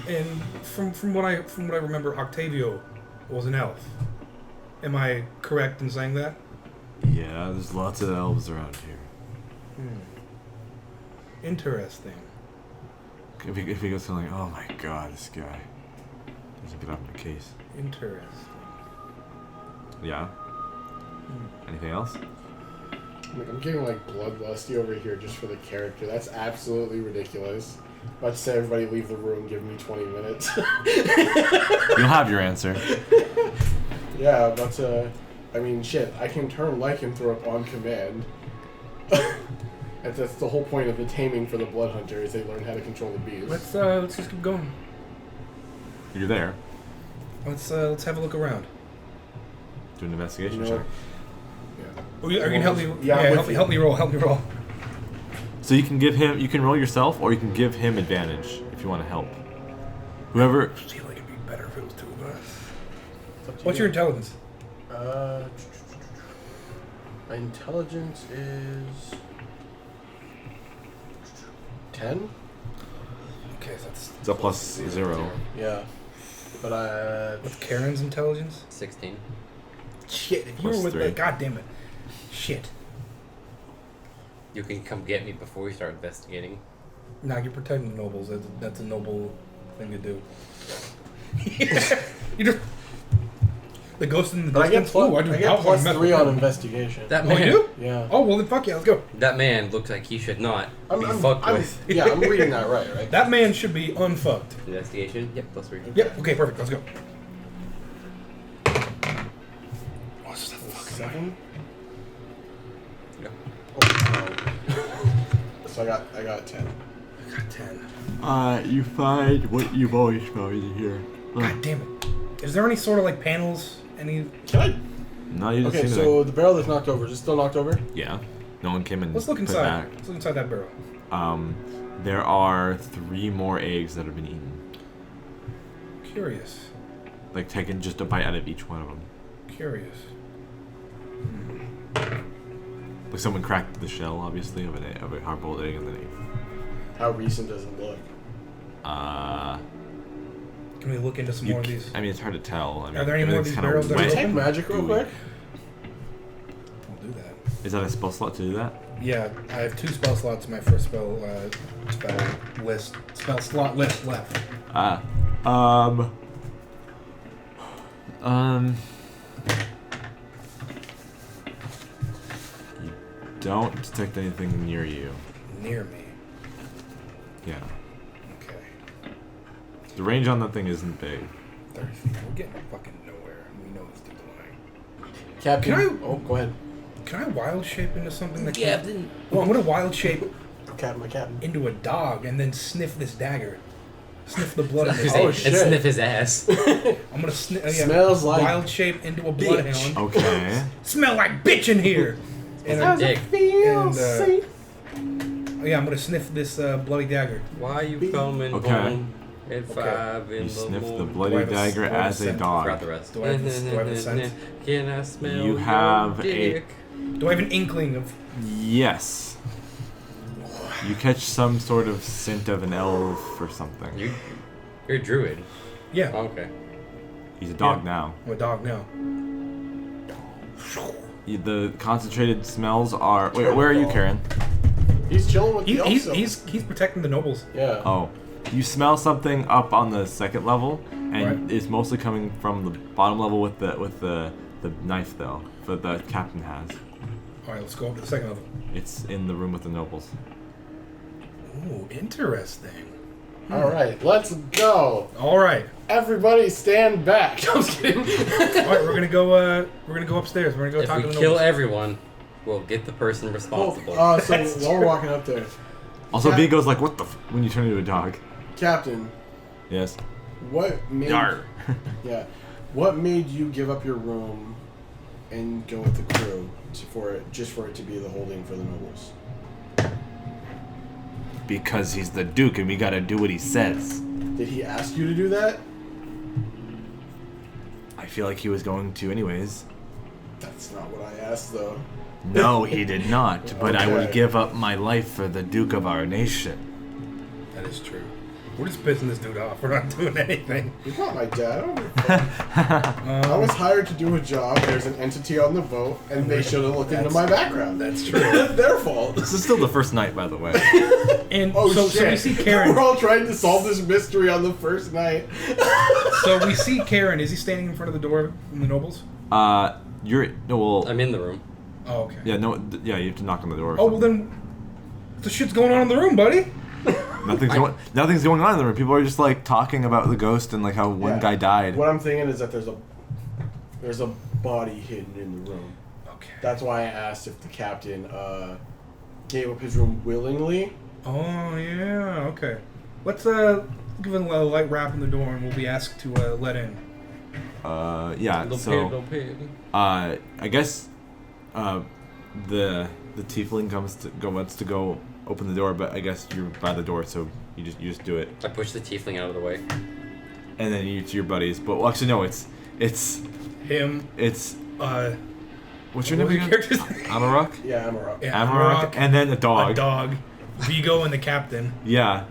And from what I remember, Octavio was an elf. Am I correct in saying that? Yeah, there's lots of elves around here. Interesting. If he goes feeling, oh my god, this guy doesn't get off my case. Interesting. Yeah. Anything else? I'm getting like bloodlusty over here just for the character. That's absolutely ridiculous. About to say everybody leave the room, give me 20 minutes. You'll have your answer. Yeah, but shit, I can turn lycanthrope on command. That's the whole point of the taming for the blood hunter is they learn how to control the bees. Let's just keep going. You're there. Let's have a look around. Do an investigation You know check. Are you gonna help me? Yeah, I'm with help me roll. Help me roll. So you can roll yourself, or you can give him advantage if you want to help. Whoever. I feel like it'd be better if it was two of us. What's your intelligence? My intelligence is 10. Okay, so that's It's a plus 0. Yeah, but what's Karen's intelligence? 16. Shit, if you Plus were with 3. that, god damn it. Shit. You can come get me before we start investigating. Nah, you're protecting the nobles. That's a noble thing to do. You just the ghost in the I get distance. Ooh, plus, do I get not plus wanna mess 3 with on him. investigation. That Oh, man, you do? Yeah. Oh well, then fuck yeah, let's go. that man looks like he should not be fucked with. Yeah, I'm reading that right? That man should be unfucked. Investigation? Yep, plus 3. Yep. Okay, perfect. Let's go. What's the fuck? 7. Yep. So I got 10. I got 10. You find what you've always found in here. God damn it. Is there any sort of like panels? Any? Can I? No, you didn't Okay, see so anything. the barrel that's knocked over, is it still knocked over? Yeah. No one came in. Let's look put it inside. back. Let's look inside that barrel. There are 3 more eggs that have been eaten. Curious. Like taking just a bite out of each one of them. Curious. Like someone cracked the shell, obviously, of a hard-boiled egg, and then How recent does it look? Can we look into some more of these? I mean, it's hard to tell. I mean, Are there any more of these everything's kinda barrels that are wet. Can I take open? magic real quick? We'll do that. Is that a spell slot to do that? Yeah, I have 2 spell slots in my first spell slot list left. You don't detect anything near you. Near me. Yeah. Okay. The range on that thing isn't big. 30 feet. We're getting fucking nowhere. We know this dude's lying. Captain. Can I- Oh, go ahead. Can I wild shape into something that Captain. Well, I'm gonna wild shape Captain, my captain. into a dog and then sniff this dagger. Sniff the blood in Just this. Oh, and shit. sniff his ass. I'm gonna sniff. Smells like wild shape into a bloodhound. Okay. Smell like bitch in here. And, Dick. and yeah, I'm gonna sniff this bloody dagger. Why you coming Okay. home at 5 in You the sniff the morning? bloody Do I have a- dagger do I have a as a scent? Forgot dog. the rest. Do I have the scent? Can I smell You your have a- dick? Do I have an inkling of? Yes. You catch some sort of scent of an elf or something. You're a druid. Yeah, Okay. He's a dog Yeah. now. I'm a dog now. The concentrated smells are. Wait, where are you, Karen? He's chilling with the elves. He's protecting the nobles. Yeah. Oh, you smell something up on the second level, and Right. it's mostly coming from the bottom level with the knife though, that the captain has. All right, let's go up to the second level. It's in the room with the nobles. Ooh, interesting. All right, let's go. All right, Everybody, stand back. I'm just kidding. all right. We're gonna go upstairs. We're gonna go If talk we to the kill nobles. everyone, we'll get the person responsible. So while we're walking up there, Also, Cap- Vigo's like, "What the?" When you turn into a dog. Captain, Yes. what made Yar. what made you give up your room and go with the crew for it to be the holding for the nobles? Because he's the Duke, and we gotta do what he says. Did he ask you to do that? I feel like he was going to, anyways. That's not what I asked, though. No, he did not. But I would Okay. give up my life for the Duke of our nation. That is true. We're just pissing this dude off. We're not doing anything. He's not my dad. I don't give a fuck. I was hired to do a job. There's an entity on the boat, and they should have looked into my background. That's true. That's their fault. This is still the first night, by the way. And Oh so shit! we see Karen. We're all trying to solve this mystery on the first night. So we see Karen. Is he standing in front of the door from the nobles? I'm in the room. Oh, okay. Yeah, you have to knock on the door. or Oh, well something. then, the shit's going on in the room, buddy. Nothing's going on in the room. People are just like talking about the ghost and like how one Yeah. guy died. What I'm thinking is that there's a body hidden in the room. Okay. That's why I asked if the captain gave up his room willingly. Oh yeah. Okay. Let's give him a light rap on the door, and we'll be asked to let in. Yeah. Little pig. I guess the tiefling wants to go open the door, but I guess you're by the door, so you just do it, I push the tiefling out of the way. and then you to your buddies. But well, actually, no, it's Him. what's your What was name your again? character's name? Amarok. Yeah, I'm a rock. Yeah, Amarok, and then a dog. A dog. Vigo and the captain. Yeah.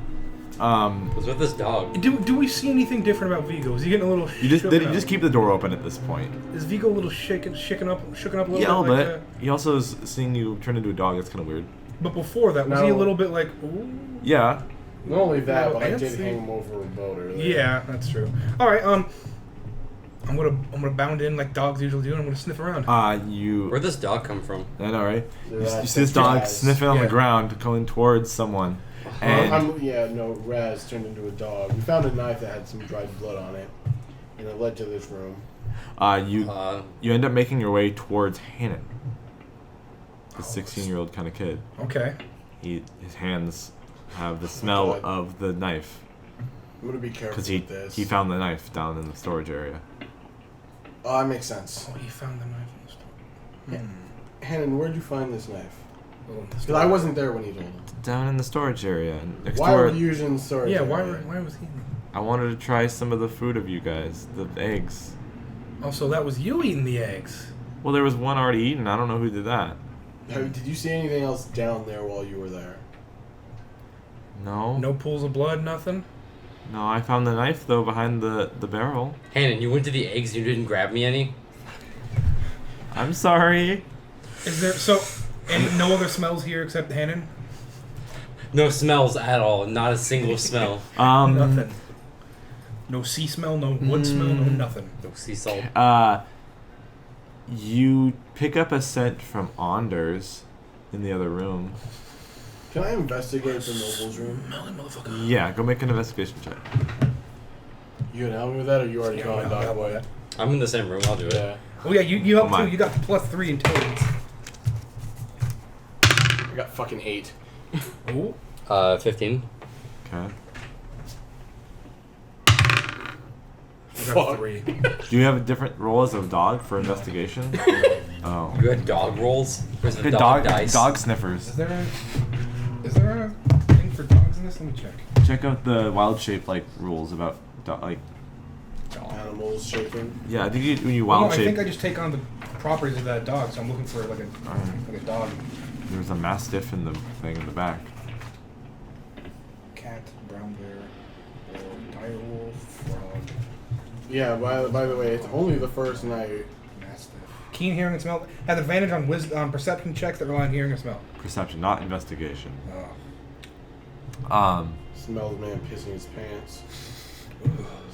What's with this dog? Do we see anything different about Vigo? Is he getting a little? You shook up? just keep the door open at this point. Is Vigo a little shaken up a little Yeah, a bit? little like, bit. He also is seeing you turn into a dog. That's kind of weird. But before that, was he a little bit like? Ooh. Yeah. Not only that, No, but I did fancy. hang him over a boat earlier. Yeah, that's true. All right. I'm gonna bound in like dogs usually do, and I'm gonna sniff around. Where'd this dog come from? I know, right? You Yeah, see this dog Raz. sniffing on Yeah. the ground, going towards someone. And Raz turned into a dog. We found a knife that had some dried blood on it, and it led to this room. you end up making your way towards Hannon, the 16-year-old kind of kid. Okay. His hands have the smell God. of the knife I'm gonna be careful because with this. he found the knife down in the storage area. Oh, that makes sense. Oh, he found the knife in the store. Hannon, where'd you find this knife? Oh, in the Because store. I wasn't there when he told me. Down in the storage area. Next Why door. were you using storage? Yeah. Why area? was he? I wanted to try some of the food of you guys, the eggs. Oh, so that was you eating the eggs. Well, there was one already eaten. I don't know who did that. Did you see anything else down there while you were there? No. No pools of blood, nothing? No, I found the knife though behind the barrel. Hannon, you went to the eggs and you didn't grab me any? I'm sorry. Is there and no other smells here except Hannon? No smells at all. Not a single smell. Nothing. No sea smell, no wood smell, no nothing. No sea salt. You pick up a scent from Anders in the other room. Can I investigate the noble's room? Smelling motherfucker. Yeah, go make an investigation check. You gonna help me with that, or you already gone, dog boy? I'm in the same room. I'll do it. Yeah. Oh yeah, you helped Oh, too. You got +3 intelligence. I got fucking 8. Oh. 15. Okay. I got 3. Do you have a different role as a dog for investigation? Oh. You had dog rolls? Where's the Okay, dog dice? dog sniffers. Is there a thing for dogs in this? Let me check. Check out the wild shape rules about Animals shaking. Yeah, I think when you Well, wild no, I shape. think I just take on the properties of that dog, so I'm looking for like a dog. There's a mastiff in the thing in the back. Cat, brown bear, dire wolf, frog, Yeah. By the way, it's only the first night. mastiff. Keen hearing and smell has advantage on perception checks that rely on hearing and smell. Perception, not investigation. Oh. Smell the man pissing his pants.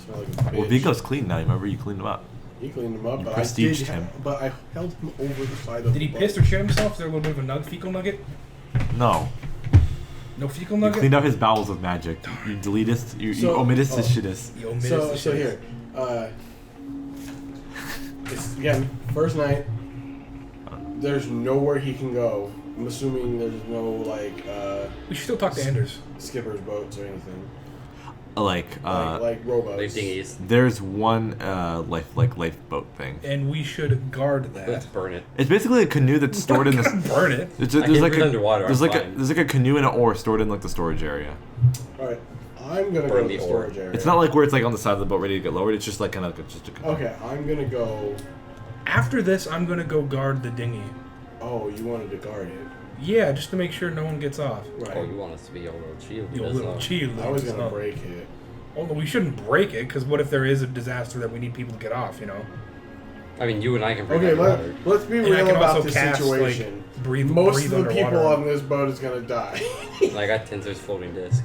Smell like a bitch. Well, Vigo's clean now. Remember, you cleaned him up. He cleaned him up, You but prestiged him. But I held him over the side of Did he the piss or shit himself? Is there a little bit of a fecal nugget? No. No fecal You nugget? cleaned up his bowels with magic. You deletest. You omitted his shittest. You omitted So the so shit. here, it's again first night. There's nowhere he can go. I'm assuming there's no like We should still talk to Anders. skipper's boats or anything. Like rowboats. They dinghies. there's one lifeboat thing. And we should guard Let's that. burn it. It's basically a canoe that's stored in the. Burn it. There's I can like breathe a underwater, there's I'm like a fine. there's like a canoe and an oar stored in like the storage area. All right, I'm gonna Burn go to the the ore. storage area. It's not like where it's like on the side of the boat ready to get lowered. It's just like kind of just a canoe. Okay, I'm gonna go. After this, I'm gonna go guard the dinghy. Oh, you wanted to guard it, Yeah, just to make sure no one gets off. right? Oh, you want us to be your little shield. Your little chill. I was gonna break it. Oh, no, we shouldn't break it, because what if there is a disaster that we need people to get off, you know? I mean, you and I can breathe Okay, underwater. let's be And I real can about also this cast, situation. like, breathe Most of the underwater. people on this boat is gonna die. I got Tensor's floating disc.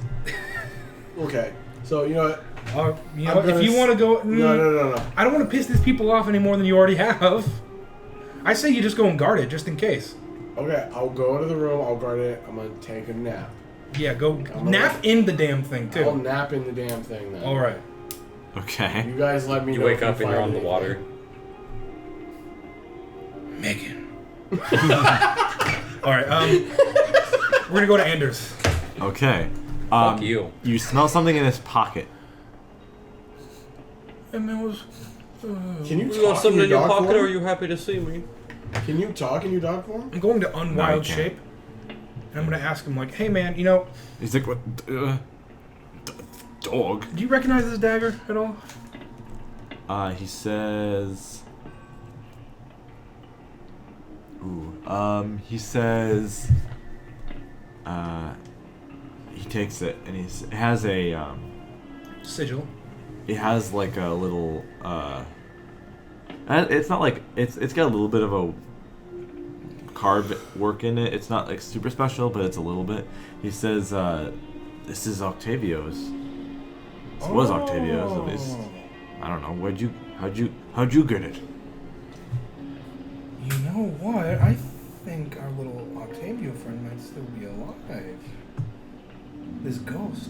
Okay, so you know what? You I'm know, gonna if you want to go... No. I don't want to piss these people off any more than you already have. I say you just go and guard it, just in case. Okay, I'll go into the room. I'll guard it. I'm gonna take a nap. Yeah, go gonna- nap in the damn thing, too. I'll nap in the damn thing then. Alright. Okay. You guys let me You know. wake if up and you're find on the water. Megan. Alright, we're gonna go to Anders. Okay. Fuck you. You smell something in his pocket. And there was... Can you You got talk something in in your dog pocket, form? or are you happy to see me? Can you talk in your dog form? I'm going to unwild No, you can't. shape. And I'm gonna ask him, like, hey man, you know, He's like, what? Dog. do you recognize this dagger at all? He says. He says. He takes it and it has a Sigil. It has like a little it's not like it's got a little bit of a carved work in it. It's not like super special, but it's a little bit. He says this is Octavio's. This was Octavio's. At least I don't know. How'd you get it? You know what? I think our little Octavio friend might still be alive. This ghost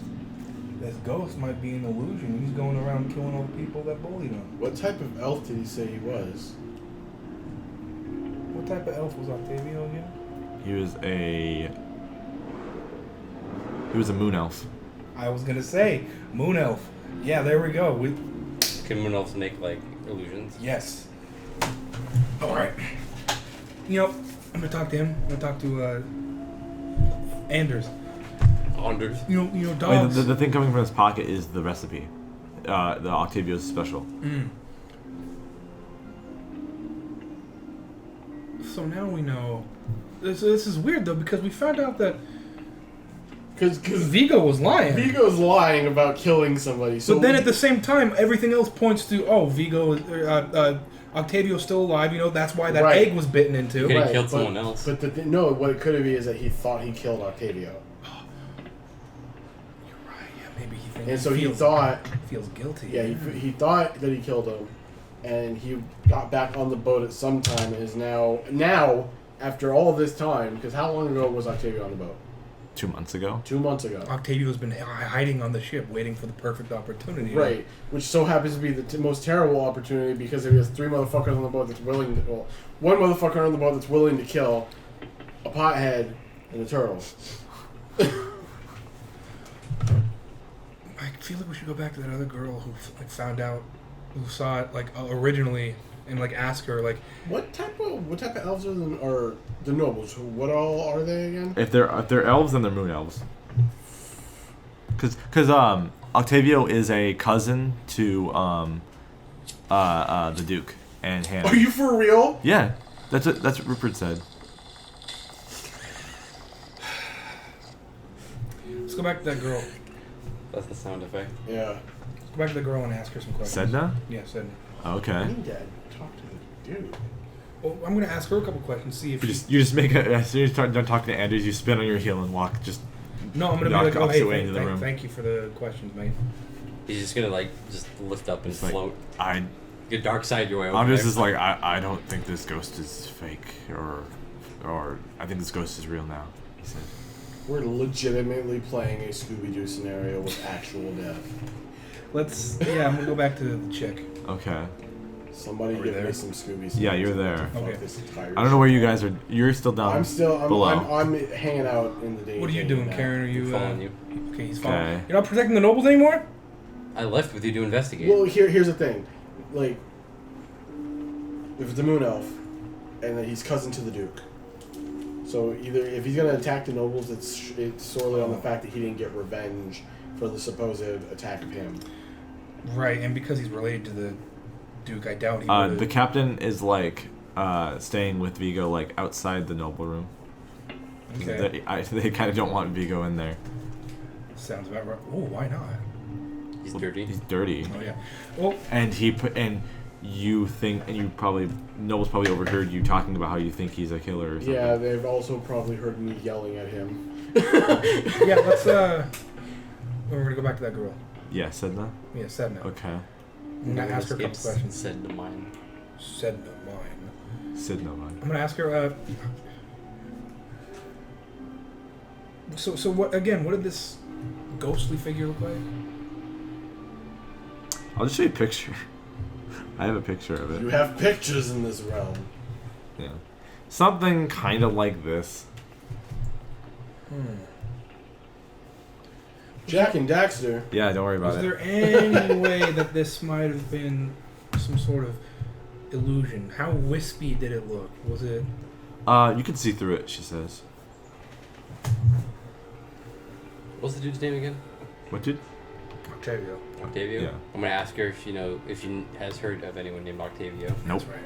might be an illusion. He's going around killing all the people that bullied him. What type of elf did he say he was? What type of elf was Octavio again? He was a moon elf. I was gonna say moon elf. Yeah, there we go. Can moon elves make, like, illusions? Yes. All right. You know, I'm gonna talk to him. I'm gonna talk to Anders. Anders. You know, Wait, dogs. the thing coming from his pocket is the recipe. The Octavio's special. So now we know this is weird though because we found out that Because Vigo was lying. Vigo's lying about killing somebody. So But then at the same time, everything else points to Vigo, Octavio's still alive. You know that's why that egg was bitten into. Could have killed someone else. But no, what it could have been is that he thought he killed Octavio. You're right. Yeah, maybe he thinks. And so he thought feels guilty. Yeah, he thought that he killed him, and he got back on the boat at some time and is now after all this time. Because how long ago was Octavio on the boat? 2 months ago. 2 months ago. Octavio's been hiding on the ship, waiting for the perfect opportunity. Right, which so happens to be the most terrible opportunity because there is 3 motherfuckers on the boat that's willing to... Well, 1 motherfucker on the boat that's willing to kill a pothead and a turtle. I feel like we should go back to that other girl who found out, who saw it originally, and ask her What type of elves are the nobles? What all are they again? If they're elves, then they're moon elves. Cause Octavio is a cousin to the Duke and Hannah. Are you for real? Yeah, that's what Rupert said. Let's go back to that girl. That's the sound effect. Yeah. Let's go back to the girl and ask her some questions. Sedna? Yeah, Sedna. Okay. I need to talk to the dude. Well, I'm gonna ask her a couple questions. See if You just make as soon as you start done talking to Andrews, you spin on your heel and walk. Just No, I'm gonna be knock like, oh, opposite hey, way into the room. thank you for the questions, mate. He's just gonna just lift up and It's like, float. I You dark side your way over Andres there. is like, I don't think this ghost is fake, or I think this ghost is real now. He said. We're legitimately playing a Scooby-Doo scenario with actual death. I'm gonna go back to the chick. Okay. Somebody Are we give there? me some Scooby. Yeah, you're there. Fuck Okay. this entire I don't know where you guys are. You're still down. below. I'm hanging out in the day. What are you doing, Karen? Are you following you. Okay, he's following. Okay. You're not protecting the nobles anymore? I left with you to investigate. Well, here's the thing. If it's a moon elf, and that he's cousin to the Duke. So either if he's gonna attack the nobles, it's solely on the fact that he didn't get revenge for the supposed attack of him. Right, and because he's related to the Duke, I doubt he would. The captain is staying with Vigo outside the noble room. Okay. They kind of don't want Vigo in there. Sounds about right. Oh, why not? He's dirty. He's dirty. Oh yeah. Well, Noble's probably overheard you talking about how you think he's a killer or something. Yeah, they've also probably heard me yelling at him. yeah. Let's. We're gonna go back to that girl. Yeah, Sedna? Yeah, Sedna. Okay. I'm gonna ask her a couple questions. Said to mine. Sedna, mine. Sedna, mine. I'm gonna ask her. So what? Again, what did this ghostly figure look like? I'll just show you a picture. I have a picture of it. You have pictures in this realm. Yeah. Something kind of like this. Jack and Daxter. Yeah, don't worry about Was it. there any way that this might have been some sort of illusion? How wispy did it look? Was it? You can see through it, she says. What's the dude's name again? What dude? Octavio. Octavio? Yeah. I'm gonna ask her if she has heard of anyone named Octavio. Nope. That's right.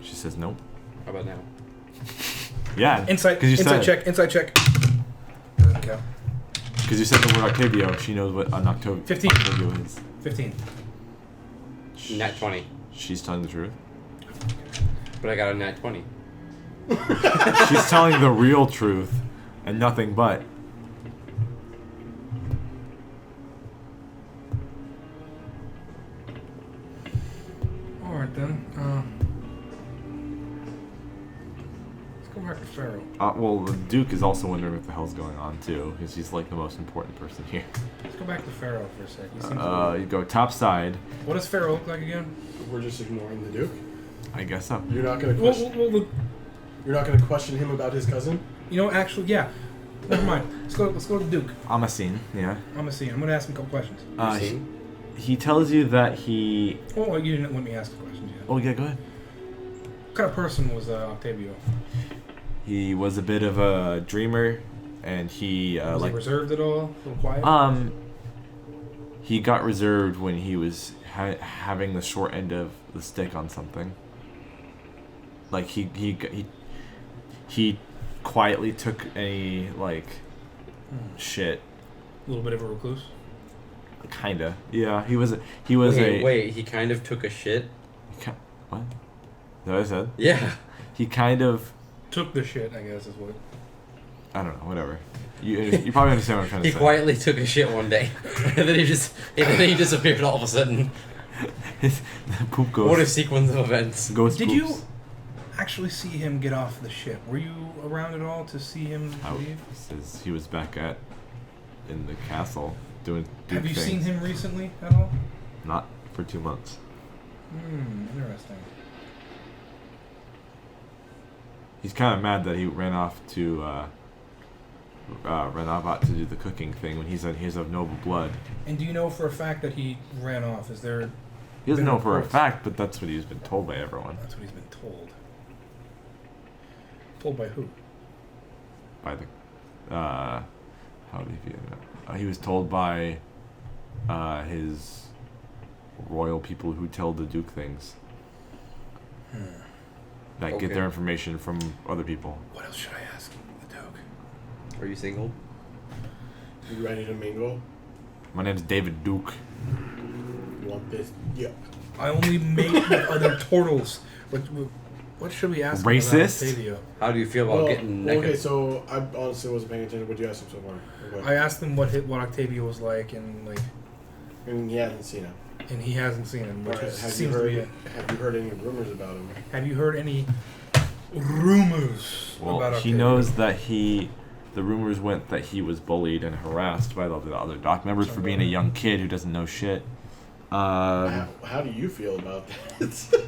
She says nope. How about now? Yeah. Inside 'cause you said it. check. Inside check. Doesn't count. Because you said the word Octavio, she knows what an 15. Octavio is. 15. Nat 20. She's telling the truth. But I got a nat 20. She's telling the real truth and nothing but. Alright then. Let's go back to Pharaoh. Well, the Duke is also wondering what the hell's going on too, because he's the most important person here. Let's go back to Pharaoh for a sec. He seems You go top side. what does Pharaoh look like again? We're just ignoring the Duke. I guess so. You're not gonna Well, question. well, You're not gonna question him about his cousin. you know, actually, yeah. Never mind. Let's go to the Duke. Amasine, yeah. I'm gonna see. I'm gonna ask him a couple questions. He tells you that he. Oh, you didn't let me ask the questions yet. Oh yeah, go ahead. What kind of person was Octavio? He was a bit of a dreamer, and he Was he reserved at all? A little quiet? He got reserved when he was having the short end of the stick on something. Like he quietly took any like shit. A little bit of a recluse. Kinda. Yeah, he was Wait, he kind of took a shit? What? Is that what I said? Yeah. He kind of... Took the shit, I guess is what. I don't know, whatever. You probably understand what I'm trying to He say. quietly took a shit one day. and then he disappeared all of a sudden. The poop goes... What a sequence of events. Ghost Did poops. you actually see him get off the ship? Were you around at all to see him leave? He says he was back in the castle doing Have you things. seen him recently at all? Not for 2 months. Interesting. He's kind of mad that he ran off out to do the cooking thing when he said he's of noble blood. And do you know for a fact that he ran off? Is there... He doesn't been know for a reports? fact, but that's what he's been told by everyone. That's what he's been told. Told by who? By the, how did he feel? He was told by, his royal people who tell the Duke things. That get their information from other people. What else should I ask the Duke? Are you single? You ready to mingle? My name's David Duke. You want this? Yeah. I only mate with other turtles. What should we ask him Racist? about Octavio? How do you feel about getting naked? Okay, so I honestly wasn't paying attention. What did you ask him so far? Okay. I asked him what Octavio was like, and And he hasn't seen him. and he hasn't seen him, which Alright, is, have you seems to be heard? it. Have you heard any rumors about him? Have you heard any rumors Well, about he Octavio? knows that the rumors went that he was bullied and harassed by the other doc members for being a young kid who doesn't know shit. How do you feel about that?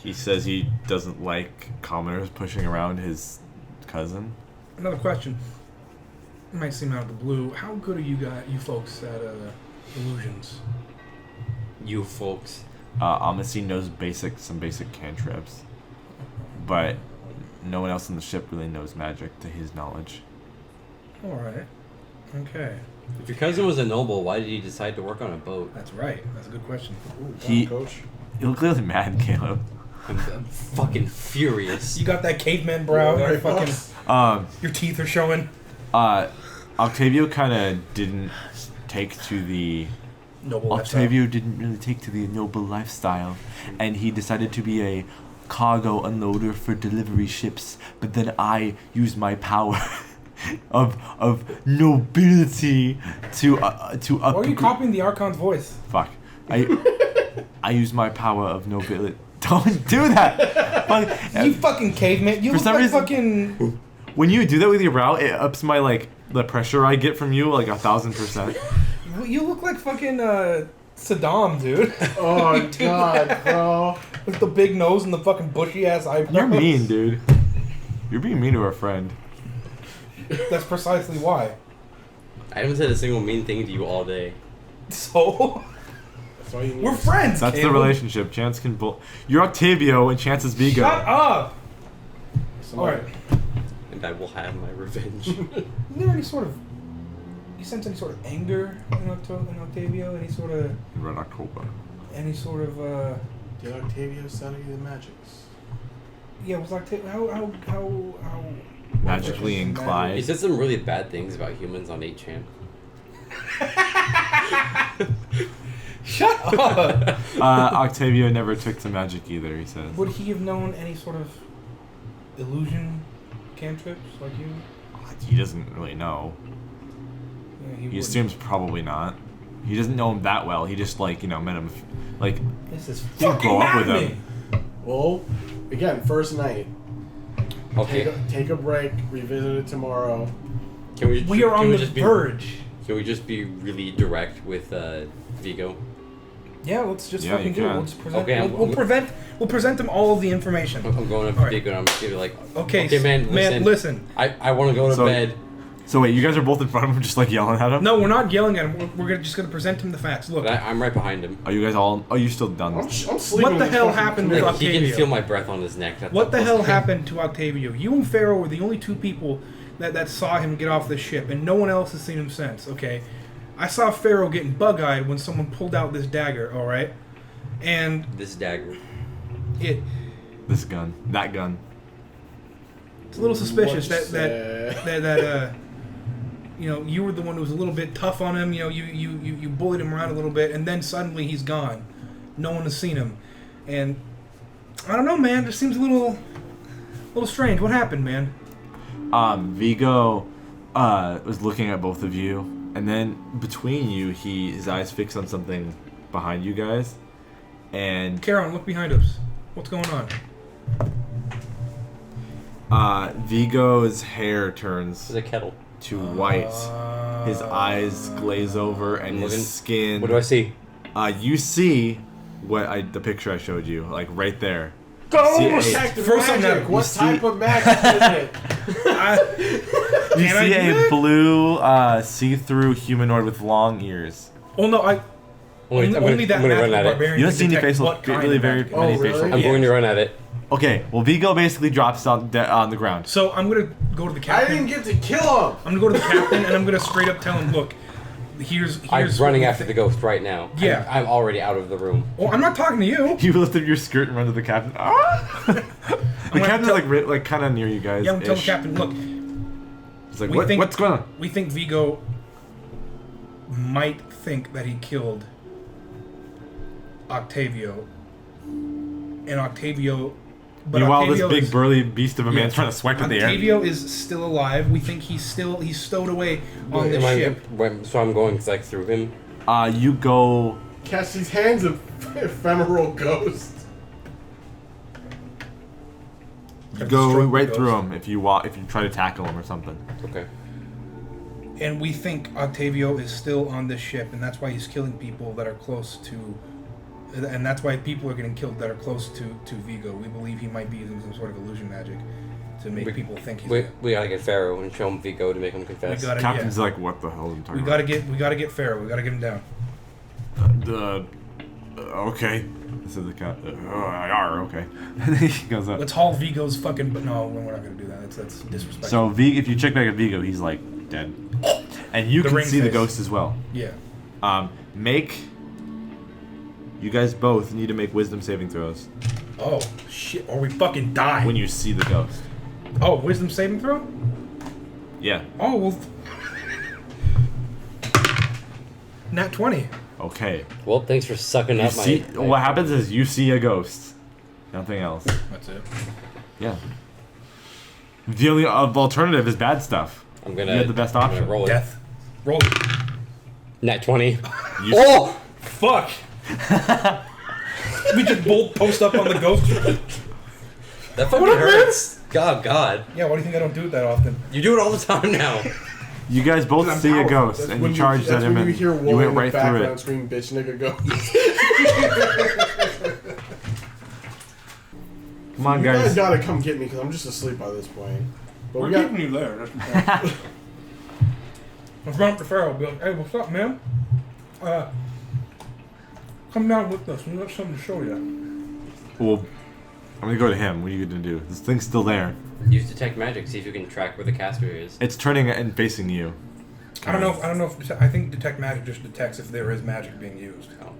He says he doesn't like commoners pushing around his cousin. Another question. It might seem out of the blue. How good are you folks at illusions? You folks. Amasi knows some basic cantrips, but no one else on the ship really knows magic to his knowledge. All right. Okay. If your cousin was a noble, why did he decide to work on a boat? That's right. That's a good question. Ooh, He- coach. You look really mad, Caleb. I'm fucking furious. You got that caveman brow. Yeah, Your right, fucking your teeth are showing. Octavio kind of didn't take to the... Noble lifestyle. Octavio didn't really take to the noble lifestyle, and he decided to be a cargo unloader for delivery ships. But then I used my power of nobility to up. Why are you copying the Archon's voice? Fuck. I use my power of nobility. Don't do that. Fuck. You fucking caveman. You For look some like reason- fucking... When you do that with your brow, it ups my the pressure I get from you 1,000%. You look like fucking Saddam, dude. Oh God, bro. With the big nose and the fucking bushy ass eyebrows. You're mean, dude. You're being mean to our friend. That's precisely why. I haven't said a single mean thing to you all day. So That's all you need. we're friends. That's the Caleb. relationship. Chance can You're Octavio and Chance is Vigo. Shut up. Somebody- All right. And I will have my revenge. Is there any sort of... You sense any sort of anger in Octavio? Any sort of... Red October. Any sort of... Did Octavio study the magics? Yeah, was Octavio... How... Magically he inclined. said some really bad things about humans on 8chan. Shut up! Octavio never took to magic either, he says. Would he have known any sort of illusion cantrips like you? He doesn't really know. Yeah, He wouldn't. assumes probably not. He doesn't know him that well. He just met him. This is didn't fucking grow up with maddening. him. Well, again, first night. Okay. Take a break. Revisit it tomorrow. Can we? We are can on we the just verge. Can we just be really direct with Vigo? Yeah, let's just Yeah, fucking you do it. can. We'll just present. Okay, We'll present them all of the information. I'm going up to All right. Vigo and I'm just gonna be like, Okay, man, listen. I want to go to So- bed. So wait, you guys are both in front of him just yelling at him? No, we're not yelling at him. Just gonna present him the facts. Look, But I'm right behind him. Are you guys all... Are you still done? I'm sleeping. What the with hell fucking happened Kaleb. with Like, he can Octavio. feel my breath on his neck. That's what the hell plus- happened to Octavio? You and Pharaoh were the only two people that saw him get off the ship, and no one else has seen him since. Okay, I saw Pharaoh getting bug-eyed when someone pulled out this dagger. All right, and This dagger. it. This gun. That gun. It's a little suspicious What's that you know, you were the one who was a little bit tough on him. You know, you bullied him around a little bit, and then suddenly he's gone. No one has seen him, and I don't know, man. It just seems a little strange. What happened, man? Vigo was looking at both of you, and then between you, his eyes fixed on something behind you guys, and Karen, look behind us. What's going on? Vigo's hair turns There's a kettle. to white. His eyes glaze over, and his skin. What do I see? You see the picture I showed you, like right there. Go! See, throw something at it. What see- type of magic is it? You Can I see do a that? blue, see-through humanoid with long ears. Oh no, only that I'm gonna magical run at it. barbarian You don't can see any detect facial, what kind really of very magic. many Oh, really? facial. I'm going to run at it. Okay, well, Vigo basically drops on the ground. So I'm gonna go to the I captain. didn't get to kill him. I'm gonna go to the captain and I'm gonna straight up tell him, look, here's I'm what running we after the think. ghost right now. Yeah. I'm already out of the room. Oh, I'm not talking to you. You lift up your skirt and run to the captain. Ah! The gonna captain's tell- like kind of near you guys. Yeah, I'm gonna tell the captain, look, He's like, we think- what's going on? we think Vigo might think that he killed Octavio. And Octavio... But Meanwhile, Octavio this big is, burly beast of a yeah, man's trying to swipe at the air. Octavio is still alive. We think he's stowed away on the Am I- ship. So I'm going like through him. You go. Catch these hands of ephemeral ghost. You go Destroy the right ghost. through him if you try to tackle him or something. Okay. And we think Octavio is still on this ship, and that's why he's killing people that are close to... And that's why people are getting killed that are close to Vigo. We believe he might be using some sort of illusion magic to make people think he's... We gotta get Pharaoh and show him Vigo to make him confess. We gotta- Captain's yeah. like, what the hell are you talking We about? gotta get Pharaoh. We gotta get him down. Okay. This is the captain. Okay. And then he goes up. Let's haul Vigo's fucking... No, we're not gonna do that. That's disrespectful. So if you check back at Vigo, he's like dead, and you The can ring see the face. ghost as well. Yeah. You guys both need to make wisdom saving throws Oh, shit. Or we fucking die. when you see the ghost. Oh, wisdom saving throw? Yeah. Oh, well... Nat 20. Okay. Well, thanks for sucking You up see, my... what happens is you see a ghost. Nothing else. That's it. Yeah. The only alternative is bad stuff. I'm gonna... You have the best I'm option. gonna roll it. Death. Roll it. Nat 20. You Oh! Fuck! We just both post up on the ghost. That fucking What up, man? hurts. God. Yeah, why do you think I don't do it that often? You do it all the time now. You guys both I'm see a powerful. ghost, That's and when you charged at that's him, when and you hear you Wooly went in the right through background it. scream, bitch nigga ghost. Come on, You guys guys. gotta come get me because I'm just asleep by this point. But We're we got keeping you there. That's the thing. Let's run up to Pharaoh. Be like, hey, what's up, man? Come down with us. We got something to show you. Well, I'm gonna go to him. What are you gonna do? This thing's still there. Use detect magic. See if you can track where the caster is. It's turning and facing you. I don't know if I think detect magic just detects if there is magic being used. Oh.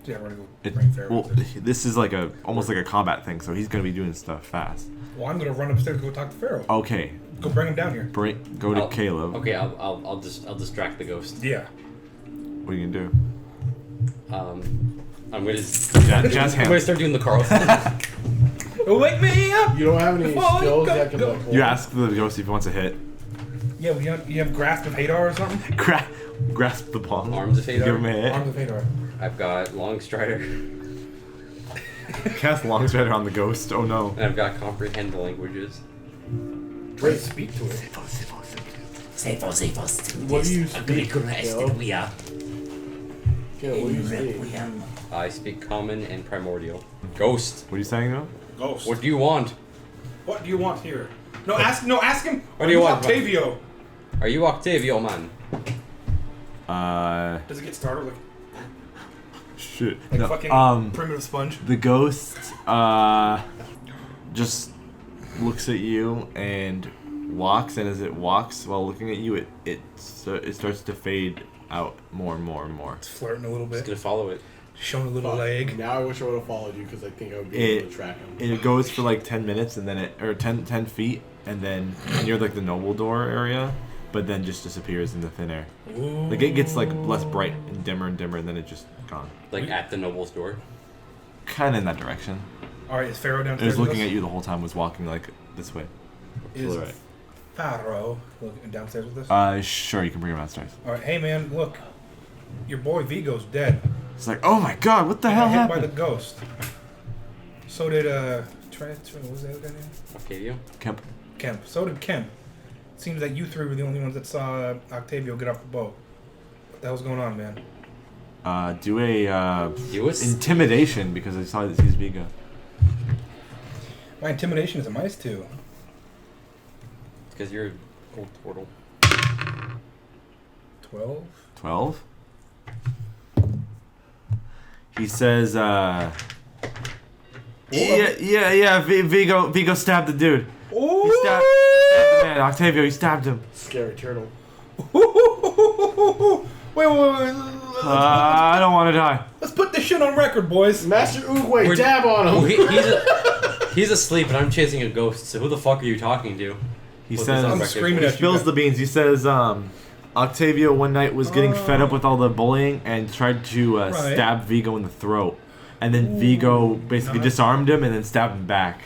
So yeah, we're gonna go It, bring Pharaoh. well, with us. this is like almost like a combat thing, so he's gonna be doing stuff fast. Well, I'm gonna run upstairs to go talk to Pharaoh. Okay, Go bring him down here. go to I'll- Caleb. Okay, I'll distract the ghost. Yeah. What are you gonna do? I'm gonna... Jazz I'm gonna hands. start doing the Carlson. Wake me up! you don't have any Before skills you that can go. like hold. You ask the ghost if he wants to hit. Yeah, well, you have grasp of Hadar or something? Grasp the palm. Arms of Hadar. Give him a hit. Arms of Hadar. I've got Long Strider, Cast Long Strider on the ghost. Oh no. and I've got Comprehend the Languages. Try to speak to it. What do you speak? Caleb? Yeah, what do you speak? I speak Common and Primordial. Ghost, What are you saying though? Ghost. what do you want? What do you want here? No, ask him. What do you want, Octavio? Are you Octavio, man? Does it get started like Shit. like No, fucking primitive sponge? the ghost just looks at you and walks, and as it walks while looking at you, it starts to fade out more and more and more. It's flirting a little Just bit. gonna follow it. Showing a little leg. Now I wish I would have followed you because I think I would be able to track him. It goes for like 10 minutes and then 10 feet and then near like the noble door area, but then just disappears into thin air. Ooh. Like it gets like less bright and dimmer and then it just gone. Like at the noble's door. Kind of in that direction. All right, is Pharaoh It downstairs? was looking at you the whole time. Was walking like this way. Is Right. Pharaoh looking downstairs with us? Sure, you can bring him downstairs. All right, hey man, look, your boy Vigo's dead. It's like, oh my god, what the He hell got hit by happened? the ghost. So did what was the other guy name? Octavio? Kemp. So did Kemp. It seems that you three were the only ones that saw Octavio get off the boat. What the hell's going on, man? Do a You was intimidation because I saw that he's Vigo. My intimidation is a -2. because you're an old turtle. 12. 12. He says, Vigo stabbed the dude. Oh! He stabbed the man, Octavio. He stabbed him. Scary turtle. Wait. I don't want to die. Let's put this shit on record, boys. Master Oogway, We're- dab on him. He's asleep and I'm chasing a ghost, so who the fuck are you talking to? He Put says, this on I'm record. screaming he at you. spills guys. the beans. He says, Octavio one night was getting fed up with all the bullying and tried to Right. stab Vigo in the throat. And then Vigo basically Nice. disarmed him and then stabbed him back.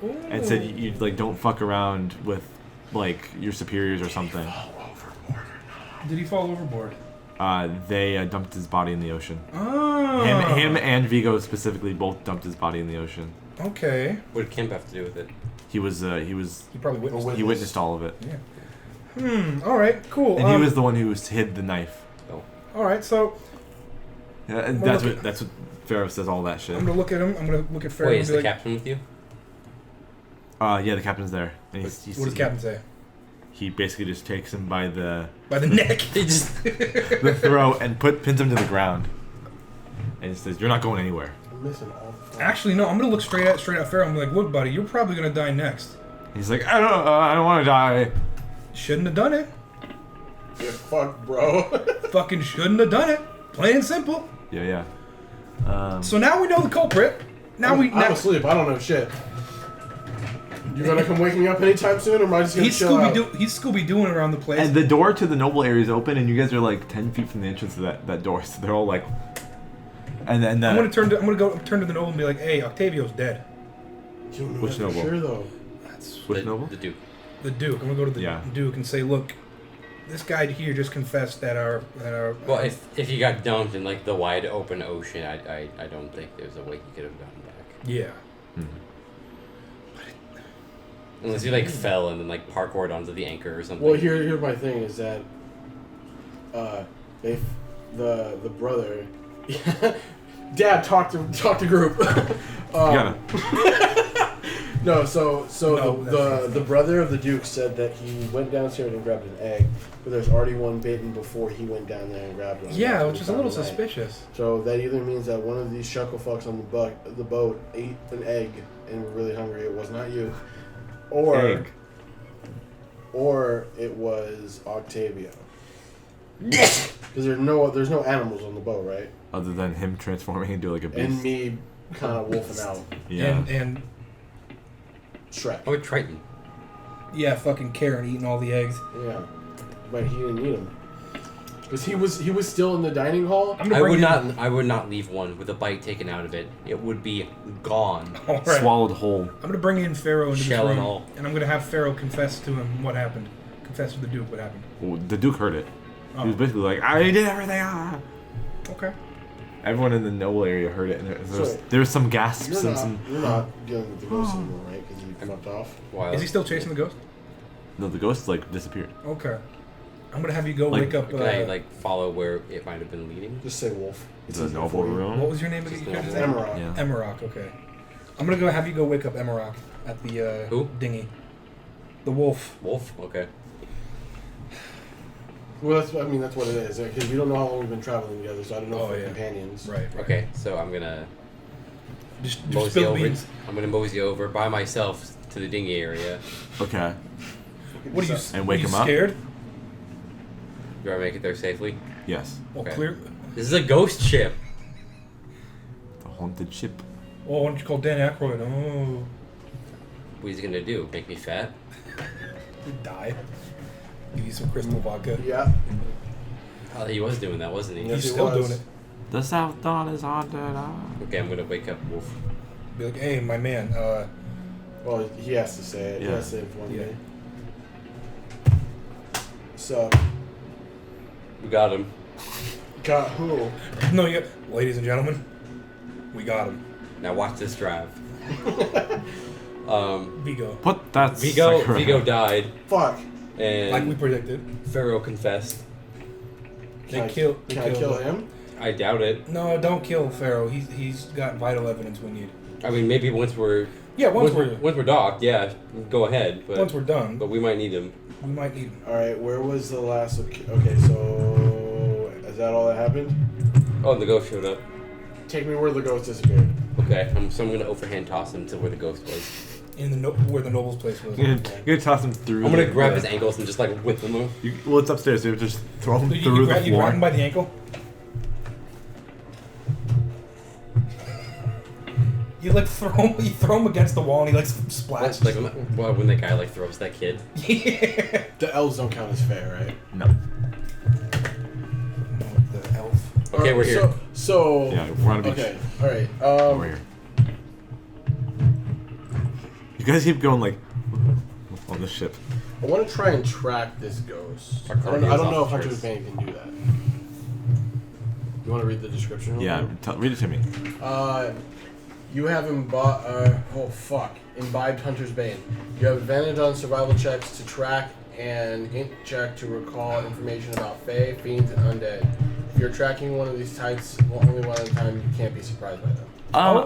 Ooh. And said, you like, don't fuck around with, like, your superiors or something. Did he fall overboard? They dumped his body in the ocean. Oh. Him and Vigo specifically both dumped his body in the ocean. Okay. What did Kemp have to do with it? He was He probably witnessed it. he witnessed all of it. Yeah. All right. Cool. And he was the one who hid the knife. Oh. All right. So Yeah, and Well, that's what Pharaoh says, all that shit. I'm gonna look at him. I'm gonna look at Pharaoh Wait, and is be the like, captain with you? Yeah, the captain's there. And what does Captain say? He basically just takes him by the By the neck. He just throat and pins him to the ground. And he says, "You're not going anywhere." I'm missing all the fun. Actually, no. I'm gonna look straight at Pharaoh. I'm like, look, buddy, you're probably gonna die next. He's like, I don't want to die. Shouldn't have done it. Get fucked, bro. Fucking shouldn't have done it. Plain and simple. Yeah. So now we know the culprit. Now I'm asleep. I don't know shit. You gonna come wake me up anytime soon, or am I just gonna He's chill out? He's Scooby Dooing around the place. And the door to the noble area is open, and you guys are like 10 feet from the entrance of that door. So they're all like, and then I'm gonna turn to the noble and be like, "Hey, Octavio's dead." You don't know Which that for noble? Sure though. That's which noble? The Duke. the Duke. I'm gonna go to the Yeah. Duke and say, "Look, this guy here just confessed that our Well, if you got dumped in like the wide open ocean, I don't think there's a way you could have gotten back. yeah." Unless you like fell and then like parkoured onto the anchor or something. Well, here's my thing is that, if the brother, Dad talk to group. Gotta. No, so No, the brother of the Duke said that he went downstairs and grabbed an egg, but there's already one bitten before he went down there and grabbed one. Yeah, That's which what is he a little found tonight. suspicious. So that either means that one of these shuckle fucks on the boat ate an egg and were really hungry. It was not you, Egg. or it was Octavio. Because there's no animals on the boat, right? Other than him transforming into like a beast. And me kind of wolfing out. Yeah. And Shrek. Oh, Triton. yeah, fucking Karen eating all the eggs. Yeah, but he didn't eat them. Because he was still in the dining hall. I'm gonna I bring would in- not. I would not leave one with a bite taken out of it. It would be gone. All right. Swallowed whole. I'm gonna bring in Pharaoh into Shell this and room, all. and I'm gonna have Pharaoh confess to him what happened. Confess to the Duke what happened. Well, the Duke heard it. Oh. He was basically like, I did everything. Okay. Everyone in the noble area heard it, and So- there was some gasps and some. You're not dealing with the ghost anymore, right? Because you fucked off. Wild. Is he still chasing the ghost? No, the ghost like disappeared. Okay. I'm gonna have you go Like- wake up. Can I like follow where it might have been leading? Just say wolf. It's The easier noble for you. room. what was your name again? Just You guys' normal. name? Emerald. Yeah. Emerald. Okay. I'm gonna go have you go wake up Emerald at the Who? dinghy. The wolf. Wolf. Okay. Well, that's what it is. Because we don't know how long we've been traveling together, so I don't know Oh, if we're yeah. companions. Right. Okay. So I'm gonna Just mosey spill over. beans. I'm gonna mosey over by myself to the dinghy area. Okay. What are you? And wake are you him up? Scared? Do I make it there safely? Yes. Well, Okay. clear. This is a ghost ship. haunted ship. Oh, why don't you call Dan Aykroyd? Oh, What he's gonna do? Make me fat? you die. Give you some crystal vodka. Yeah. Oh, he was doing that, wasn't he? Yes, He's he still was. doing it. The South Dawn is haunted. Okay, I'm gonna wake up Wolf. Be like, hey, my man. Well, he has to say it. He Yeah. has to inform Yeah. me. So, We got him. got who? No, yeah, ladies and gentlemen, we got him. Now watch this drive. Vigo, Put that Vigo sucker Vigo out. died, Fuck. and like we predicted. Pharaoh confessed. Can I kill him? I doubt it. No, don't kill Pharaoh. He's got vital evidence we need. I mean, maybe once we're Once we're docked, yeah, go ahead. But once we're done, but we might need him. we might need him. All right. Where was the last? Okay, so is that all that happened? Oh, and the ghost showed up. Take me where the ghost disappeared. Okay, so I'm gonna overhand toss him to where the ghost was. In the where the noble's place was. You're gonna toss him through. I'm gonna the- grab his ankles and just like whip him up. Well, it's upstairs, so you just throw him You through grab the floor. him by the ankle. You like throw him against the wall and he like splashes. Like when that guy like throws that kid. Yeah. The elves don't count as fair, right? No. The elf. Okay, we're here. So Yeah, we're on a beach. okay. All right. Over here. You guys keep going like on the ship. I want to try and track this ghost. Our I don't cardio's know off if Hunter's the Bane can do that. You want to read the description? real Yeah, quick? read it to me. You have imbibed Hunter's Bane. You have advantage on survival checks to track and int check to recall information about Fae, fiends, and undead. If you're tracking one of these types only one at a time, you can't be surprised by them.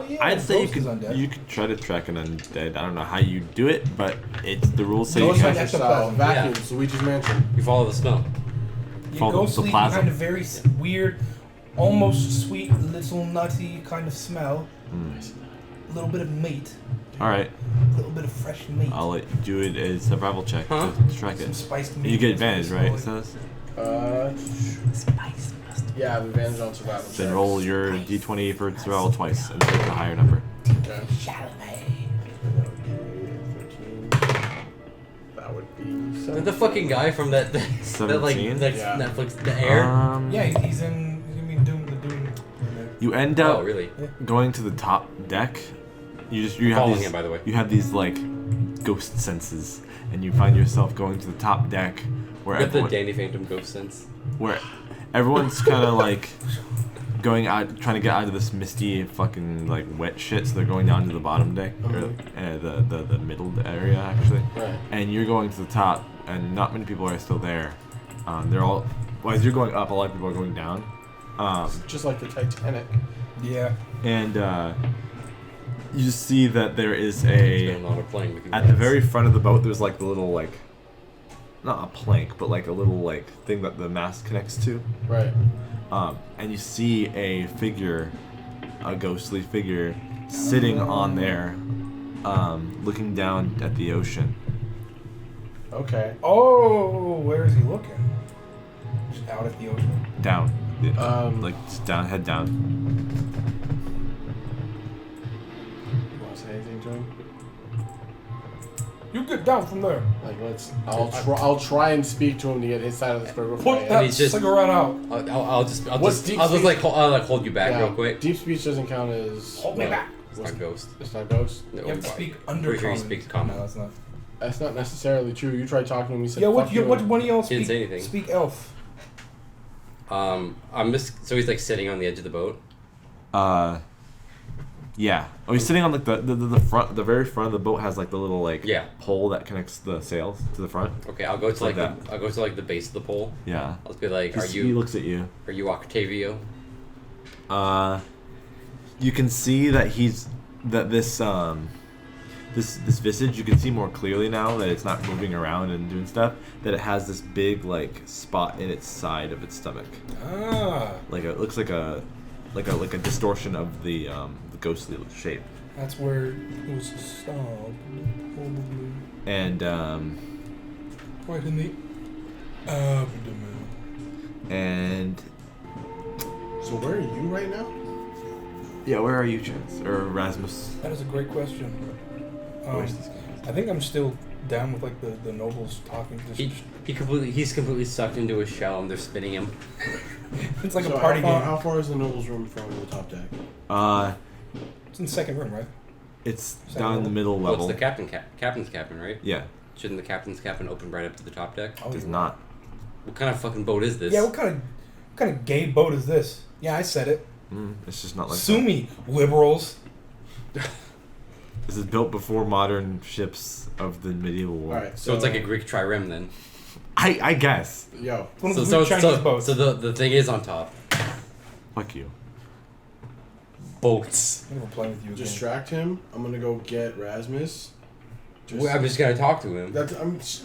Yeah, I'd say you ghost is could undead. try to track an undead. I don't know how you do it, but it's the rules say you Ghost can. Hunter Hunter style, ectoplasm. vacuums, Luigi's Mansion. You follow the smell. You Follow go the sleep plasma. behind a very weird, almost sweet, little nutty kind of smell. A little bit of meat. All right, A little bit of fresh meat. I'll let you do it as a survival check Huh? to track Some it. spiced meat. You get advantage, right? It says. Yeah, I have advantage on survival checks. Then roll your d20 for survival twice and take the higher number. Okay. Chalamet. That would be Is that the fucking guy from that like 17? that Yeah. Netflix The Air? Yeah, he's gonna be doing the Doom. You end up Oh, really? going to the top deck. You have Following these. him, by the way. You have these like ghost senses, and you find yourself going to the top deck where You got the everyone, Danny Phantom ghost sense. where everyone's kind of like going out, trying to get out of this misty, fucking like wet shit. So they're going down to the bottom deck, or the middle area actually. Right. And you're going to the top, and not many people are still there. They're all. Well, as you're going up, a lot of people are going down. Just like the Titanic. Yeah. And you see that there is Spent a a lot of playing with you at the guys. very front of the boat. There's like the little like, not a plank, but like a little like thing that the mast connects to. Right. And you see a figure, a ghostly figure, sitting on there, looking down at the ocean. Okay. Oh, where is he looking? Just out at the ocean. Down. Like just down, head down. You want to say anything to him? You get down from there. Like, I'll try and speak to him to get his side of the story. before I Put end. that he's just- cigarette out. I'll just What's deep speech? like hold you back Yeah, real quick. Deep speech doesn't count as. Hold me what? back. It's not ghost. It's not ghost. No, You have to why? speak Pretty sure he undercommon. speaks common. No, that's not. That's not necessarily true. You tried talking to him. He said, Yeah, "Fuck what you." one of y'all He didn't speak? say anything. Speak elf. I'm just so he's like sitting on the edge of the boat. Yeah. Oh, he's sitting on like the front, the very front of the boat has like the little like Yeah. pole that connects the sails to the front. Okay, I'll go to Like like the, I'll go to like the base of the pole. Yeah. I'll just be like, He looks at you. are you Octavio? You can see that this visage, you can see more clearly now that it's not moving around and doing stuff, that it has this big like spot in its side of its stomach. Like it looks like a distortion of the ghostly shape. That's where it was stopped. Probably. And Right in the abdomen. and So where are you right now? Yeah, where are you, Chance? Or Erasmus? That is a great question. Where's this guy? I think I'm still down with like the nobles talking. He's completely sucked into his shell and they're spinning him. It's like So a party game. How far is the nobles' room from the top deck? It's in the second room, right? It's Second down in the middle Well, level. it's the captain's cabin, right? Yeah, Shouldn't the captain's cabin open right up to the top deck? Oh, it does you're not. What kind of fucking boat is this? Yeah, what kind of gay boat is this? Yeah, I said it. It's just not like Sue that. me, liberals. This is built before modern ships of the medieval world. Alright, So it's like a Greek trireme then. I guess. Yo. One of the Chinese boats. So the thing is on top. Fuck you. Boats. I'm gonna play with you again. Distract him. I'm gonna go get Rasmus. I'm just gonna talk to him.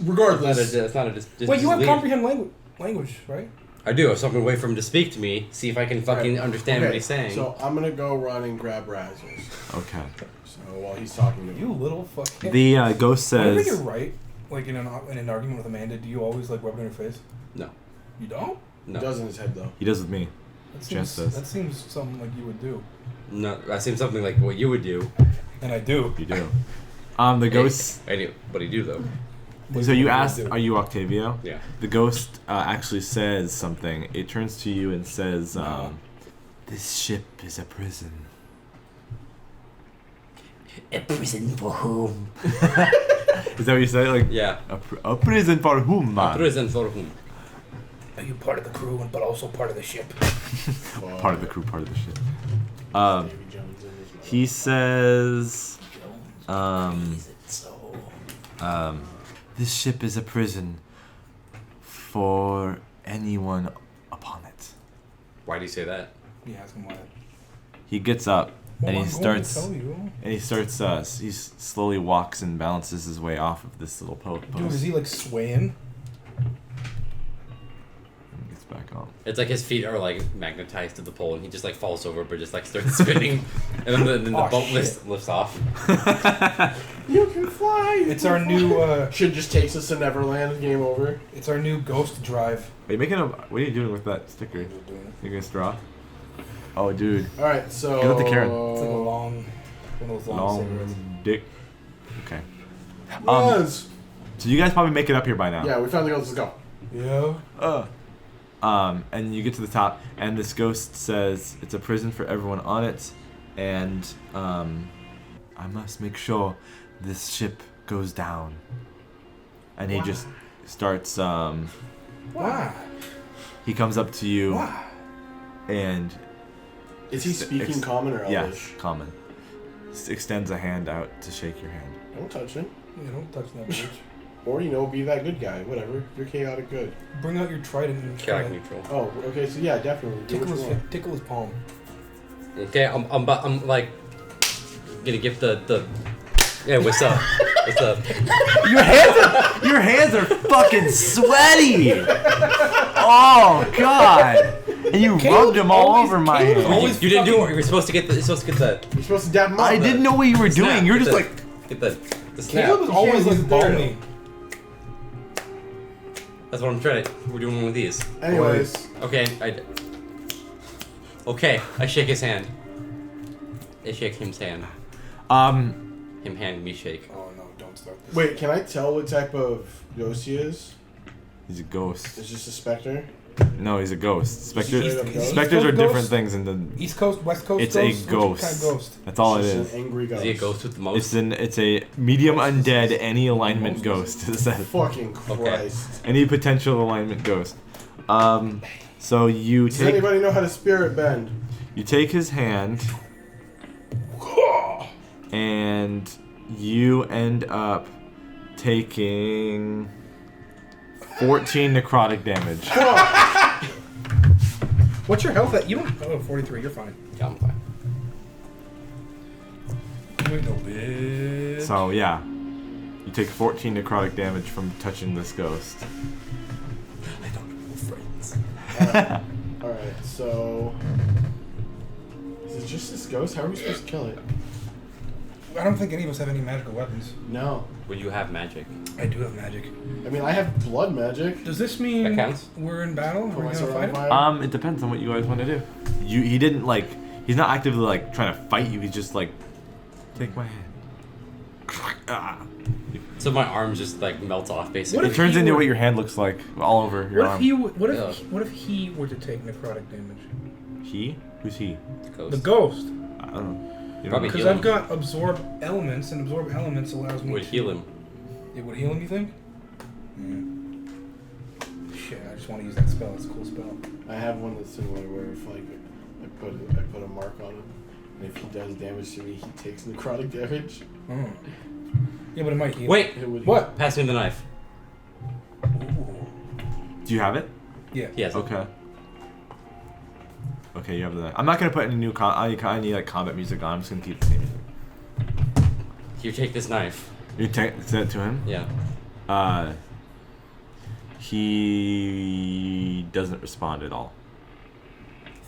Regardless. It's not a just Wait, you have leave. comprehend language, right? I do. So I'm gonna wait for him to speak to me, see if I can fucking Right. understand what he's saying. So I'm gonna go run and grab Rasmus. Okay. So while he's talking to me. You little fucking. The ghost Whenever you're says. right, like in an argument with Amanda, do you always like rub it in her face? No. You don't? He No. does in his head though. He does with me. Chance does. That seems something like you would do, No. I seem something like what you would do. and I do. You do. The ghost. I do. What do you do though? So you What I asked, do. are you Octavio? Yeah. The ghost actually says something. It turns to you and says, "This ship is a prison." A prison for whom? Is that what you say? Like, Yeah. a prison for whom, A man? prison for whom? Are you part of the crew, but also part of the ship? Part of the crew, part of the ship. Davy Jones in his mouth. He says, "This ship is a prison for anyone upon it." Why do you say that? Yeah, ask him why. He gets up Well, and I'm he going to starts. tell you. And he starts. He slowly walks and balances his way off of this little post. Dude, is he like swaying? Gets back on. It's like his feet are like magnetized to the pole, and he just like falls over, but just like starts spinning, and then the Oh, boat shit. lifts off. You can fly. It's our new. Shit just takes us to Neverland. Game over. It's our new ghost drive. Are you making a? What are you doing with that sticker? We're doing it. You gonna straw? Oh, dude, All right, so. Give it to Karen. It's like a long, one of those long cigarettes. long dick. Okay. Yes. So you guys probably make it up here by now. Yeah, we found the ghost. Let's go. Yeah. And you get to the top, and this ghost says it's a prison for everyone on it, and I must make sure this ship goes down. And he just starts. Why? He comes up to you, Why? and Is he speaking common or Elvish? yes, common. Extends a hand out to shake your hand. Don't touch him. Yeah, don't touch that bitch. Or, be that good guy. Whatever. You're chaotic good. Bring out your trident and Chaotic neutral. Oh, okay, so yeah, definitely. Do what you want. tickle his palm. Okay, I'm like gonna give the. Yeah, what's up? What's up? Your hands are fucking sweaty. Oh God! And you rubbed them all over my Caleb hand. always You didn't do fucking- it. You're supposed to get the. You're supposed to get the. You're supposed to dab him up. I didn't know what you were doing. snap. You're Get just the- like. Get the snap. Caleb is always can't use like the dildo. balmy. That's what I'm trying to. We're doing one with these. Anyways. Okay, Okay, I shake his hand. I shake him's hand. Him hand me shake. Oh no, don't start this. Wait, can I tell what type of ghost he is? He's a ghost. It's just a specter? No, he's a ghost. Straight up Specters. ghost? Specters are East Coast different ghost? things in the. East Coast, West Coast It's ghost? a ghost. What kind of ghost? That's all it It's is. just an angry ghost. Is he a ghost with the most? It's a medium undead, any alignment ghost. It says. Fucking Christ. Any potential alignment ghost. So you Does take anybody know how to spirit bend? you take his hand, and you end up taking 14 necrotic damage. What's your health at? You don't. Oh, 43. You're fine. Yeah, I'm fine. You ain't no bitch. So yeah, you take 14 necrotic damage from touching this ghost. I don't have friends. Alright, so. Is it just this ghost? How are we supposed to kill it? I don't think any of us have any magical weapons. No. Would you have magic? I do have magic. I mean, I have blood magic. Does this mean That counts? we're in battle? Are Put we gonna myself fight on it? fire. It depends on what you guys want to do. He didn't He's not actively like trying to fight you. He's just like, take my hand. Ah. So my arms just like melt off basically. What It if turns he into were- what your hand looks like all over your arm. What if he were to take necrotic damage? He? Who's he? Ghost. The ghost. I don't know. You don't Probably know. Because heal I've him. got absorb elements, and absorb elements allows me Would to heal him. It would heal him, you think? Shit, I just want to use that spell. It's a cool spell. I have one that's similar where if like I put a mark on him, and if he does damage to me, he takes necrotic damage. Oh. Yeah, but it might heal. Wait, It would What? pass me the knife. Do you have it? Yeah. Yes. Okay. Okay, you have that. I'm not gonna put any new any like combat music on. I'm just gonna keep the same music. You take this knife. You send it to him. Yeah. He doesn't respond at all.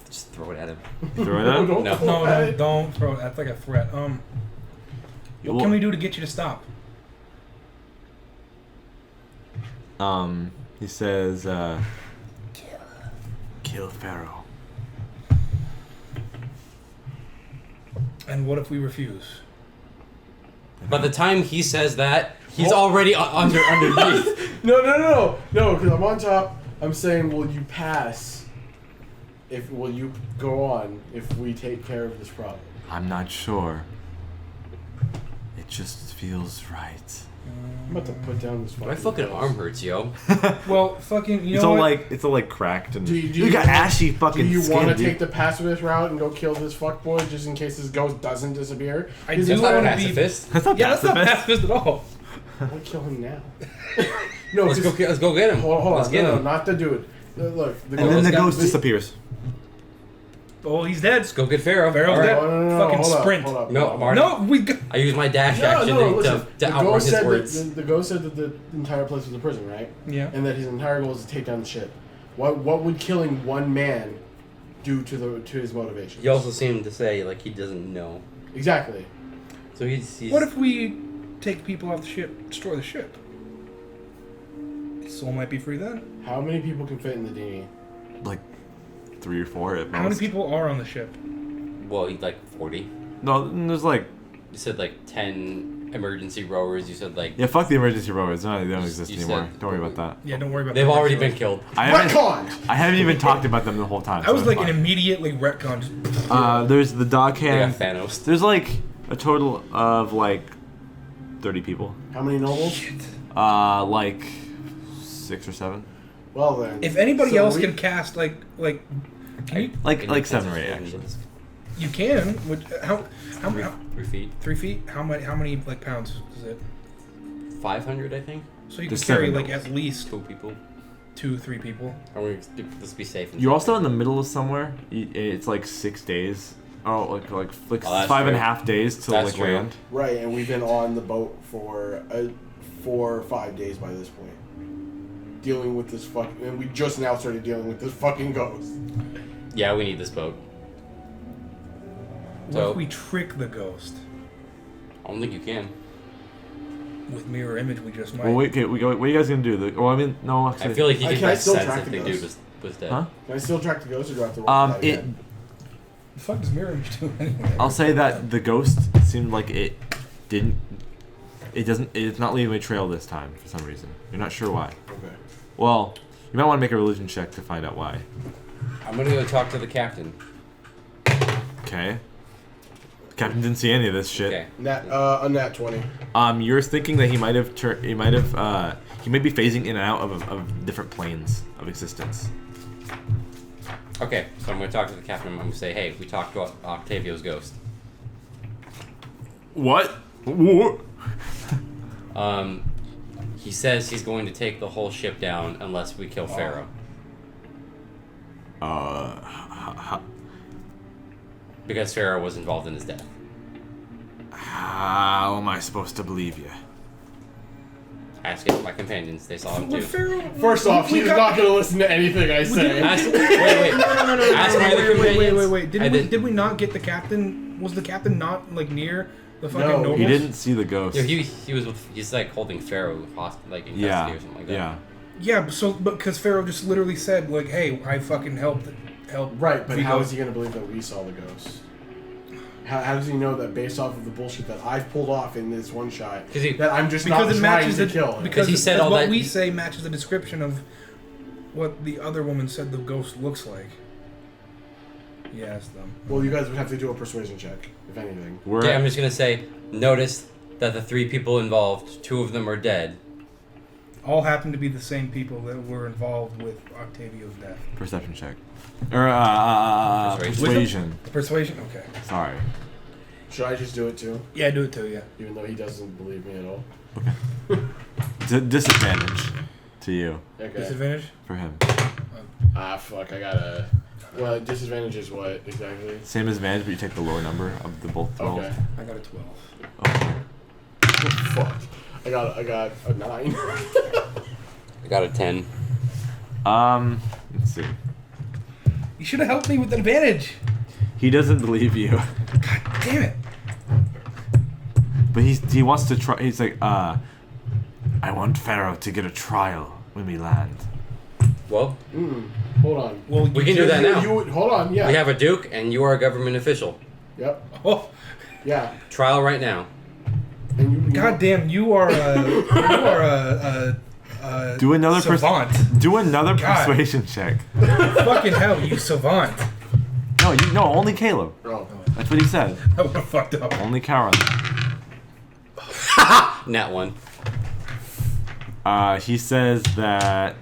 Just throw it at him. You throw it at him? Don't No. throw No, at no, it. don't throw it. That's like a threat. What can we do to get you to stop? He says, kill Pharaoh. And what if we refuse? By the time he says that, he's already underneath. No, because I'm on top. I'm saying, will you pass? Will you go on if we take care of this problem? I'm not sure. It just feels right. I'm about to put down this. My fucking arm hurts, yo. Well, fucking, you It's know all what? it's all like cracked and Do you got ashy fucking Do you skin, want to dude. take the pacifist route and go kill this fuckboy just in case this ghost doesn't disappear? I Because do That's not wanna be- pacifist. That's not Yeah, that's not pacifist. pacifist at all. I want to kill him now. No, Let's go get him. Hold Let's on, get no, him. not the dude. Look, And then the ghost disappears. Oh, he's dead. Let's go get Pharaoh. Pharaoh's All dead. right. No, Fucking hold up, sprint. hold up, No, hold up. Marty. No, we got... I use my dash action listen. to outrun his said words. that the ghost said that the entire place was a prison, right? Yeah. And that his entire goal is to take down the ship. What would killing one man do to his motivation? He also seemed to say like he doesn't know. Exactly. So he's What if we take people off the ship, destroy the ship? His soul might be free then. How many people can fit in the dinghy? Like 3 or 4 at most. How many people are on the ship? well, he's like 40. No, there's like You said like 10 emergency rowers. You said like yeah, fuck the emergency rowers. No, they don't exist You anymore. said- Don't worry about that. Yeah, don't worry about they've that. already been killed. Retcon! I haven't even talked about them the whole time. I was so like it's an fine. immediately retcon. Just... There's the dog They got hand. Thanos. There's like a total of like 30 people. How many nobles? Like 6 or 7. Well then. If anybody So else we- can cast can you, Like 7 or 8 actually. you can. How 3 feet. 3 feet? How many like pounds is it? 500, I think. So you There's can carry 7 like nobles. at least 2 people. 2-3 people. Or let's be safe. and You're say- also in the middle of somewhere. It's like 6 days. Oh, like Oh, that's 5.5 days till That's like true. land. Right, and we've been on the boat for 4 or 5 days by this point. Dealing with this and we just now started dealing with this fucking ghost. Yeah, we need this boat. What So if we trick the ghost I don't think you can. with mirror image? We just might. Well, wait, okay, what are you guys gonna do? Well, I mean, no, actually. I feel like he Can could I make still sense track if the the dude ghost? was dead. Huh? Can I still track the ghost or do I have to roll for that It. again? The fuck does mirror image do anyway? I'll say that the ghost seemed like it didn't. It doesn't. It's not leaving a trail this time for some reason. You're not sure why. Okay. Well, you might want to make a religion check to find out why. I'm gonna go talk to the captain. Okay. Captain didn't see any of this shit. Okay. A nat 20. You're thinking that he might have he may be phasing in and out of different planes of existence. Okay, so I'm gonna talk to the captain. I'm gonna say, hey, we talked about Octavio's ghost. What? What? He says he's going to take the whole ship down unless we kill Pharaoh. Because Pharaoh was involved in his death. How am I supposed to believe you? Ask it my companions. They saw him too. First off, he's not going to listen to anything I say. Ask, wait. Ask my other companions. Wait. I Did we not get the captain? Was the captain not like near the fucking No, nobles? He didn't see the ghost. Yeah, he was with, he's like holding Pharaoh like in custody Yeah. or something like that. Yeah. Yeah, but because Pharaoh just literally said like, "Hey, I fucking helped help. Right, but how Vigo. is he going to believe that we saw the ghost? How does he know that based off of the bullshit that I've pulled off in this one shot, that I'm just not trying to kill him? Because he said all what that we say matches the description of what the other woman said the ghost looks like. Yeah, it's them. Well, you guys would have to do a persuasion check, if anything. Okay, I'm just gonna say, notice that the 3 people involved, 2 of them are dead. All happen to be the same people that were involved with Octavio's death. Perception check. Or persuasion. Persuasion? Okay. Sorry. Should I just do it too? Yeah, do it too, yeah. Even though he doesn't believe me at all. Disadvantage to you. Okay. Disadvantage? For him. Fuck, I gotta... Well, disadvantage is what, exactly? Same as advantage, but you take the lower number of the both 12. Okay. I got a 12. Okay. Fuck. I got a 9. I got a 10. Let's see. You should have helped me with advantage. He doesn't believe you. God damn it. But he wants to try. He's like, I want Pharaoh to get a trial when we land. Well, Hold on. Well, we can do that now. Hold on, yeah. We have a duke, and you are a government official. Yep. Oh, Yeah. Trial right now. And you God damn, you are Do another savant. Do another God. persuasion check. Fucking hell, you savant. No, only Caleb. Oh. That's what he said. That would have fucked up. Only Karen. Nat 1. He says that.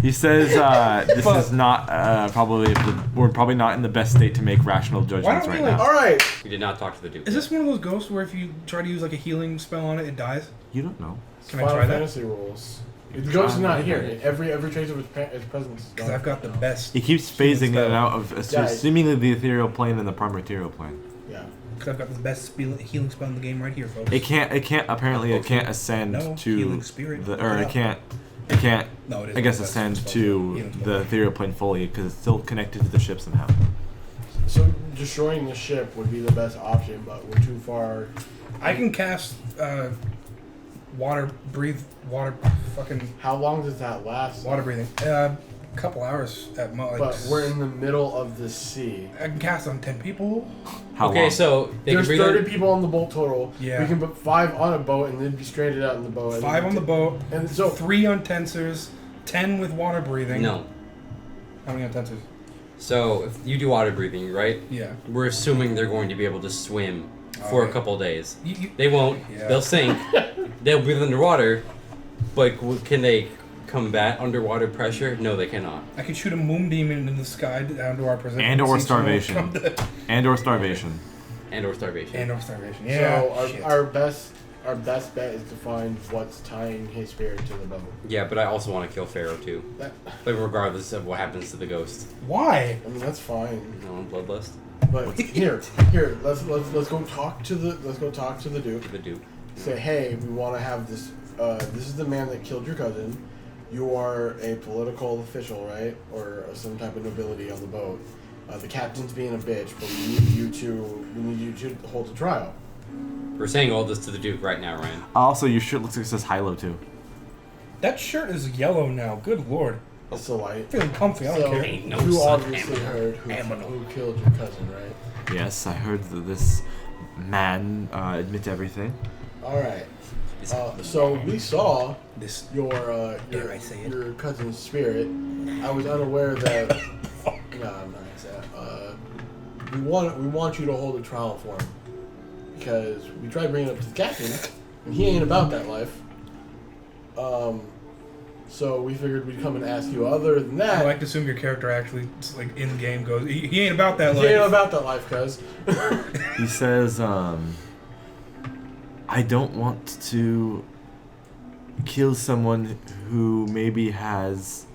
He says this is not we're probably not in the best state to make rational judgments don't right we, like- now. Alright. We did not talk to the duke. Is this one of those ghosts where if you try to use like a healing spell on it, it dies? You don't know. Can I Final try that? Fantasy rules. The ghost is not here. Every trace of its presence is Because gone. I've got the best. He keeps phasing in spell. and out of Yeah, seemingly the ethereal plane and the primordial plane. Yeah. Because I've got the best healing spell in the game right here, folks. It can't ascend No, to healing spirit. the, or Look it it up. can't No, it is I guess the best ascend spell. to Healing spell. the ethereal plane fully because it's still connected to the ship somehow. So destroying the ship would be the best option, but we're too far. I can cast water fucking How long does that last? water breathing. Couple hours at most. But we're in the middle of the sea. I can cast on 10 people. How Okay, long? so they There's can 30 breathe. people on the boat total. Yeah. We can put 5 on a boat and then be stranded out in the boat. 5 on the boat. And so 3 on tensors. 10 with water breathing. No. How many on tensors? So if you do water breathing, right? Yeah. We're assuming they're going to be able to swim for a yeah. couple days. You, They won't. Yeah. They'll sink. They'll breathe underwater. But can they combat underwater pressure? No, they cannot. I could shoot a moon demon in the sky down to our position. And or see someone starvation. come to- And or starvation. And or starvation. And or starvation. Yeah. so shit. our best bet is to find what's tying his spirit to the boat. Yeah, but I also want to kill Pharaoh too. That, Like regardless of what happens to the ghost. Why? I mean that's fine. No bloodlust. But here, let's go talk to the Duke. The duke. Say, hey, we want to have this. This is the man that killed your cousin. You are a political official, right, or some type of nobility on the boat. The captain's being a bitch, but we need you to hold a trial. We're saying all this to the duke right now, Ryan. Also, your shirt looks like it says Hilo too. That shirt is yellow now. Good lord. It's the light. Feeling comfy. I don't care. Ain't no you sun obviously ammo. heard who killed your cousin, right? Yes, I heard that this man admit everything. All right. So we saw This. your I say it? your cousin's spirit. I was unaware that. No, I'm not gonna say that. We want you to hold a trial for him because we tried bringing it up to the captain, and he ain't about that life. So we figured we'd come and ask you. Other than that, I like to assume your character actually, like in game, goes. He ain't about that he life. ain't about that life, cuz. He says, I don't want to kill someone who maybe has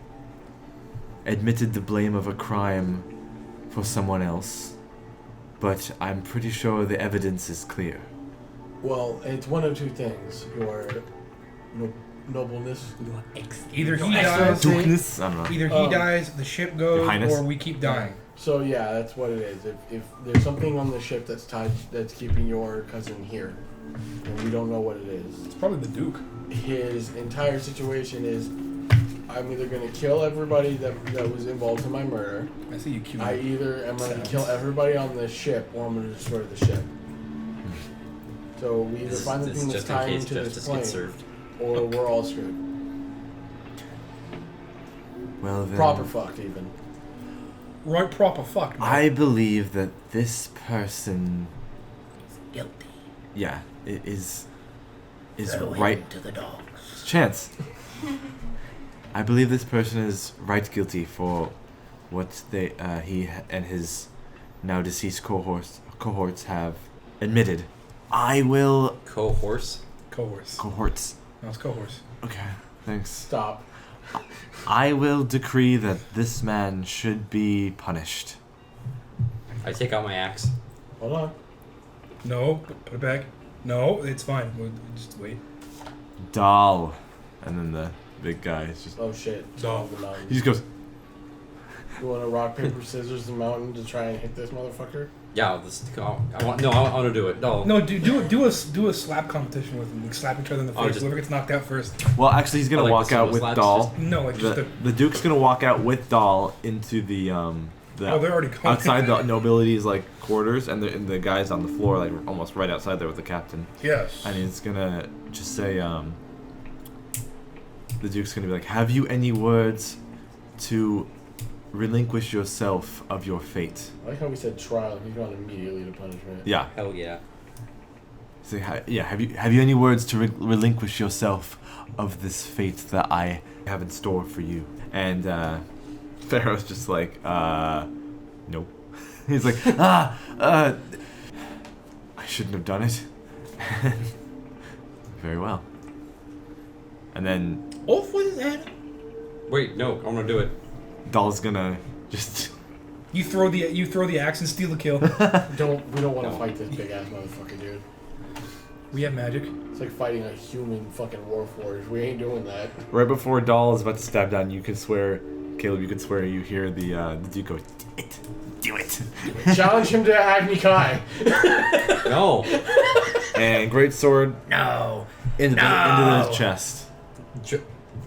admitted the blame of a crime for someone else, but I'm pretty sure the evidence is clear. Well, it's one of two things: your nobleness. Either he Excellent. dies, Dukeness? I don't know. either he dies, the ship goes, Your Highness? or we keep dying. So yeah, that's what it is. If there's something on the ship that's keeping your cousin here, and we don't know what it is. It's probably the Duke. his entire situation is, I'm either gonna kill everybody that was involved in my murder. I see you queuing. I either am gonna kill everybody on the ship, or I'm gonna destroy the ship. So we either find the thing that's just in tied case into this justice plane, gets served. or we're all screwed. Well then, Proper fucked, even. Right, proper fucked. Man. I believe that this person, Guilty. yeah, is Throw him right. to the dogs. Chance. I believe this person is right guilty for what he and his now deceased cohorts have admitted. I will Cohorse. cohorts. No, it's cohorse. Okay, thanks. Stop. I will decree that this man should be punished. I take out my axe. Hold on. No, put it back. No, it's fine. We'll just wait. Doll. And then the big guy is just. Oh shit. It's No. on the mountain. He just goes. You want to rock, paper, scissors the mountain to try and hit this motherfucker? Yeah, I want to do it. No. No, do a slap competition with them. Like, slap each other in the Oh, face. just- Whoever gets knocked out first. Well, actually, he's gonna like walk the out single with slaps, Doll. No, like just The Duke's gonna walk out with Doll into the Oh, they're already coming. outside the nobility's like quarters, and the guy's on the floor like almost right outside there with the captain. Yes. And he's gonna just say, the Duke's gonna be like, "Have you any words to relinquish yourself of your fate?" I like how we said trial and he's gone immediately to punishment. Yeah. Hell yeah. Say, yeah. Have you any words to relinquish yourself of this fate that I have in store for you? And Pharaoh's just like, nope. He's like, I shouldn't have done it. Very well. And then Off with his head. Wait, no, I'm gonna do it. Doll's gonna just. You throw the axe and steal the kill. We don't want to No. fight this big ass motherfucker, dude. We have magic. It's like fighting a human fucking warforged. We ain't doing that. Right before Doll is about to stab down, you can swear, Caleb, you can swear you hear the Duke go, do it. Challenge him to Agni Kai. No. And great sword No. into No. the chest.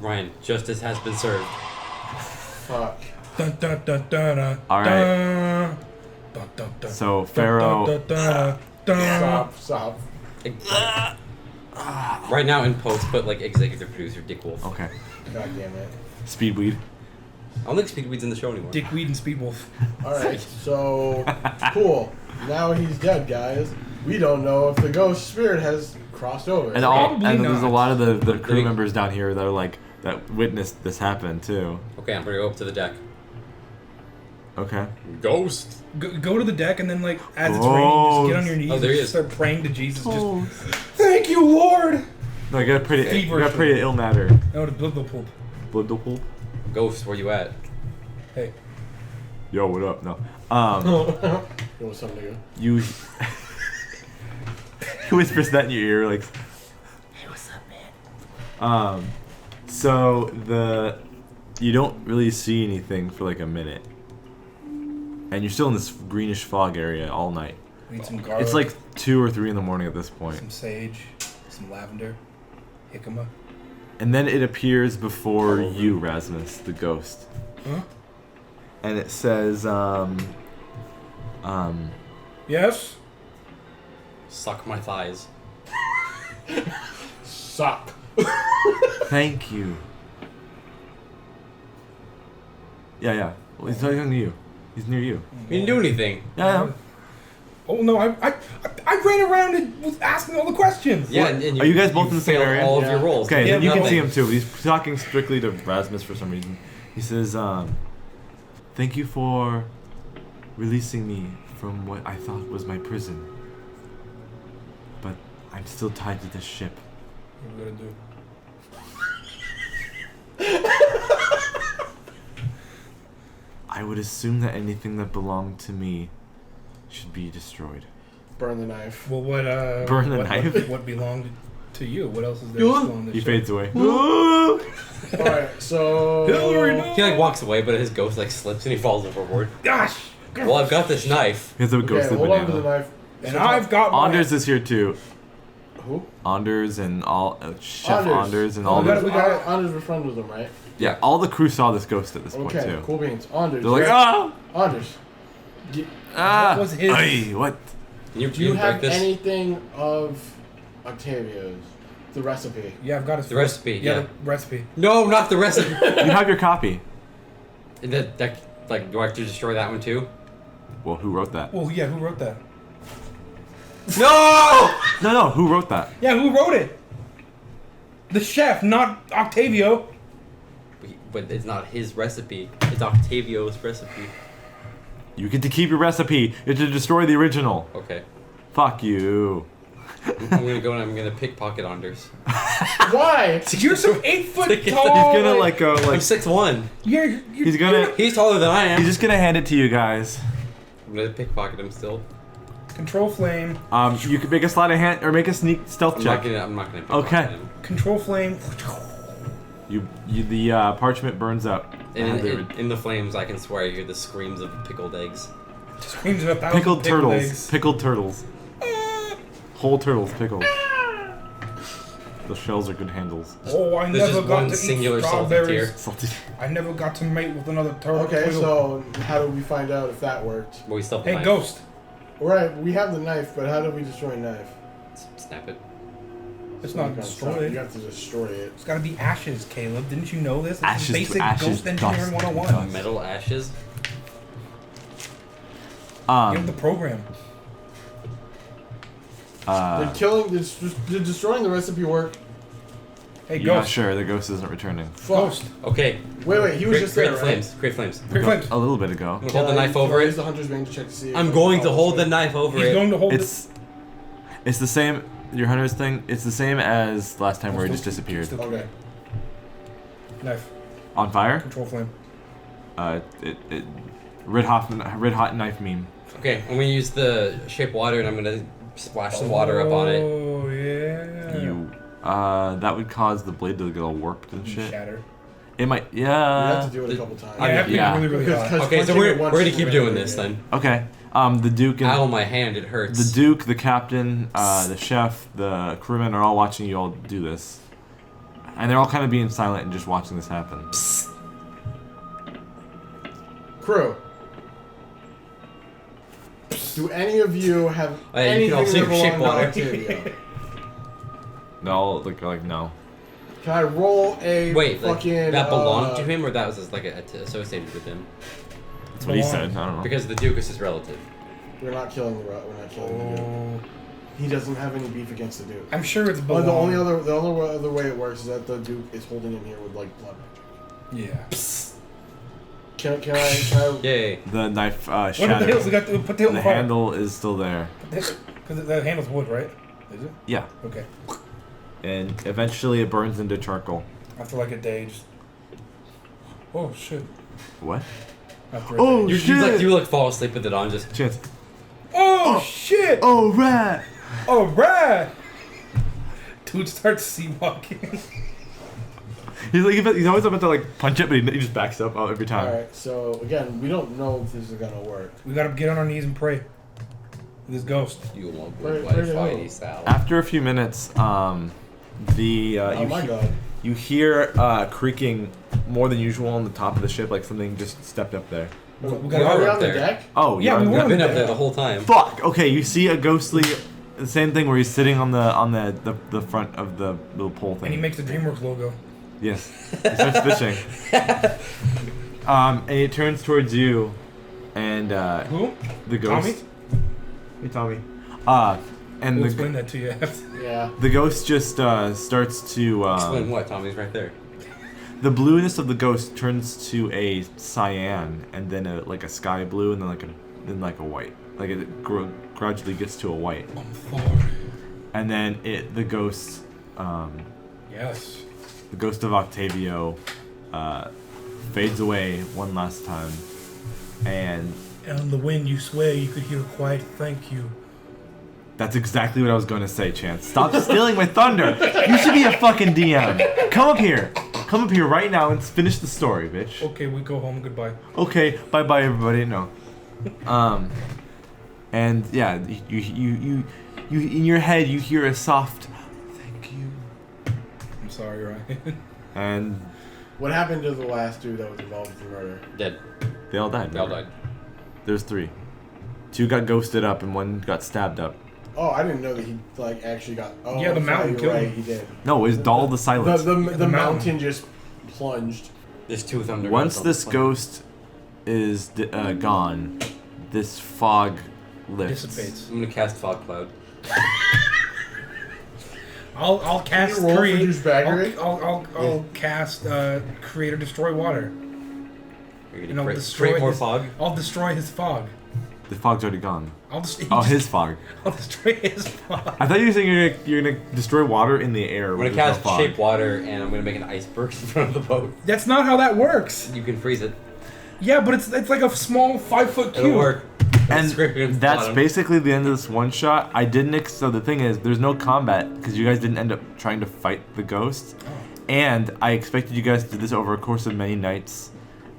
Ryan, justice has been served. Fuck. Dun, dun, dun, dun, dun, All right. dun, dun, dun, dun, So dun, Pharaoh, dun, dun, dun. Stop. Right now in post, put like executive producer Dick Wolf. okay, God damn it. Speedweed. I don't think Speedweed's in the show anymore. Dickweed and Speedwolf. Alright, so cool. Now he's dead, guys. We don't know if the ghost spirit has crossed over. And Probably there's a not. lot of the crew Maybe- members down here that are like that witnessed this happen too. Okay, I'm gonna go up to the deck. Okay. Ghost. Go to the deck and then like as it's Oh. raining, just get on your knees Oh, there and he just is. start praying to Jesus. Just thank you, Lord. No, you got pretty ill matter. No, the blibble poop. Blibble. Ghost, where you at? Hey, Yo, what up? No. Yo, what's up, nigga? You. He whispers that in your ear, like. Hey, what's up, man? So you don't really see anything for like a minute, and you're still in this greenish fog area all night. we need some garlic. It's like 2 or 3 in the morning at this point, some sage, some lavender, jicama. and then it appears before you, Rasmus, the ghost, Huh? and it says, Yes. Suck my thighs. Suck. "Thank you." Yeah. Well, he's talking to you. He's near you. You didn't do anything. Yeah. Oh no, I ran around and was asking all the questions. Yeah, What? and Are you guys both in the same failed area? all of Yeah. your rolls. Okay, Yeah, then you can nothing. see him too. But he's talking strictly to Rasmus for some reason. He says, "Thank you for releasing me from what I thought was my prison. But I'm still tied to this ship. What are we gonna do? I would assume that anything that belonged to me should be destroyed." Burn the knife. Well, what Burn the what, knife? What belonged to you? What else is there still on this He ship? fades away. Alright, so. Hillary, no. He like walks away, but his ghost like slips and he falls overboard. Gosh. Well, I've got this knife. He has a Okay, ghostly hold on to the banana. knife. And I've got my Anders is here too. Who? Anders and all Chef Anders. Anders and Oh, all we gotta- the we gotta- Anders were friends with him, right? yeah, all the crew saw this ghost at this point Okay, too. cool beans. Anders. They're like, ah, Anders. ah, was his- ay, what? You, Do you break have this? anything of Octavio's? The recipe. Yeah, I've got his The recipe, Yeah, yeah. the recipe. No, not the recipe. You have your copy. Like, do I have to destroy that one too? Well, who wrote that? Well, yeah, who wrote that? No! No, who wrote that? Yeah, who wrote it? The chef, not Octavio. But it's not his recipe. It's Octavio's recipe. You get to keep your recipe. You have to destroy the original. Okay. Fuck you. I'm gonna go and I'm gonna pickpocket Anders. Why? You're some 8 foot He's tall. He's gonna like go I'm like. 6'1". You're He's gonna. He's taller than I am. He's just gonna hand it to you guys. I'm gonna pickpocket him still. Control flame. You can make a sleight of hand or make a sneak stealth I'm check. not gonna pickpocket Okay. him. Control flame. The parchment burns up. And in the flames, I can swear I hear the screams of pickled eggs. Screams of 1,000 Pickled turtles. eggs. Pickled turtles. Whole turtles pickled. The shells are good handles. Oh, I There's never just got one to singular eat salty strawberries. tear. Salty. I never got to mate with another turtle. Okay, so how do we find out if that worked? But we still have the Hey, knife. ghost. Right, we have the knife, but how do we destroy a knife? Snap it. It's So not you can't stop- destroyed. You have to destroy it. It's gotta be ashes, Caleb. Didn't you know this? This Ashes is to basic ashes, ghost engineering dust to 101. dust. Metal ashes. You have the program. Did destroying the recipe work? Hey, You're not ghost. sure. The ghost isn't returning. Ghost. Okay. Wait, he was just create there, the right? flames. Create flames. Great flames. A little bit ago. I'm gonna hold the knife over Use it. the hunter's range to check to see. if I'm it going to follows hold the me. knife over He's it. going to hold It's the same. Your hunter's thing. It's the same as last time where he just disappeared. Okay. the knife. On fire. Control flame. Red hot knife meme. Okay, I'm gonna use the shape water and I'm gonna splash some water up on it. Oh, yeah. That would cause the blade to get all warped and shit. Shatter. It might. You have Yeah. to do it a couple times. Yeah, you have to yeah. be really, really hot. Because Okay, so punching we're it once gonna is keep really doing good, this yeah. then. Okay. The Duke and Ow, my hand, it hurts. the Duke, the captain, the chef, the crewmen are all watching you all do this, and they're all kind of being silent and just watching this happen. Crew. Do any of you have You can anything also that use shape belong to water. Octavia? No, like no. Can I roll a Wait, like, fucking that belonged to him or that was just like associated with him? That's what he said. I don't know. Because the Duke is his relative. We're not killing the Duke. Oh. He doesn't have any beef against the Duke. I'm sure it's But belong. the only other way it works is that the Duke is holding him here with like blood magic. Yeah. Can I Yay. The knife What the hell? We shatters. got to put the hilt in The the fire. handle is still there. Because the handle's wood, right? Is it? Yeah, Okay. and eventually it burns into charcoal. After like a day, just. Oh shit. What? After a Oh, day. You like fall asleep with it on just. Chance. Oh shit! Oh, rat! Alright! Dude starts sea walking. He's always about to like punch it, but he just backs up every time. Alright, so again, we don't know if this is gonna work. We gotta get on our knees and pray. With this ghost. You won't Where- go where did it Whitey go? Sal. After a few minutes, Oh my god. you hear creaking more than usual on the top of the ship, like something just stepped up there. We Are gotta we up on the there. deck? Oh, Yeah, you're we on were the- on I've been the up there deck. the whole time. Fuck. Okay, you see a ghostly, the same thing where he's sitting on the front of the little pole thing. And he makes the DreamWorks logo. Yes. He starts fishing. And he turns towards you, and Who? the ghost. Tommy? Hey, Tommy. And We'll the explain that to you after. Yeah. the ghost just starts to. Explain what? Tommy's right there. The blueness of the ghost turns to a cyan, and then like a sky blue, and then like a white. Like it gradually gets to a white, I'm far. and then the ghost, Yes. the ghost of Octavio, fades away one last time, and And on the wind you swear you could hear a quiet thank you. that's exactly what I was going to say, Chance. Stop stealing my thunder. You should be a fucking DM. Come up here. Come up here right now and finish the story, bitch. Okay, we go home. Goodbye. Okay, bye bye everybody. No. And yeah, you in your head you hear a soft thank you. I'm sorry, Ryan. And What happened to the last dude that was involved with the murder? Dead. they all died. They all died. There's 3. 2 got ghosted up and 1 got stabbed up. Oh, I didn't know that he like actually got. Oh, Yeah, the sorry, mountain you're killed right, him. he did. No, it's Doll the Silence. The mountain. mountain just plunged. There's 2 thunder. Once gods on this the planet. ghost is gone, this fog lifts. Dissipates. I'm gonna cast fog cloud. I'll cast you roll for create. douchebaggery? I'll cast create or destroy water. You're And gonna I'll create destroy more his, fog. I'll destroy his fog. The fog's already gone. He Oh, just- his fog. I'll destroy his fog. I thought you were saying you're gonna destroy water in the air. I'm where gonna there's cast no fog. shape water, and I'm gonna make an iceberg in front of the boat. That's not how that works. You can freeze it. Yeah, but it's like a small 5-foot cube. It'll work. And Scrape against the that's bottom. basically the end of this one shot. I didn't. So the thing is, there's no combat because you guys didn't end up trying to fight the ghost. And I expected you guys to do this over a course of many nights,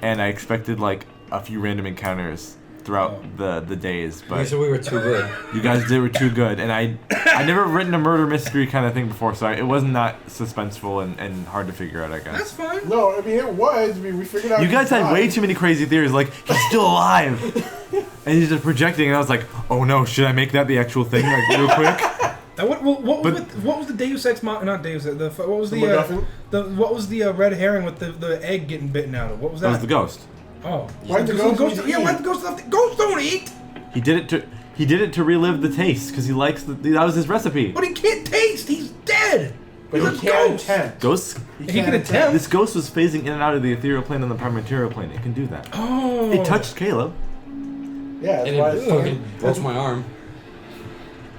and I expected like a few random encounters throughout the days. But So we were too good. you guys were too good, and I never written a murder mystery kind of thing before, so it wasn't that suspenseful and hard to figure out. I That's guess. fine. No, I mean it was. I mean, we figured out. You guys he had way died. too many crazy theories, like he's still alive, and he's just projecting. And I was like, oh no, should I make that the actual thing, like real quick? Now, what But- was the Deus Ex not Deus Ex, what was The the MacGuffin? what was the red herring with the egg getting bitten out of? What was That that? was the ghost. Oh, Why'd the ghost eat? Yeah, why'd the ghost eat? Ghosts don't eat. He did it to relive the taste because he likes that was his recipe. But he can't taste. He's dead. But He's he a can't ghost. attempt. Ghosts. He can attempt. This ghost was phasing in and out of the ethereal plane and the prime material plane. It can do that. Oh. It touched Caleb. Yeah, that's And why. it fucking broke my arm.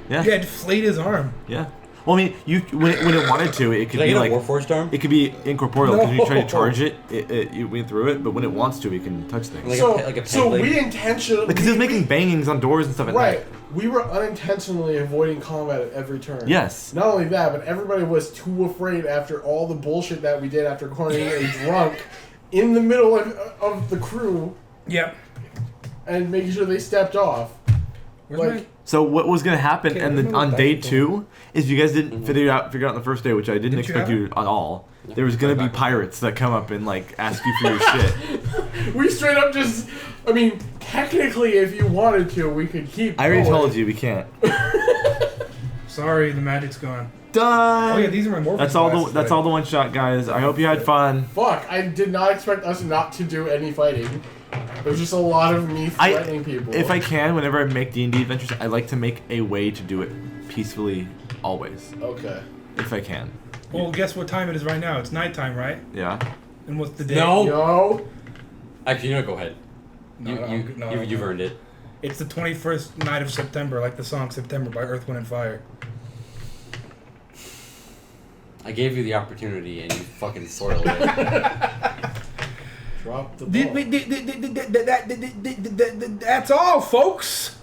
Yeah. Yeah, it deflated his arm. Yeah. Well, I mean, when it wanted to, it could Did I be get like a Warforged arm? it could be incorporeal because when you try No. to charge it went through it. But when it wants to, it can touch things. Like So, a pen so blade? we intentionally. Because he was making bangings on doors and stuff at Right. night. We were unintentionally avoiding combat at every turn. Yes. Not only that, but everybody was too afraid after all the bullshit that we did after cornering a drunk in the middle of the crew Yep. and making sure they stepped off. Where's Like, So what was gonna happen, Okay, and I'm then gonna on back day it 2, is you guys didn't figure out on the first day, which I didn't Didn't you expect have you at all. Yeah. There was gonna be Back. pirates that come up and like ask you for your shit. we straight up just. I mean, technically, if you wanted to, we could keep. I already going. told you we can't. Sorry, the magic's gone. Done. Oh yeah, these are my morphine That's all glasses, that's right? all the one shot, guys. I hope you had fun. Fuck, I did not expect us not to do any fighting. There's just a lot of me threatening people. If I can, whenever I make D&D adventures, I like to make a way to do it peacefully, always, Okay. if I can. Well, guess what time it is right now? It's nighttime, right? Yeah. And what's the day? No. Yo. Actually, you know, go ahead. No, You've earned it. It's the 21st night of September, like the song "September" by Earth, Wind, and Fire. I gave you the opportunity, and you fucking soiled it. Drop the ball. That's all, folks.